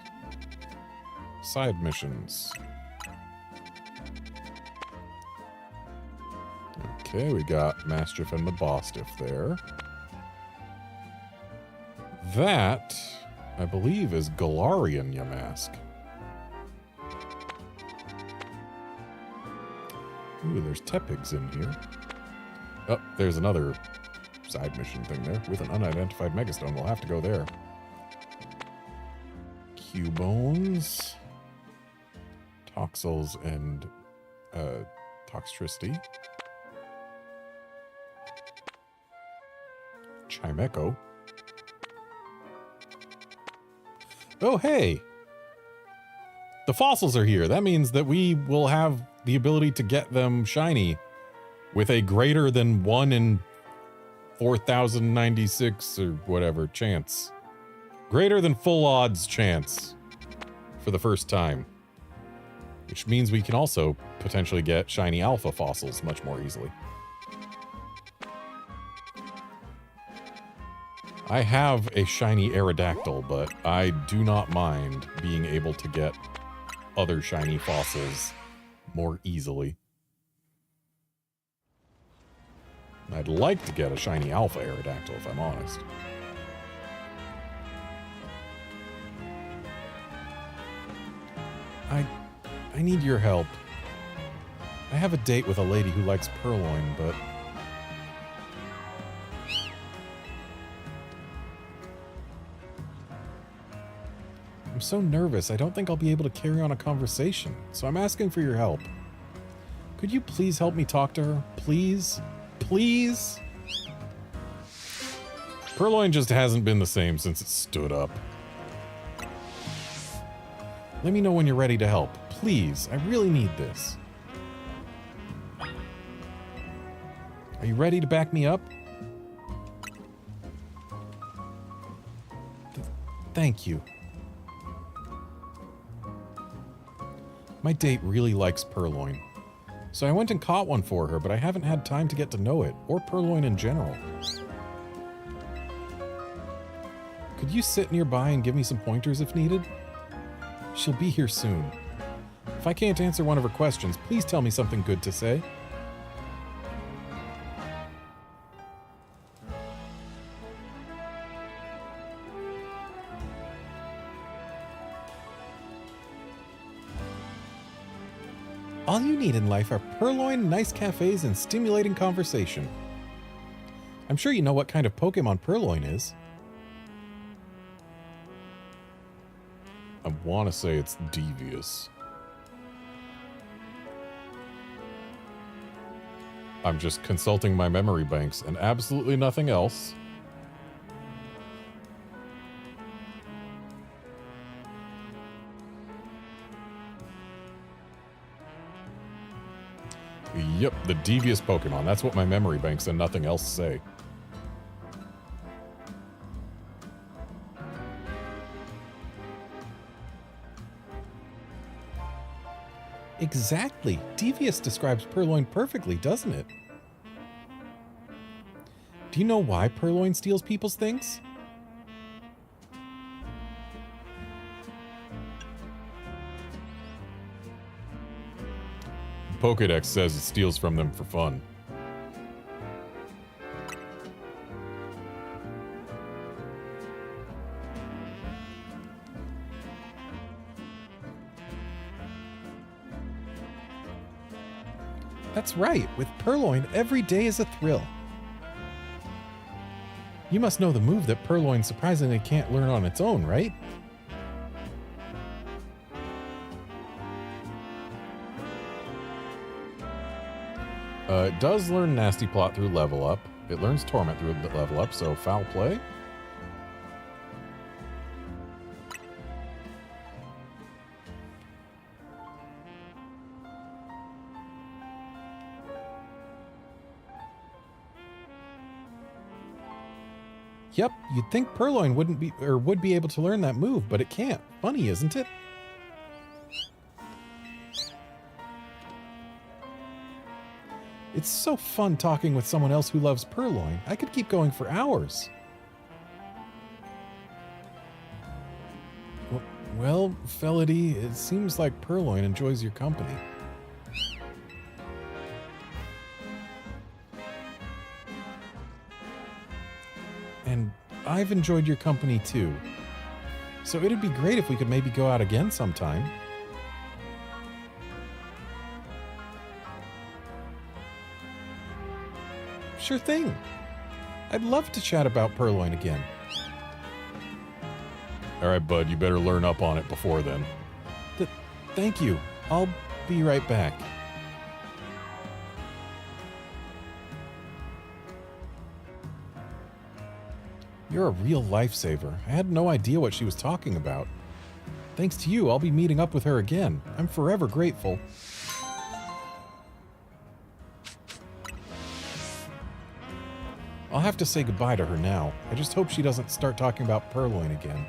side missions. Okay, we got Mastiff and Mabostiff there. That, I believe, is Galarian Yamask. Ooh, there's Tepigs in here. Oh, there's another side mission thing there. With an unidentified Megastone, we'll have to go there. Cubones. Toxels and Toxtricity. Chimecho. Oh, hey! The fossils are here. That means that we will have the ability to get them shiny with a greater than 1 in 4,096 or whatever chance. Greater than full odds chance for the first time. Which means we can also potentially get shiny alpha fossils much more easily. I have a shiny Aerodactyl, but I do not mind being able to get other shiny fossils more easily. I'd like to get a shiny Alpha Aerodactyl, if I'm honest. I need your help. I have a date with a lady who likes Purloin, but... I'm so nervous, I don't think I'll be able to carry on a conversation, so I'm asking for your help. Could you please help me talk to her? Please? Please? Purloin just hasn't been the same since it stood up. Let me know when you're ready to help. Please, I really need this. Are you ready to back me up? Thank you. My date really likes Purloin. So I went and caught one for her, but I haven't had time to get to know it, or Purloin in general. Could you sit nearby and give me some pointers if needed? She'll be here soon. If I can't answer one of her questions, please tell me something good to say. All you need in life are Purloin, nice cafes, and stimulating conversation. I'm sure you know what kind of Pokemon Purloin is. I want to say it's devious. I'm just consulting my memory banks and absolutely nothing else. Yep, the devious Pokemon. That's what my memory banks and nothing else say. Exactly. Devious describes Purloin perfectly, doesn't it? Do you know why Purloin steals people's things? Pokédex says it steals from them for fun. That's right. With Purloin, every day is a thrill. You must know the move that Purloin surprisingly can't learn on its own, right? It does learn Nasty Plot through level up. It learns Torment through level up, so foul play. Yep, you'd think Purloin would be able to learn that move, but it can't. Funny, isn't it? It's so fun talking with someone else who loves Purloin. I could keep going for hours. Well, Felody, it seems like Purloin enjoys your company. And I've enjoyed your company too. So it'd be great if we could maybe go out again sometime. Sure thing. I'd love to chat about Purloin again. Alright, bud, you better learn up on it before then. Thank you. I'll be right back. You're a real lifesaver. I had no idea what she was talking about. Thanks to you, I'll be meeting up with her again. I'm forever grateful. I'll have to say goodbye to her now. I just hope she doesn't start talking about Purloin again.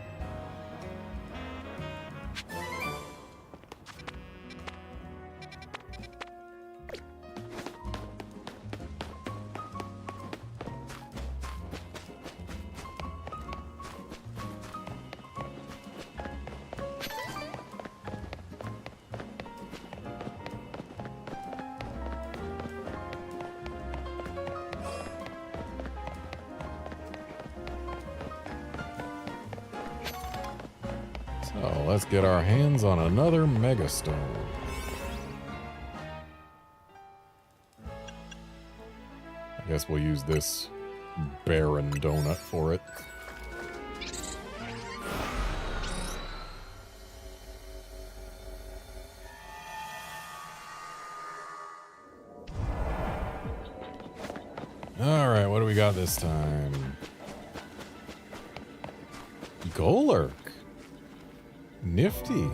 let's get our hands on another Mega Stone. I guess we'll use this barren donut for it. Alright, what do we got this time? Golurk. Nifty.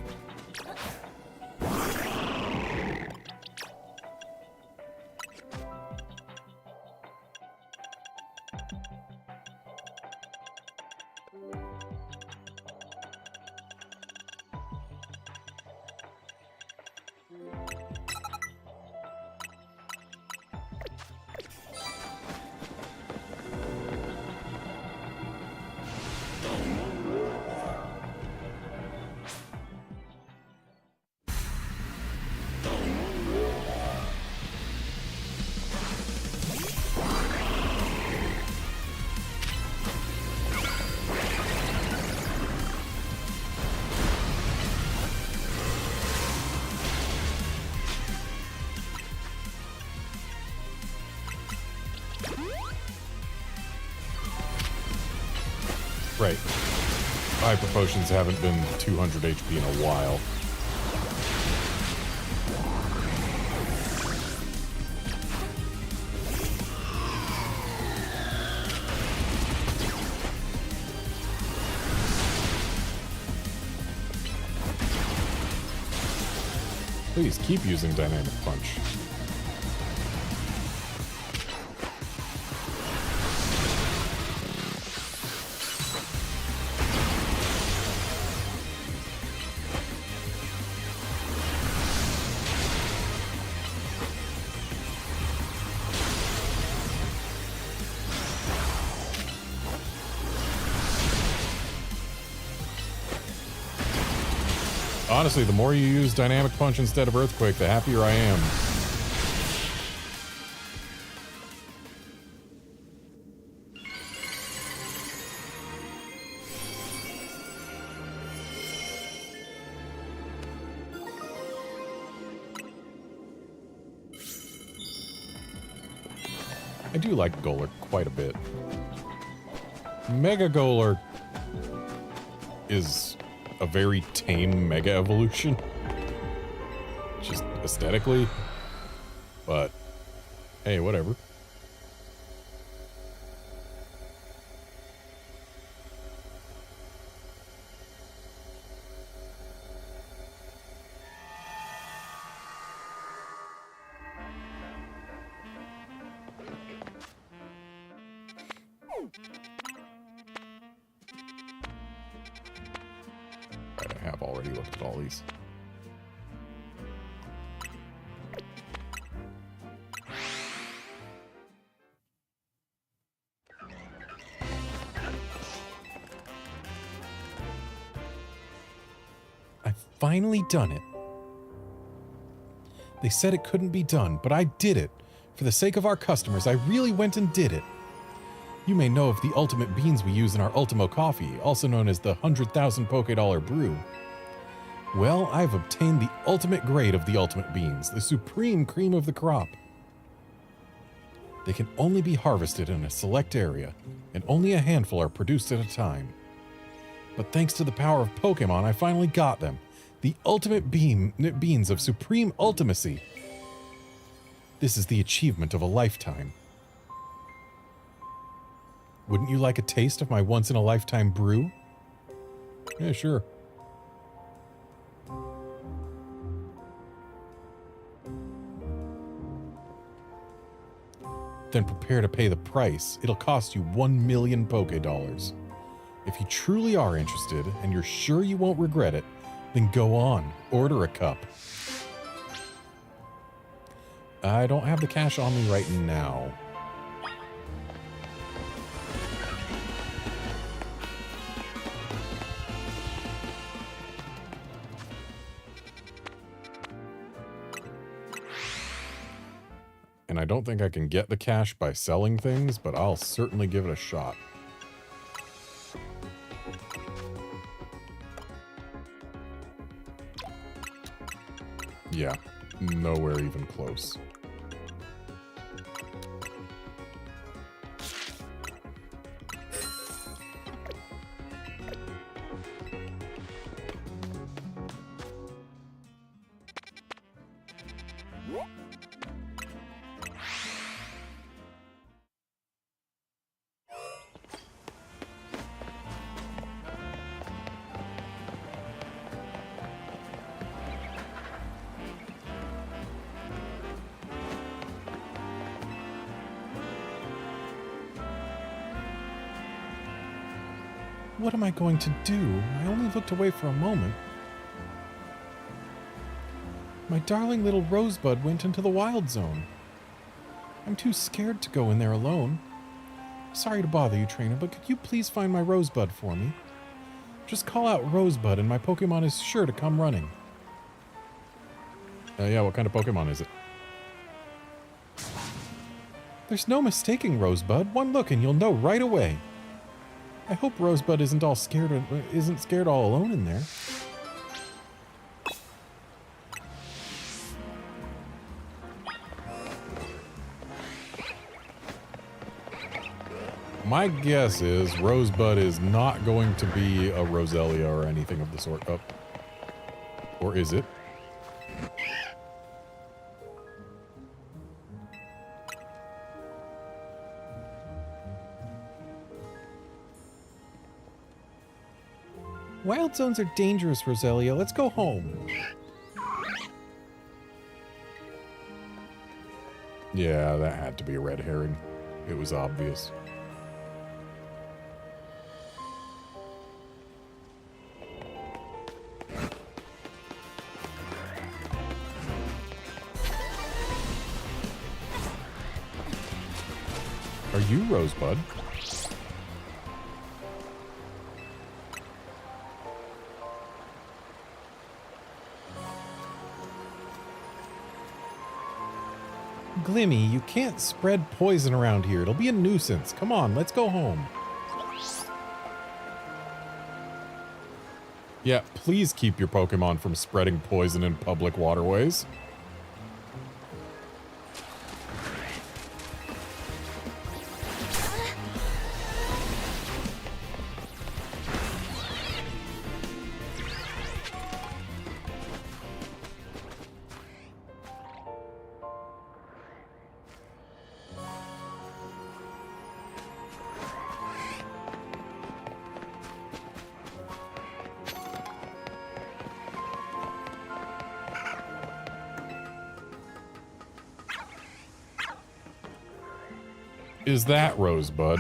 Right. Hyper potions haven't been 200 HP in a while. Please keep using Dynamic Punch. Honestly, the more you use Dynamic Punch instead of Earthquake, the happier I am. I do like Golurk quite a bit. Mega Golurk is a very tame Mega Evolution. Just aesthetically. But, hey, whatever. I have already looked at all these. I've finally done it. They said it couldn't be done, but I did it. For the sake of our customers, I really went and did it. You may know of the ultimate beans we use in our Ultimo coffee, also known as the 100,000 Poké brew. Well, I've obtained the ultimate grade of the ultimate beans, the supreme cream of the crop. They can only be harvested in a select area, and only a handful are produced at a time. But thanks to the power of Pokémon, I finally got them. The ultimate beans of supreme ultimacy. This is the achievement of a lifetime. Wouldn't you like a taste of my once-in-a-lifetime brew? Yeah, sure. Then prepare to pay the price. It'll cost you 1 million Poké. If you truly are interested, and you're sure you won't regret it, then go on, order a cup. I don't have the cash on me right now. And I don't think I can get the cash by selling things, but I'll certainly give it a shot. Yeah, nowhere even close. What am I going to do? I only looked away for a moment. My darling little Rosebud went into the wild zone. I'm too scared to go in there alone. Sorry to bother you, trainer, but could you please find my Rosebud for me? Just call out Rosebud and my Pokemon is sure to come running. Yeah, what kind of Pokemon is it? There's no mistaking Rosebud. One look and you'll know right away. I hope Rosebud isn't scared all alone in there. My guess is Rosebud is not going to be a Roselia or anything of the sort. Oh. Or is it? Wild zones are dangerous, Roselia. Let's go home. Yeah, that had to be a red herring. It was obvious. Are you Rosebud? Glimmy, you can't spread poison around here. It'll be a nuisance. Come on, let's go home. Yeah, please keep your Pokemon from spreading poison in public waterways. Is that Rosebud?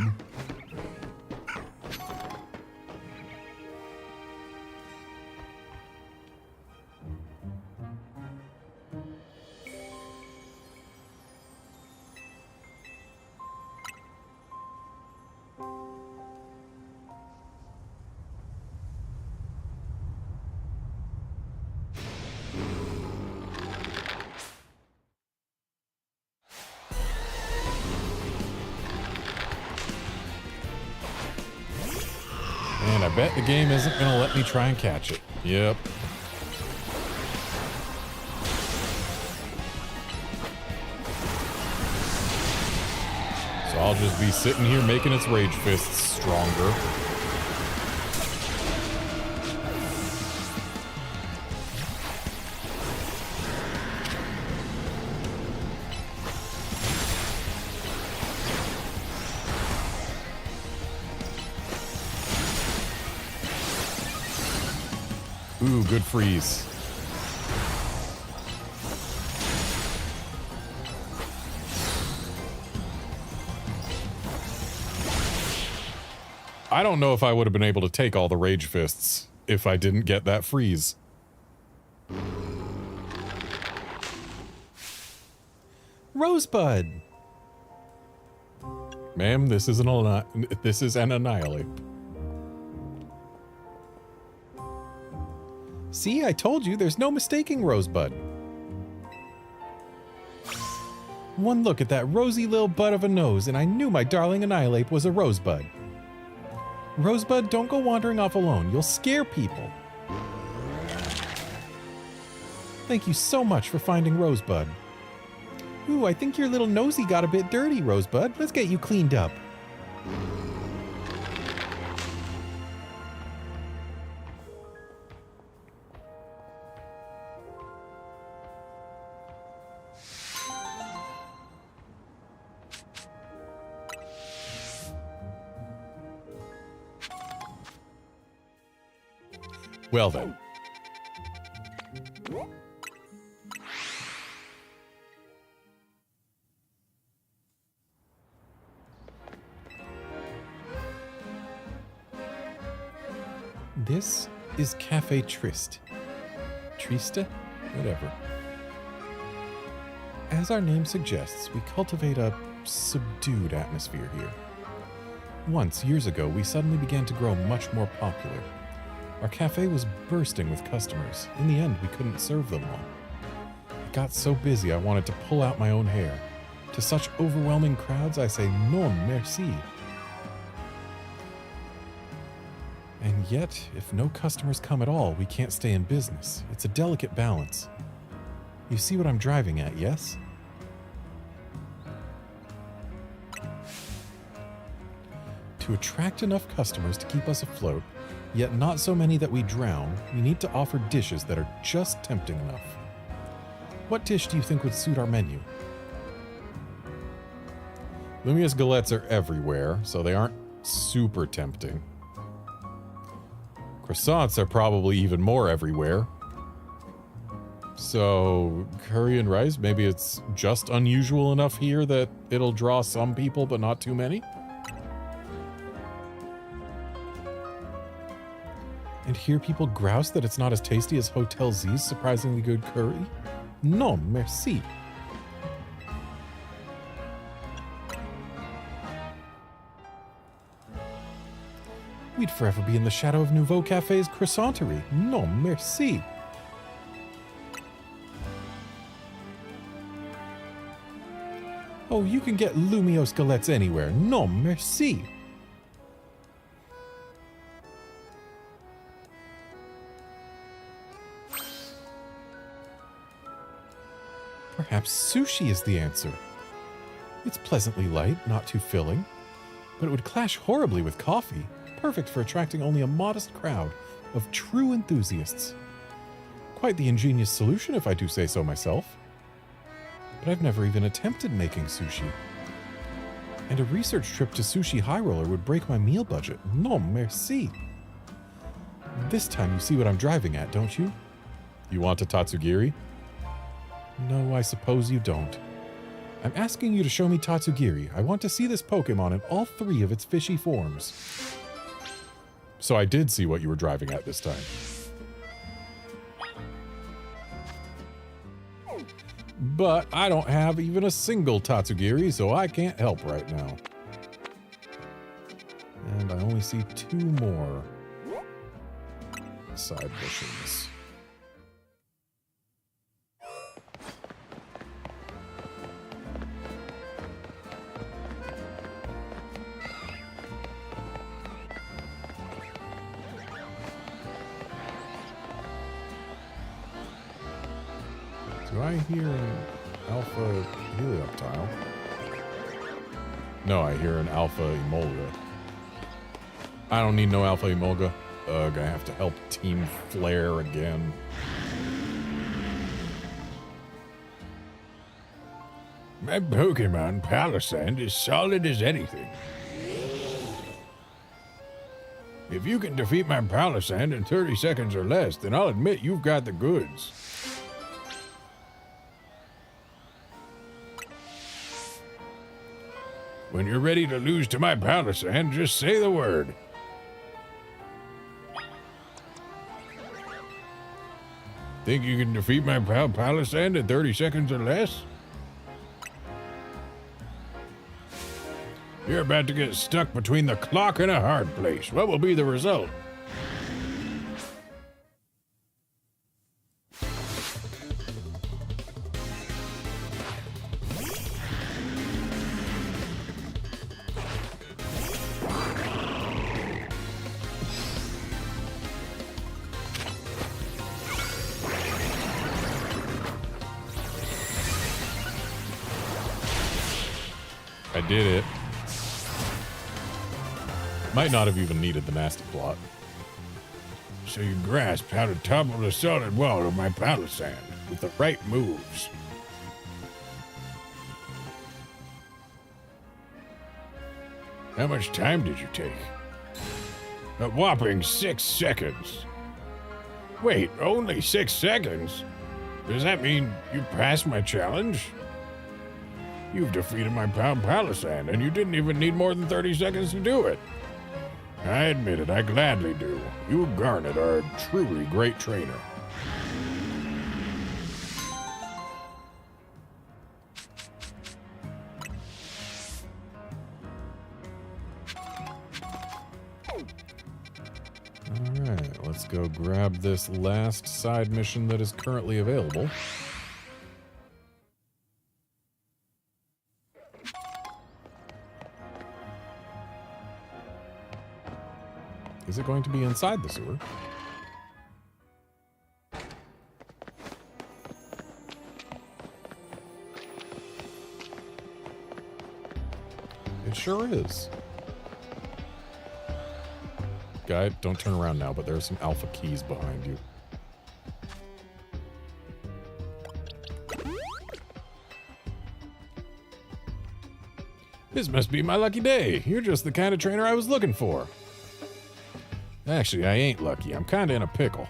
And I bet the game isn't going to let me try and catch it. Yep. So I'll just be sitting here making its rage fists stronger. Ooh, good freeze. I don't know if I would have been able to take all the rage fists if I didn't get that freeze. Rosebud! Ma'am, this is an Annihilate. See, I told you, there's no mistaking Rosebud. One look at that rosy little bud of a nose, and I knew my darling Annihilate was a Rosebud. Rosebud, don't go wandering off alone. You'll scare people. Thank you so much for finding Rosebud. Ooh, I think your little nosy got a bit dirty, Rosebud. Let's get you cleaned up. Well then. This is Cafe Triste. Triste? Whatever. As our name suggests, we cultivate a subdued atmosphere here. Once, years ago, we suddenly began to grow much more popular. Our cafe was bursting with customers. In the end, we couldn't serve them all. It got so busy I wanted to pull out my own hair. To such overwhelming crowds, I say non merci. And yet, if no customers come at all, we can't stay in business. It's a delicate balance. You see what I'm driving at, yes? To attract enough customers to keep us afloat, yet not so many that we drown, we need to offer dishes that are just tempting enough. What dish do you think would suit our menu? Lumious galettes are everywhere, so they aren't super tempting. Croissants are probably even more everywhere. So, curry and rice, maybe it's just unusual enough here that it'll draw some people, but not too many? And hear people grouse that it's not as tasty as Hotel Z's surprisingly good curry? Non, merci. We'd forever be in the shadow of Nouveau Café's croissanterie. Non, merci. Oh, you can get Lumios galettes anywhere. Non, merci. Perhaps sushi is the answer. It's pleasantly light, not too filling, but it would clash horribly with coffee, perfect for attracting only a modest crowd of true enthusiasts. Quite the ingenious solution, if I do say so myself. But I've never even attempted making sushi. And a research trip to Sushi High Roller would break my meal budget. Non, merci. This time you see what I'm driving at, don't you? You want a Tatsugiri? No, I suppose you don't. I'm asking you to show me Tatsugiri. I want to see this Pokemon in all three of its fishy forms. So I did see what you were driving at this time. But I don't have even a single Tatsugiri, so I can't help right now. And I only see 2 more side missions. Do I hear an Alpha Helioptile? No, I hear an Alpha Emolga. I don't need no Alpha Emolga. Ugh, I have to help Team Flare again. My Pokemon Palisand is solid as anything. If you can defeat my Palisand in 30 seconds or less, then I'll admit you've got the goods. When you're ready to lose to my Palisand, just say the word. Think you can defeat my pal Palisand in 30 seconds or less? You're about to get stuck between the clock and a hard place. What will be the result? I did it. Might not have even needed the nasty plot. So you grasped how to topple the solid wall of my palisade with the right moves. How much time did you take? A whopping 6 seconds. Wait, only 6 seconds? Does that mean you passed my challenge? You've defeated my palisade, and you didn't even need more than 30 seconds to do it. I admit it, I gladly do. You, Garnet, are a truly great trainer. Alright, let's go grab this last side mission that is currently available. Is it going to be inside the sewer? It sure is. Guy, don't turn around now, but there are some alpha keys behind you. This must be my lucky day. You're just the kind of trainer I was looking for. Actually, I ain't lucky. I'm kinda in a pickle.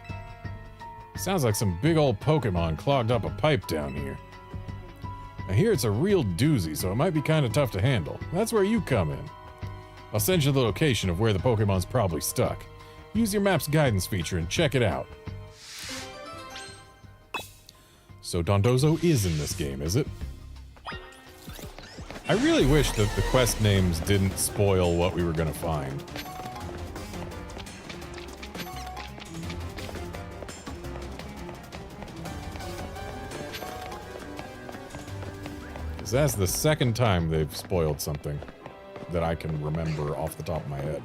Sounds like some big old Pokemon clogged up a pipe down here. I hear it's a real doozy, so it might be kinda tough to handle. That's where you come in. I'll send you the location of where the Pokemon's probably stuck. Use your map's guidance feature and check it out. So Dondozo is in this game, is it? I really wish that the quest names didn't spoil what we were gonna find. That's the second time they've spoiled something that I can remember off the top of my head.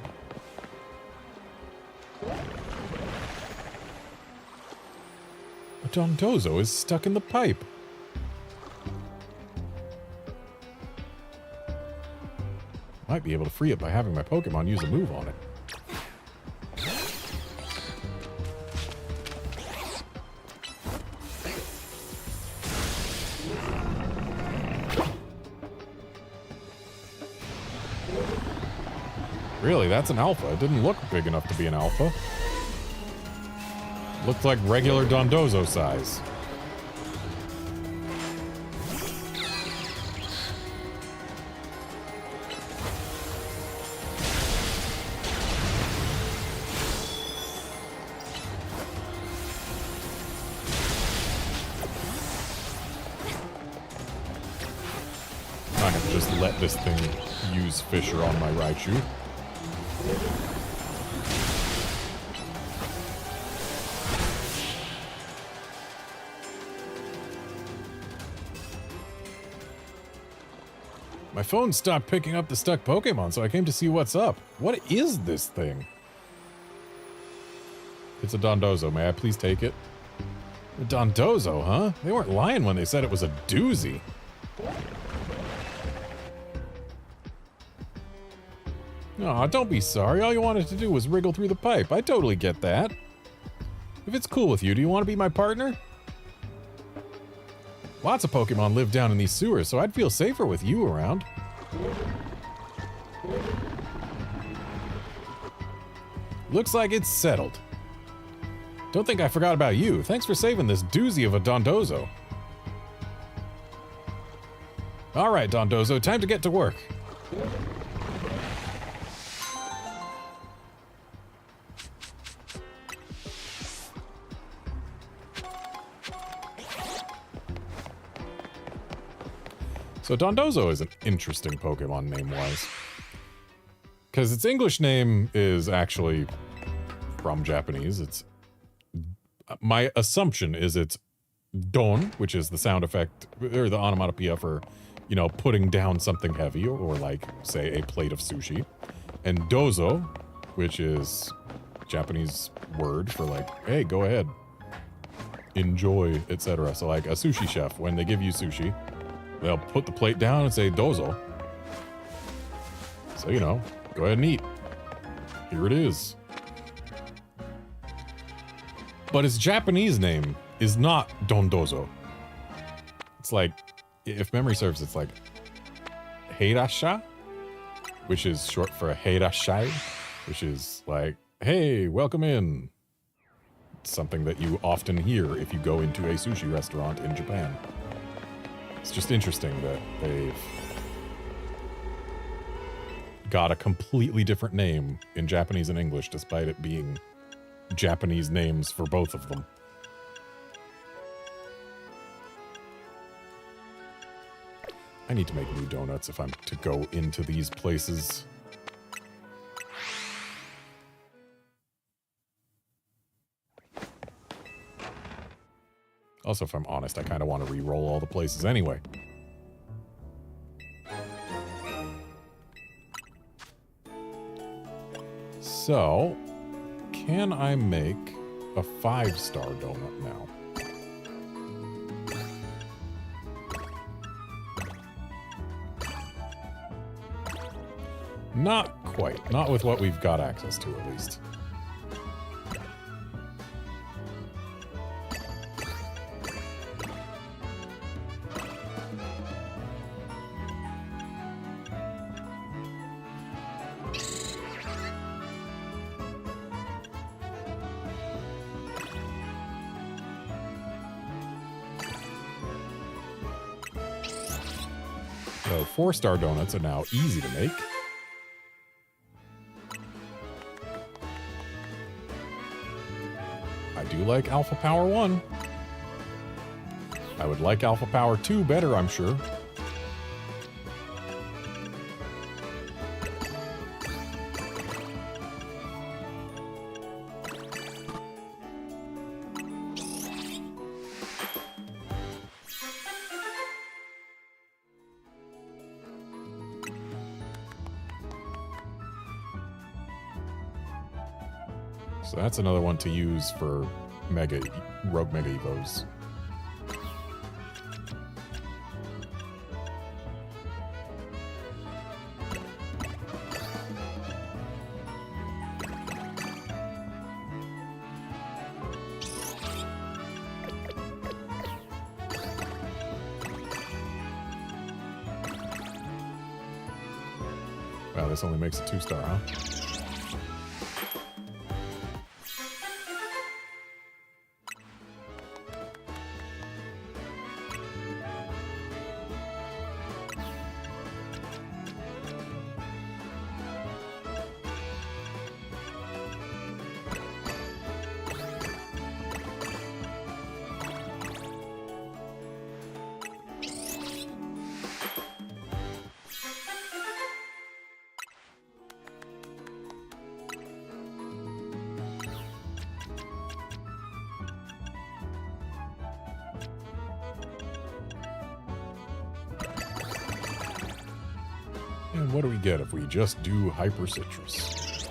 A Dondozo is stuck in the pipe. Might be able to free it by having my Pokemon use a move on it. Really, that's an alpha. It didn't look big enough to be an alpha. Looked like regular Dondozo size. I'm not gonna just let this thing use Fisher on my Raichu. My phone stopped picking up the stuck Pokemon, so I came to see what's up. What is this thing? It's a Dondozo. May I please take it? A Dondozo, huh? They weren't lying when they said it was a doozy. Aw, don't be sorry. All you wanted to do was wriggle through the pipe. I totally get that. If it's cool with you, do you want to be my partner? Lots of Pokemon live down in these sewers, so I'd feel safer with you around. Looks like it's settled. Don't think I forgot about you. Thanks for saving this doozy of a Dondozo. All right, Dondozo, time to get to work. So Dondozo is an interesting Pokemon name-wise. Because its English name is actually from Japanese. It's... My assumption is it's Don, which is the sound effect, or the onomatopoeia for, you know, putting down something heavy, or like, say, a plate of sushi. And Dozo, which is Japanese word for like, hey, go ahead. Enjoy, etc. So like a sushi chef, when they give you sushi, they'll put the plate down and say dozo. So, you know, go ahead and eat. Here it is. But its Japanese name is not Dondozo. It's like, if memory serves, it's like Heirasha, which is short for Heirashai, which is like, hey, welcome in. It's something that you often hear if you go into a sushi restaurant in Japan. It's just interesting that they've got a completely different name in Japanese and English, despite it being Japanese names for both of them. I need to make new donuts if I'm to go into these places. Also, if I'm honest, I kind of want to re-roll all the places anyway. So, can I make a 5-star donut now? Not quite. Not with what we've got access to, at least. So 4-star donuts are now easy to make. I do like Alpha Power 1. I would like Alpha Power 2 better, I'm sure. So that's another one to use for Rogue Mega Evos. Wow, this only makes a 2-star, huh? And what do we get if we just do Hyper Citrus?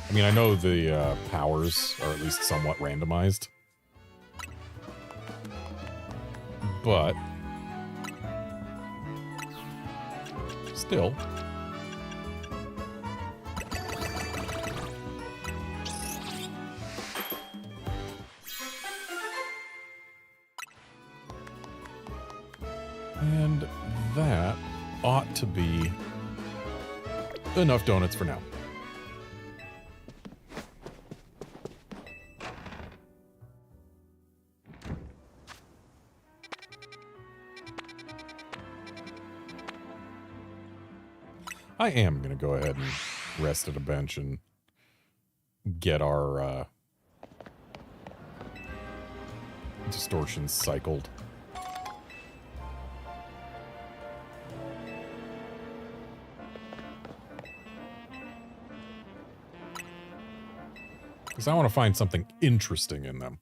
I mean, I know the powers are at least somewhat randomized. But still. And that ought to be enough donuts for now. I am going to go ahead and rest at a bench and get our distortions cycled. Because I want to find something interesting in them.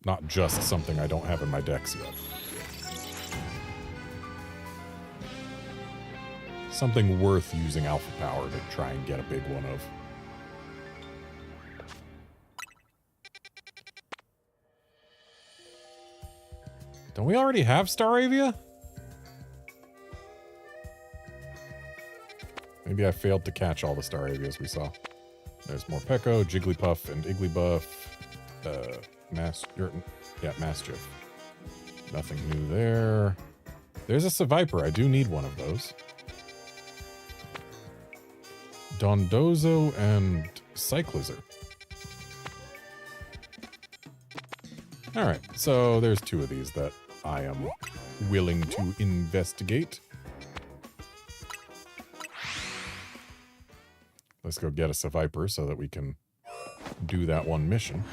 Not just something I don't have in my decks yet. Something worth using Alpha Power to try and get a big one of. Don't we already have Staravia? maybe I failed to catch all the Staravias we saw. There's Morpeko, Jigglypuff, and Igglybuff. Mastiff. Nothing new there. There's a Seviper. I do need one of those. Dondozo and Cyclizar. Alright, so there's 2 of these that I am willing to investigate. Let's go get a Seviper so that we can do that one mission.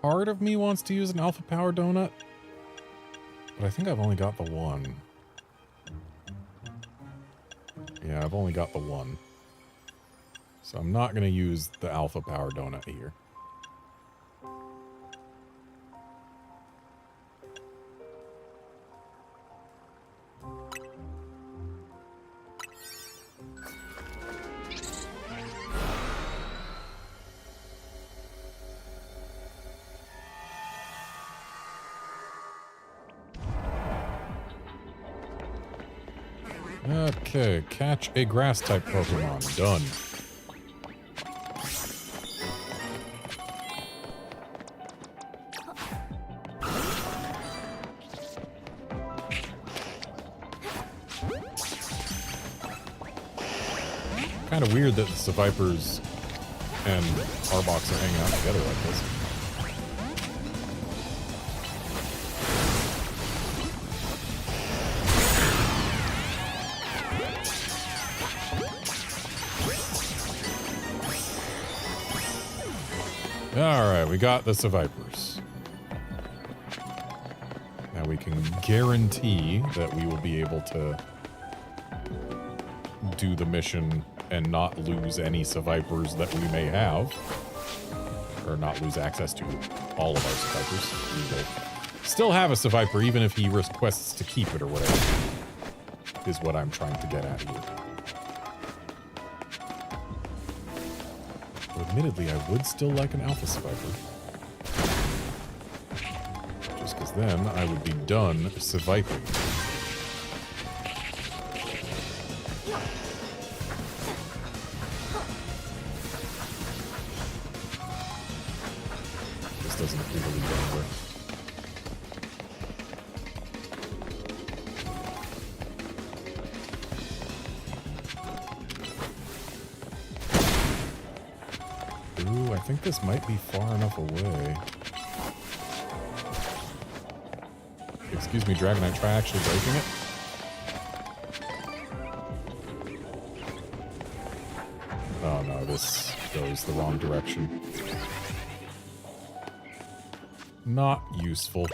Part of me wants to use an Alpha Power Donut, but I think I've only got the one. Yeah, I've only got the one. So I'm not going to use the Alpha Power Donut here. Okay, catch a grass-type Pokemon. Done. Kind of weird that the Sevipers and Arbox are hanging out together like this. Alright, we got the Sevipers. Now we can guarantee that we will be able to do the mission and not lose any Sevipers that we may have. Or not lose access to all of our Sevipers. We will still have a Seviper even if he requests to keep it or whatever. Is what I'm trying to get at here. Admittedly, I would still like an Alpha Seviper. Just because then I would be done Seviping. This doesn't appear to lead anywhere. Ooh, I think this might be far enough away. Excuse me, Dragonite, try actually breaking it. Oh no, this goes the wrong direction. Not useful.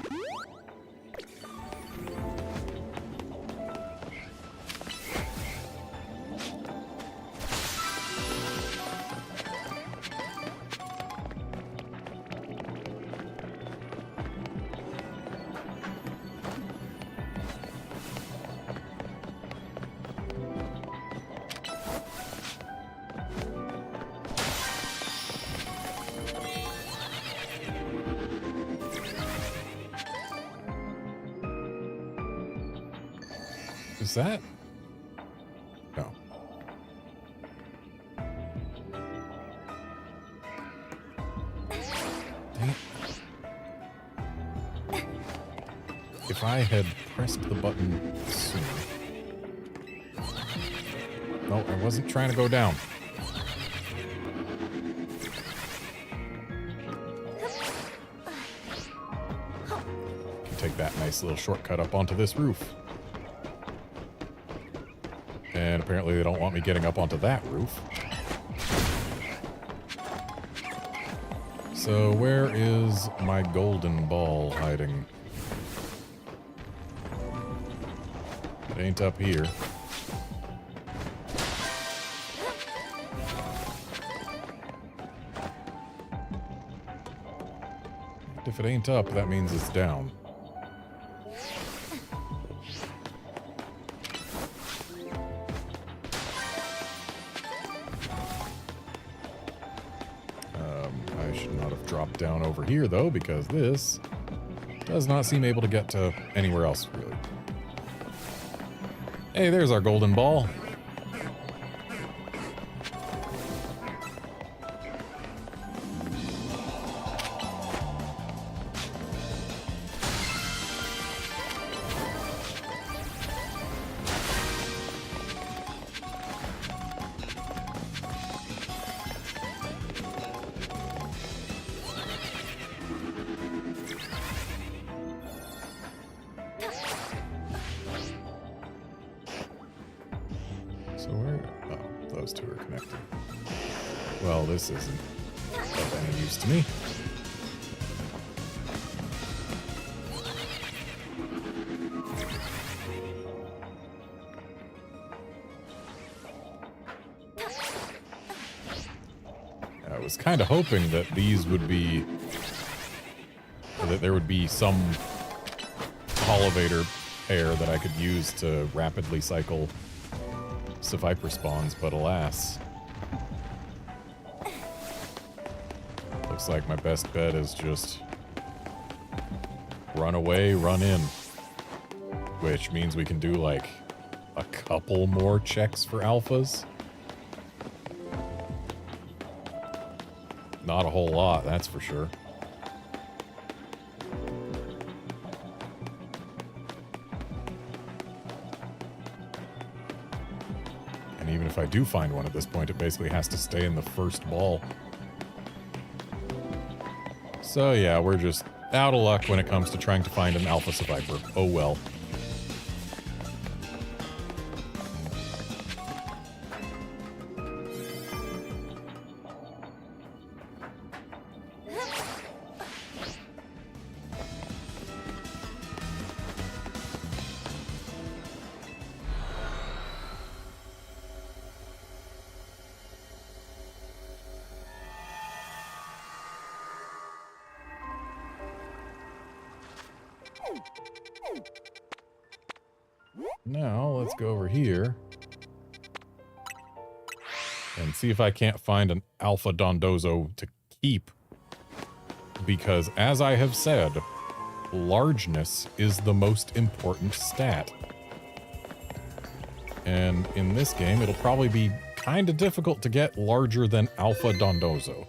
Is that? No. Dang it. If I had pressed the button sooner. No, I wasn't trying to go down. Can take that nice little shortcut up onto this roof. And apparently they don't want me getting up onto that roof. So where is my golden ball hiding? It ain't up here. If it ain't up, that means it's down. I should not have dropped down over here, though, because this does not seem able to get to anywhere else, really. Hey, there's our golden ball. So where? Oh, those two are connected. Well, this isn't of any use to me. I was kind of hoping that these would be... that there would be some Holovator pair that I could use to rapidly cycle Viper spawns, but alas. Looks like my best bet is just run away, run in. Which means we can do like a couple more checks for alphas. Not a whole lot, that's for sure. Even if I do find one at this point, it basically has to stay in the first ball. So yeah, we're just out of luck when it comes to trying to find an alpha Viper. Oh well. Now, let's go over here and see if I can't find an Alpha Dondozo to keep. Because, as I have said, largeness is the most important stat. And in this game, it'll probably be kind of difficult to get larger than Alpha Dondozo.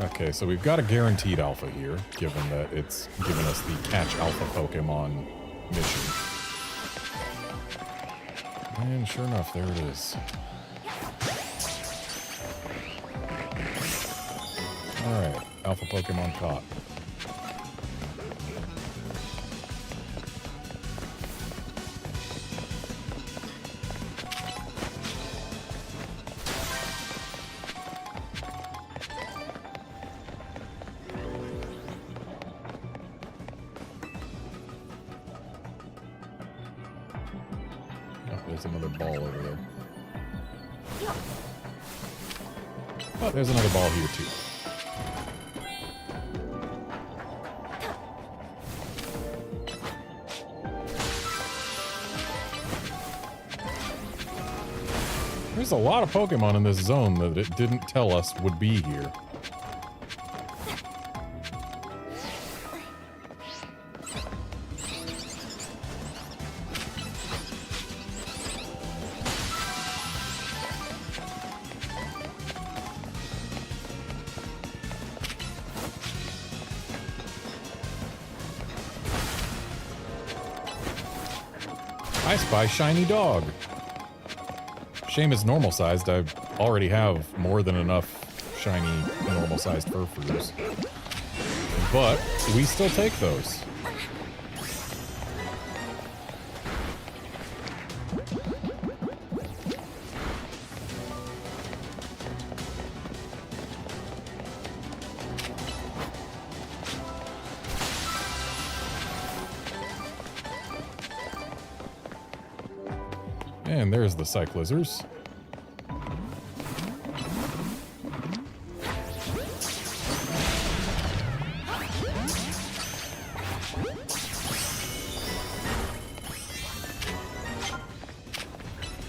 Okay, so we've got a guaranteed alpha here, given that it's given us the catch alpha Pokemon mission. And sure enough, there it is. Alright, alpha Pokemon caught. There's another ball over there. Oh, there's another ball here too. There's a lot of Pokemon in this zone that it didn't tell us would be here. I spy shiny dog. Shame it's normal sized. I already have more than enough shiny normal sized Furfroos. But we still take those. And there's the Cyclizers.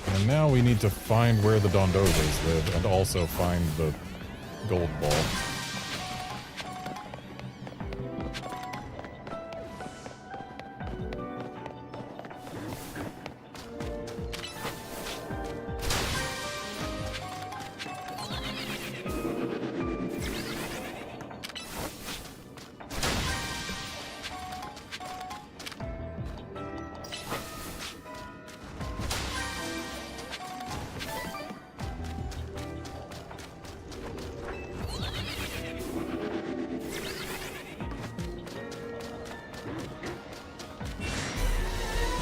And now we need to find where the Dondozos live and also find the gold ball.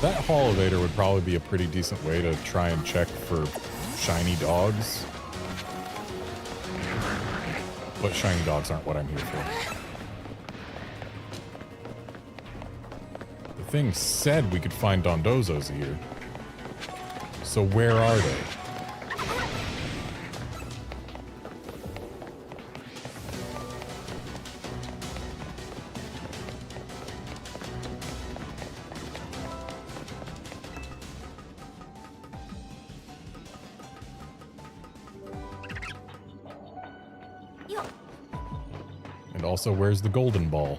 That hall elevator would probably be a pretty decent way to try and check for shiny dogs. But shiny dogs aren't what I'm here for. The thing said we could find Dondozos here. So where are they? And also, where's the golden ball?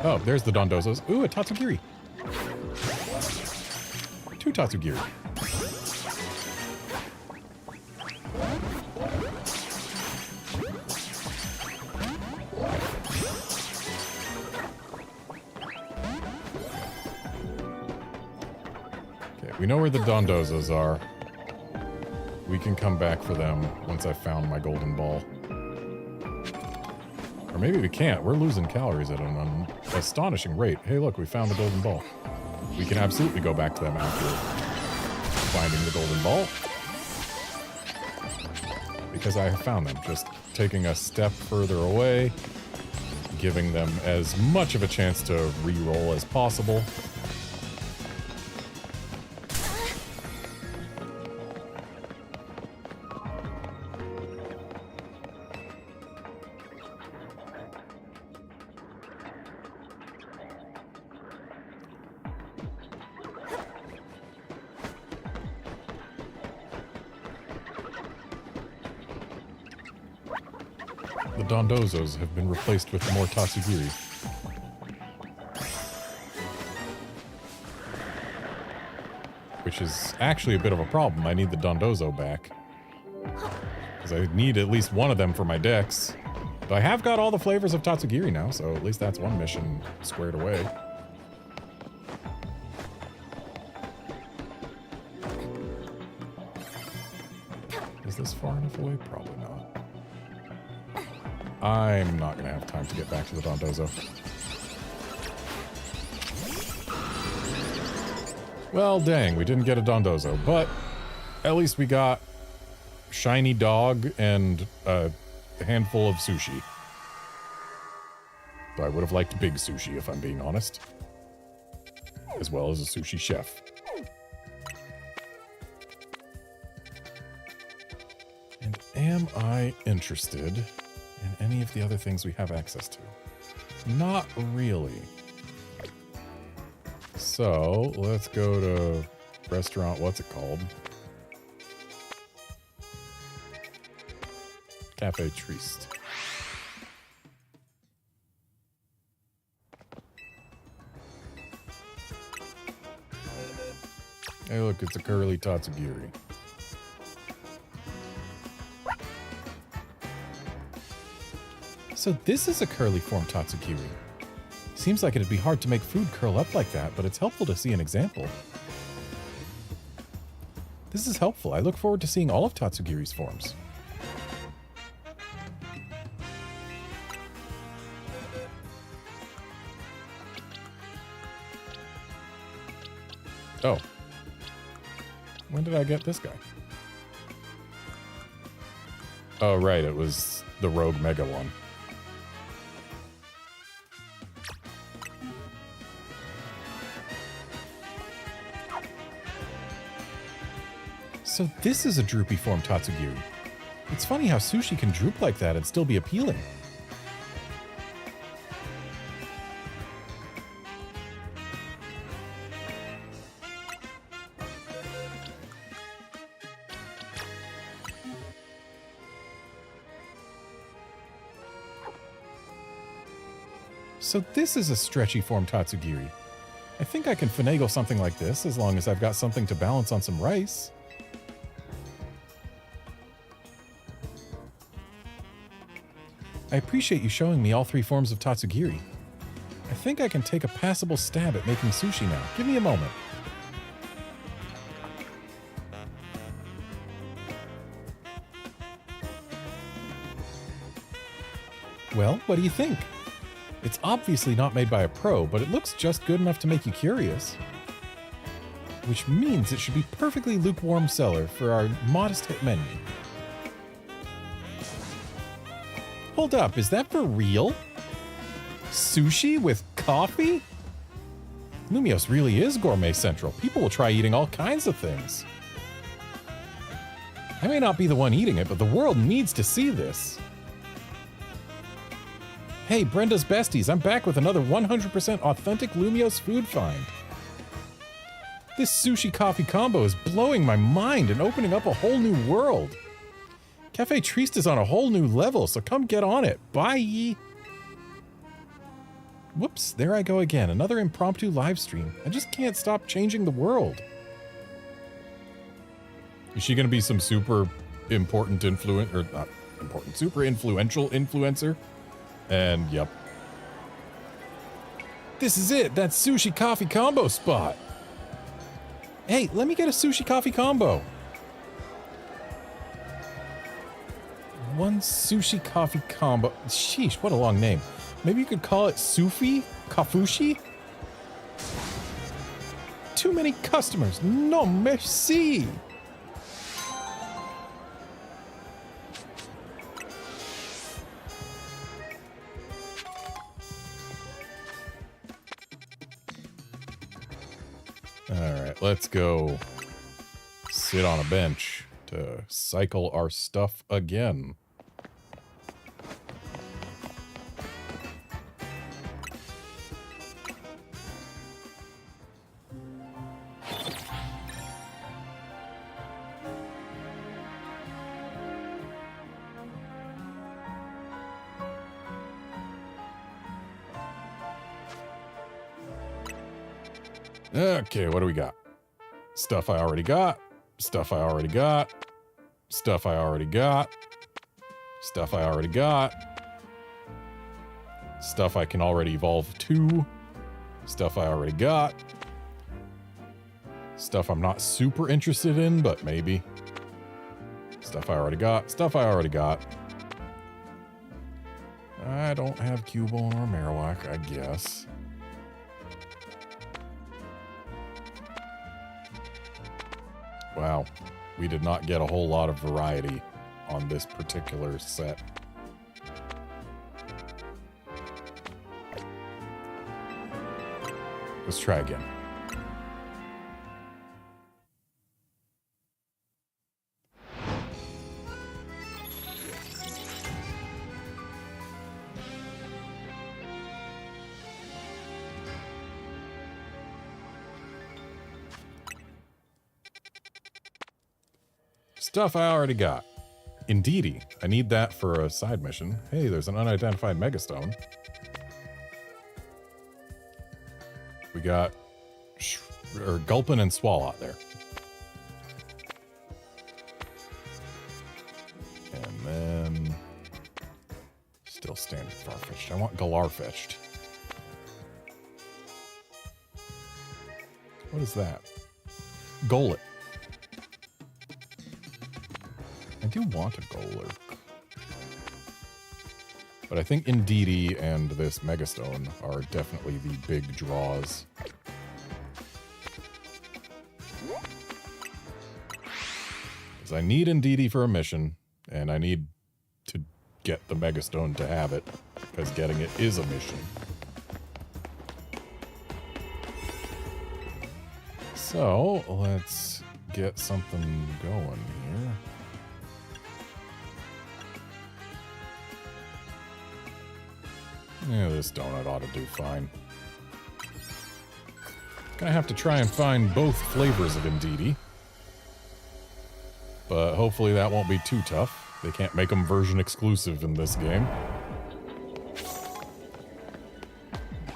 Oh, there's the Dondozos. Ooh, a Tatsugiri. 2 Tatsugiri. Okay, we know where the Dondozos are. We can come back for them once I've found my golden ball. Or maybe we can't. We're losing calories at an astonishing rate. Hey, look, we found the golden ball. We can absolutely go back to them after finding the golden ball. Because I have found them. Just taking a step further away, giving them as much of a chance to re-roll as possible. The Dondozos have been replaced with more Tatsugiri. Which is actually a bit of a problem. I need the Dondozo back. Because I need at least one of them for my decks. But I have got all the flavors of Tatsugiri now, so at least that's one mission squared away. Is this far enough away? Probably not. I'm not going to have time to get back to the Dondozo. Well, dang, we didn't get a Dondozo, but at least we got shiny dog and a handful of sushi. Though I would have liked big sushi, if I'm being honest. As well as a sushi chef. And am I interested in any of the other things we have access to? Not really. So, let's go to restaurant, what's it called? Cafe Triste. Hey look, it's a curly Tatsugiri. So this is a curly form Tatsugiri. Seems like it'd be hard to make food curl up like that, but it's helpful to see an example. This is helpful. I look forward to seeing all of Tatsugiri's forms. Oh. When did I get this guy? Oh, right, it was the Rogue Mega one. So this is a droopy form Tatsugiri. It's funny how sushi can droop like that and still be appealing. So this is a stretchy form Tatsugiri. I think I can finagle something like this as long as I've got something to balance on some rice. I appreciate you showing me all three forms of Tatsugiri. I think I can take a passable stab at making sushi now. Give me a moment. Well, what do you think? It's obviously not made by a pro, but it looks just good enough to make you curious. Which means it should be perfectly lukewarm seller for our modest hit menu. Hold up, is that for real? Sushi with coffee? Lumios really is gourmet central. People will try eating all kinds of things. I may not be the one eating it, but the world needs to see this. Hey, Brenda's besties, I'm back with another 100% authentic Lumios food find. This sushi coffee combo is blowing my mind and opening up a whole new world. Cafe Triste is on a whole new level, so come get on it. Bye! Whoops, there I go again. Another impromptu live stream. I just can't stop changing the world. Is she going to be some super important or not important, super influential influencer? And yep. This is it, that sushi coffee combo spot. Hey, let me get a sushi coffee combo. One sushi coffee combo. Sheesh, what a long name. Maybe you could call it Sufi? Kafushi? Too many customers. No merci. Alright, let's go sit on a bench to cycle our stuff again. Okay, what do we got? Stuff I already got. Stuff I already got. Stuff I already got. Stuff I already got. Stuff I can already evolve to. Stuff I already got. Stuff I'm not super interested in, but maybe. Stuff I already got. Stuff I already got. I don't have Cubone or Marowak, I guess. Wow, we did not get a whole lot of variety on this particular set. Let's try again. Stuff I already got. Indeedy. I need that for a side mission. Hey, there's an unidentified Megastone. We got Gulpin and Swalot there. And then still standard Farfetch'd. I want Galarfetch'd. What is that? Golett. I do want a Golurk. But I think Indeedee and this Megastone are definitely the big draws. Because I need Indeedee for a mission, and I need to get the Megastone to have it, because getting it is a mission. So, let's get something going here. Yeah, this donut ought to do fine. Gonna have to try and find both flavors of Indeedee. But hopefully that won't be too tough. They can't make them version exclusive in this game.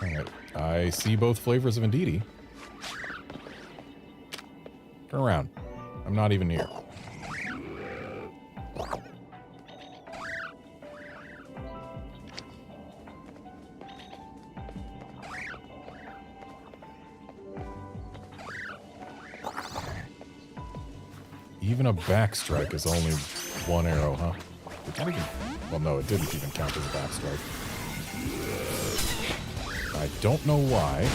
Alright, I see both flavors of Indeedee. Turn around. I'm not even near. Even a backstrike is only one arrow, huh? Did that even... Well, no, it didn't even count as a backstrike. I don't know why.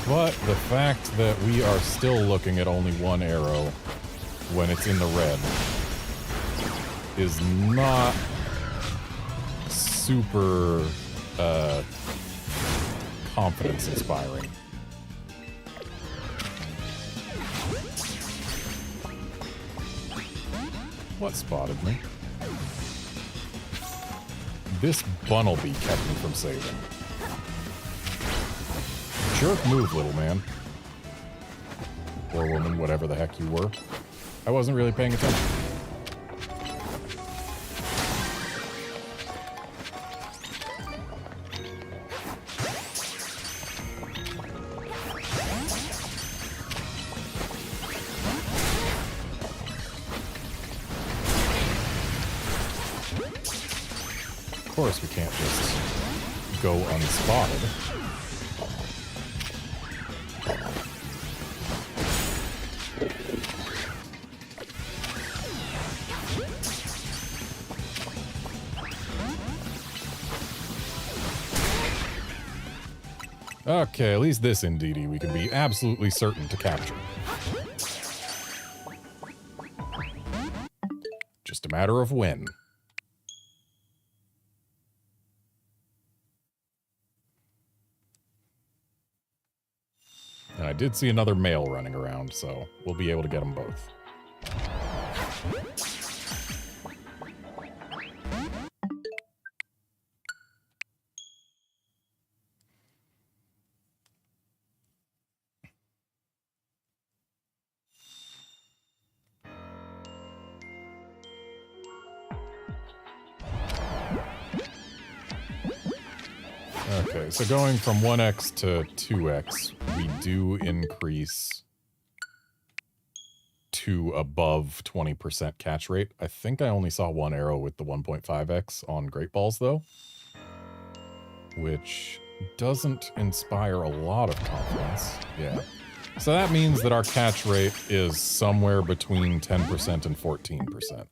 But the fact that we are still looking at only one arrow when it's in the red is not super confidence inspiring. What spotted me? This Bunnelby kept me from saving. Jerk move, little man. Or woman, whatever the heck you were. I wasn't really paying attention. Of course, we can't just go unspotted. Okay, at least this Indeedee we can be absolutely certain to capture. Just a matter of when. And I did see another male running around, so we'll be able to get them both. Okay, so going from 1x to 2x, we do increase to above 20% catch rate. I think I only saw one arrow with the 1.5x on Great Balls, though, which doesn't inspire a lot of confidence. Yeah. So that means that our catch rate is somewhere between 10% and 14%.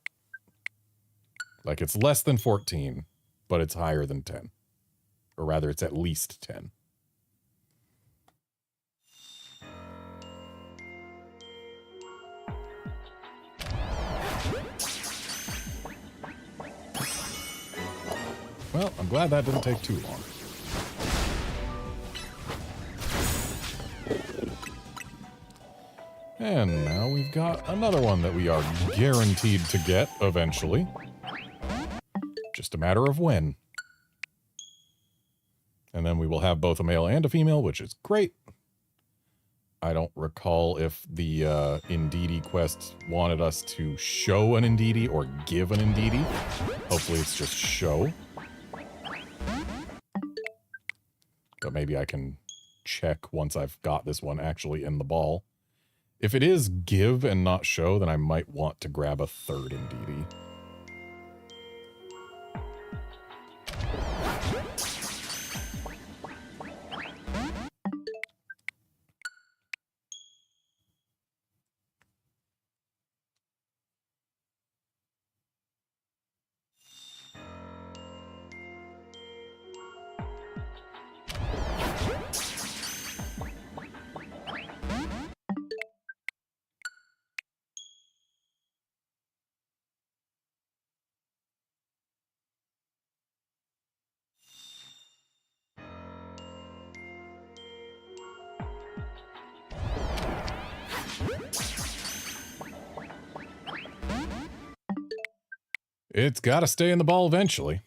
Like, it's less than 14, but it's higher than 10. Or rather, it's at least 10. Well, I'm glad that didn't take too long. And now we've got another one that we are guaranteed to get eventually. Just a matter of when. And then we will have both a male and a female, which is great. I don't recall if the Indeedee quest wanted us to show an Indeedee or give an Indeedee. Hopefully it's just show. But maybe I can check once I've got this one actually in the ball. If it is give and not show, then I might want to grab a third Indeedee. It's got to stay in the ball eventually.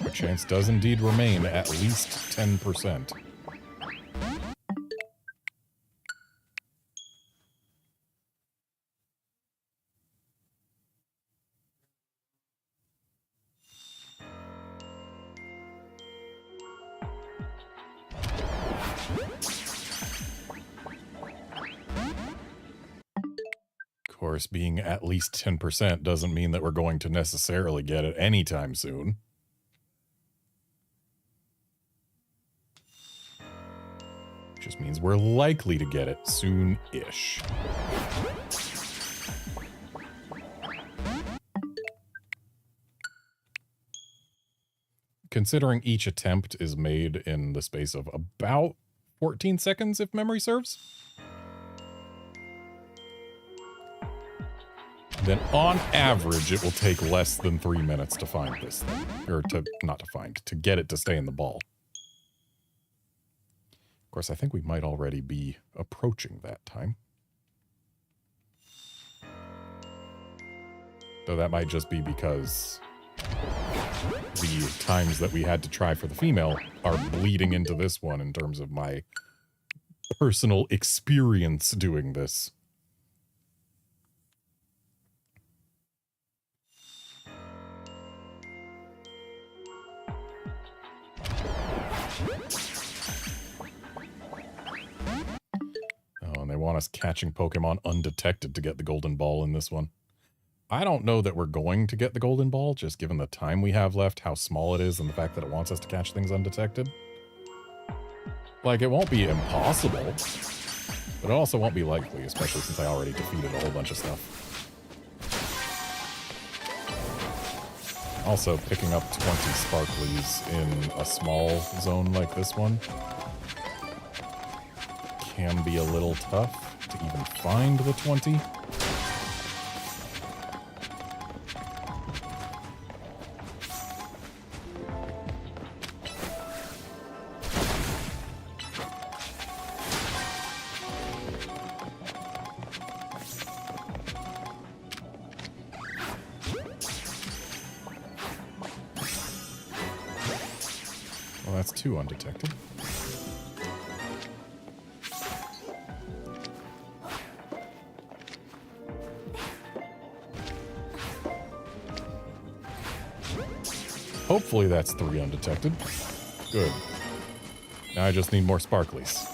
Our chance does indeed remain at least 10%. Of course, being at least 10% doesn't mean that we're going to necessarily get it anytime soon. Just means we're likely to get it soon-ish. Considering each attempt is made in the space of about 14 seconds, if memory serves, then on average, it will take less than 3 minutes to find this thing. Or not to find, to get it to stay in the ball. Of course, I think we might already be approaching that time. Though that might just be because the times that we had to try for the female are bleeding into this one in terms of my personal experience doing this. They want us catching Pokemon undetected to get the golden ball in this one. I don't know that we're going to get the golden ball, just given the time we have left, how small it is, and the fact that it wants us to catch things undetected. Like, it won't be impossible, but it also won't be likely, especially since I already defeated a whole bunch of stuff. Also, picking up 20 Sparklies in a small zone like this one can be a little tough to even find the 20. Well, that's 2 undetected. Hopefully that's 3 undetected. Good. Now I just need more Sparklies.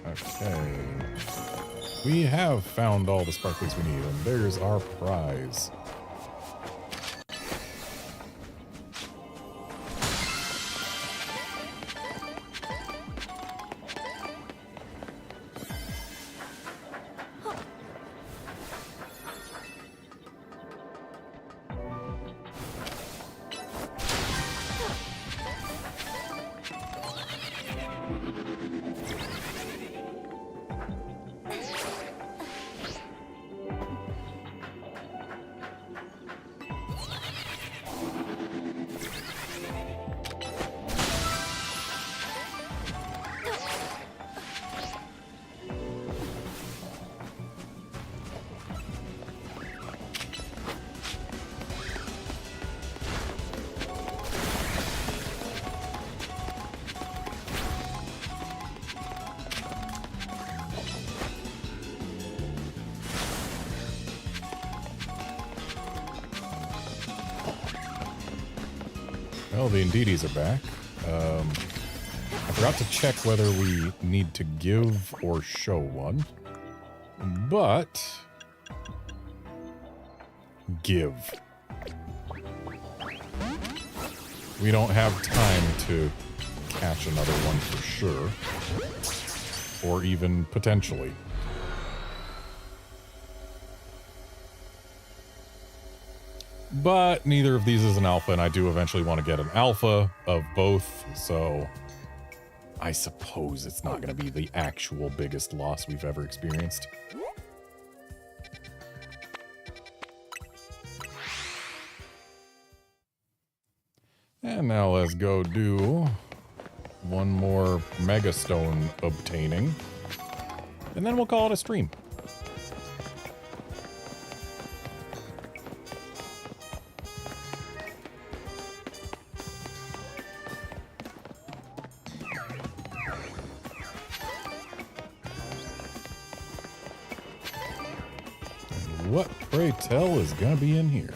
Okay. We have found all the Sparklies we need, and there's our prize. Well, the Indeedys are back. I forgot to check whether we need to give or show one. But... give. We don't have time to catch another one for sure. Or even potentially. But neither of these is an alpha, and I do eventually want to get an alpha of both, so I suppose it's not going to be the actual biggest loss we've ever experienced. And now let's go do one more Mega Stone obtaining, and then we'll call it a stream. And what, pray tell, is gonna be in here?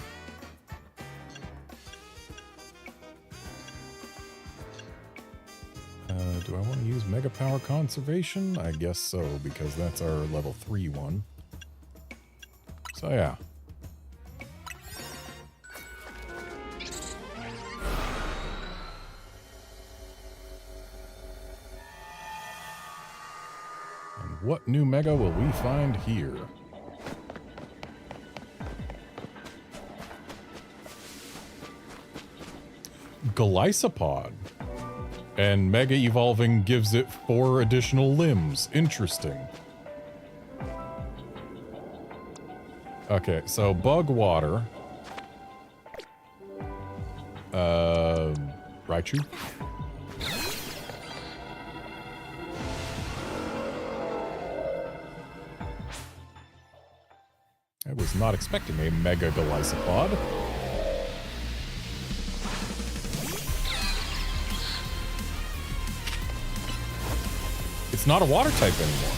Do I want to use Mega Power Conservation? I guess so, because that's our level 3 one. So yeah. And what new Mega will we find here? Golisopod. And Mega Evolving gives it 4 additional limbs. Interesting. Okay, so Bug Water. Raichu. I was not expecting a Mega Golisopod. It's not a water type anymore.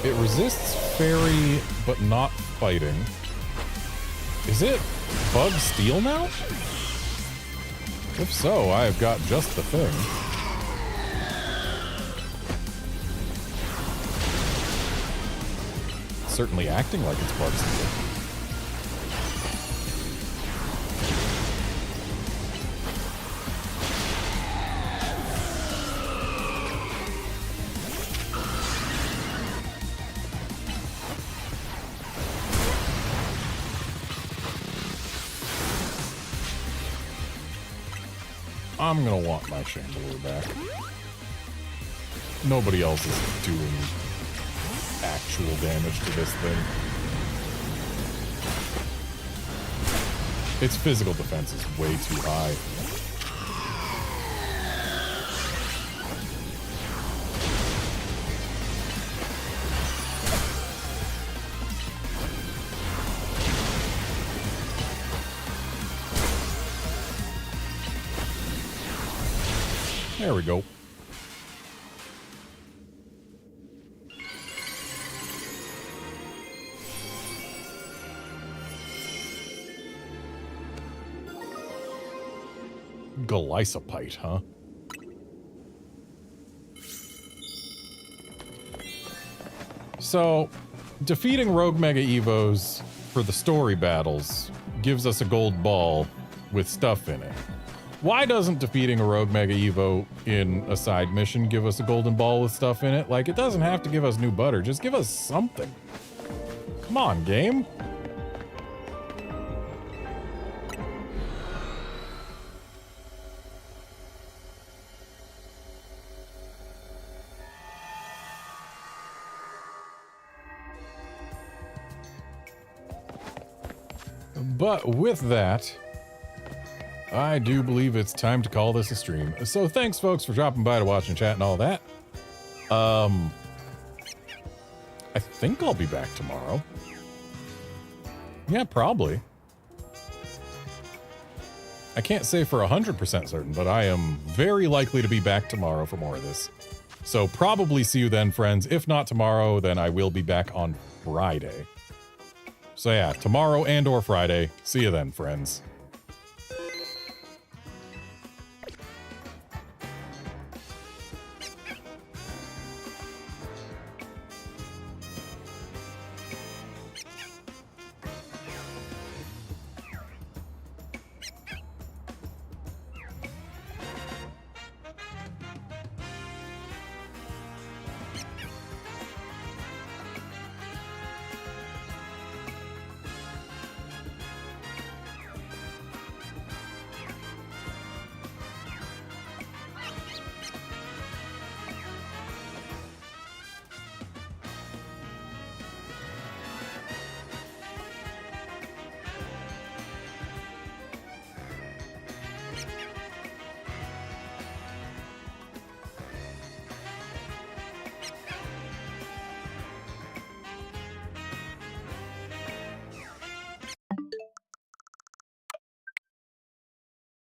It resists fairy, but not fighting. Is it Bug Steel now? If so, I have got just the thing. It's certainly acting like it's Bug Steel. I'm gonna want my Chandelier back. Nobody else is doing actual damage to this thing. Its physical defense is way too high. There we go. Golisopite, huh? So, defeating Rogue Mega Evos for the story battles gives us a gold ball with stuff in it. Why doesn't defeating a Rogue Mega Evo in a side mission give us a golden ball with stuff in it? Like, it doesn't have to give us new butter. Just give us something. Come on, game. But with that, I do believe it's time to call this a stream. So thanks, folks, for dropping by to watch and chat and all that. I think I'll be back tomorrow. Yeah, probably. I can't say for 100% certain, but I am very likely to be back tomorrow for more of this. So probably see you then, friends. If not tomorrow, then I will be back on Friday. So yeah, tomorrow and or Friday. See you then, friends.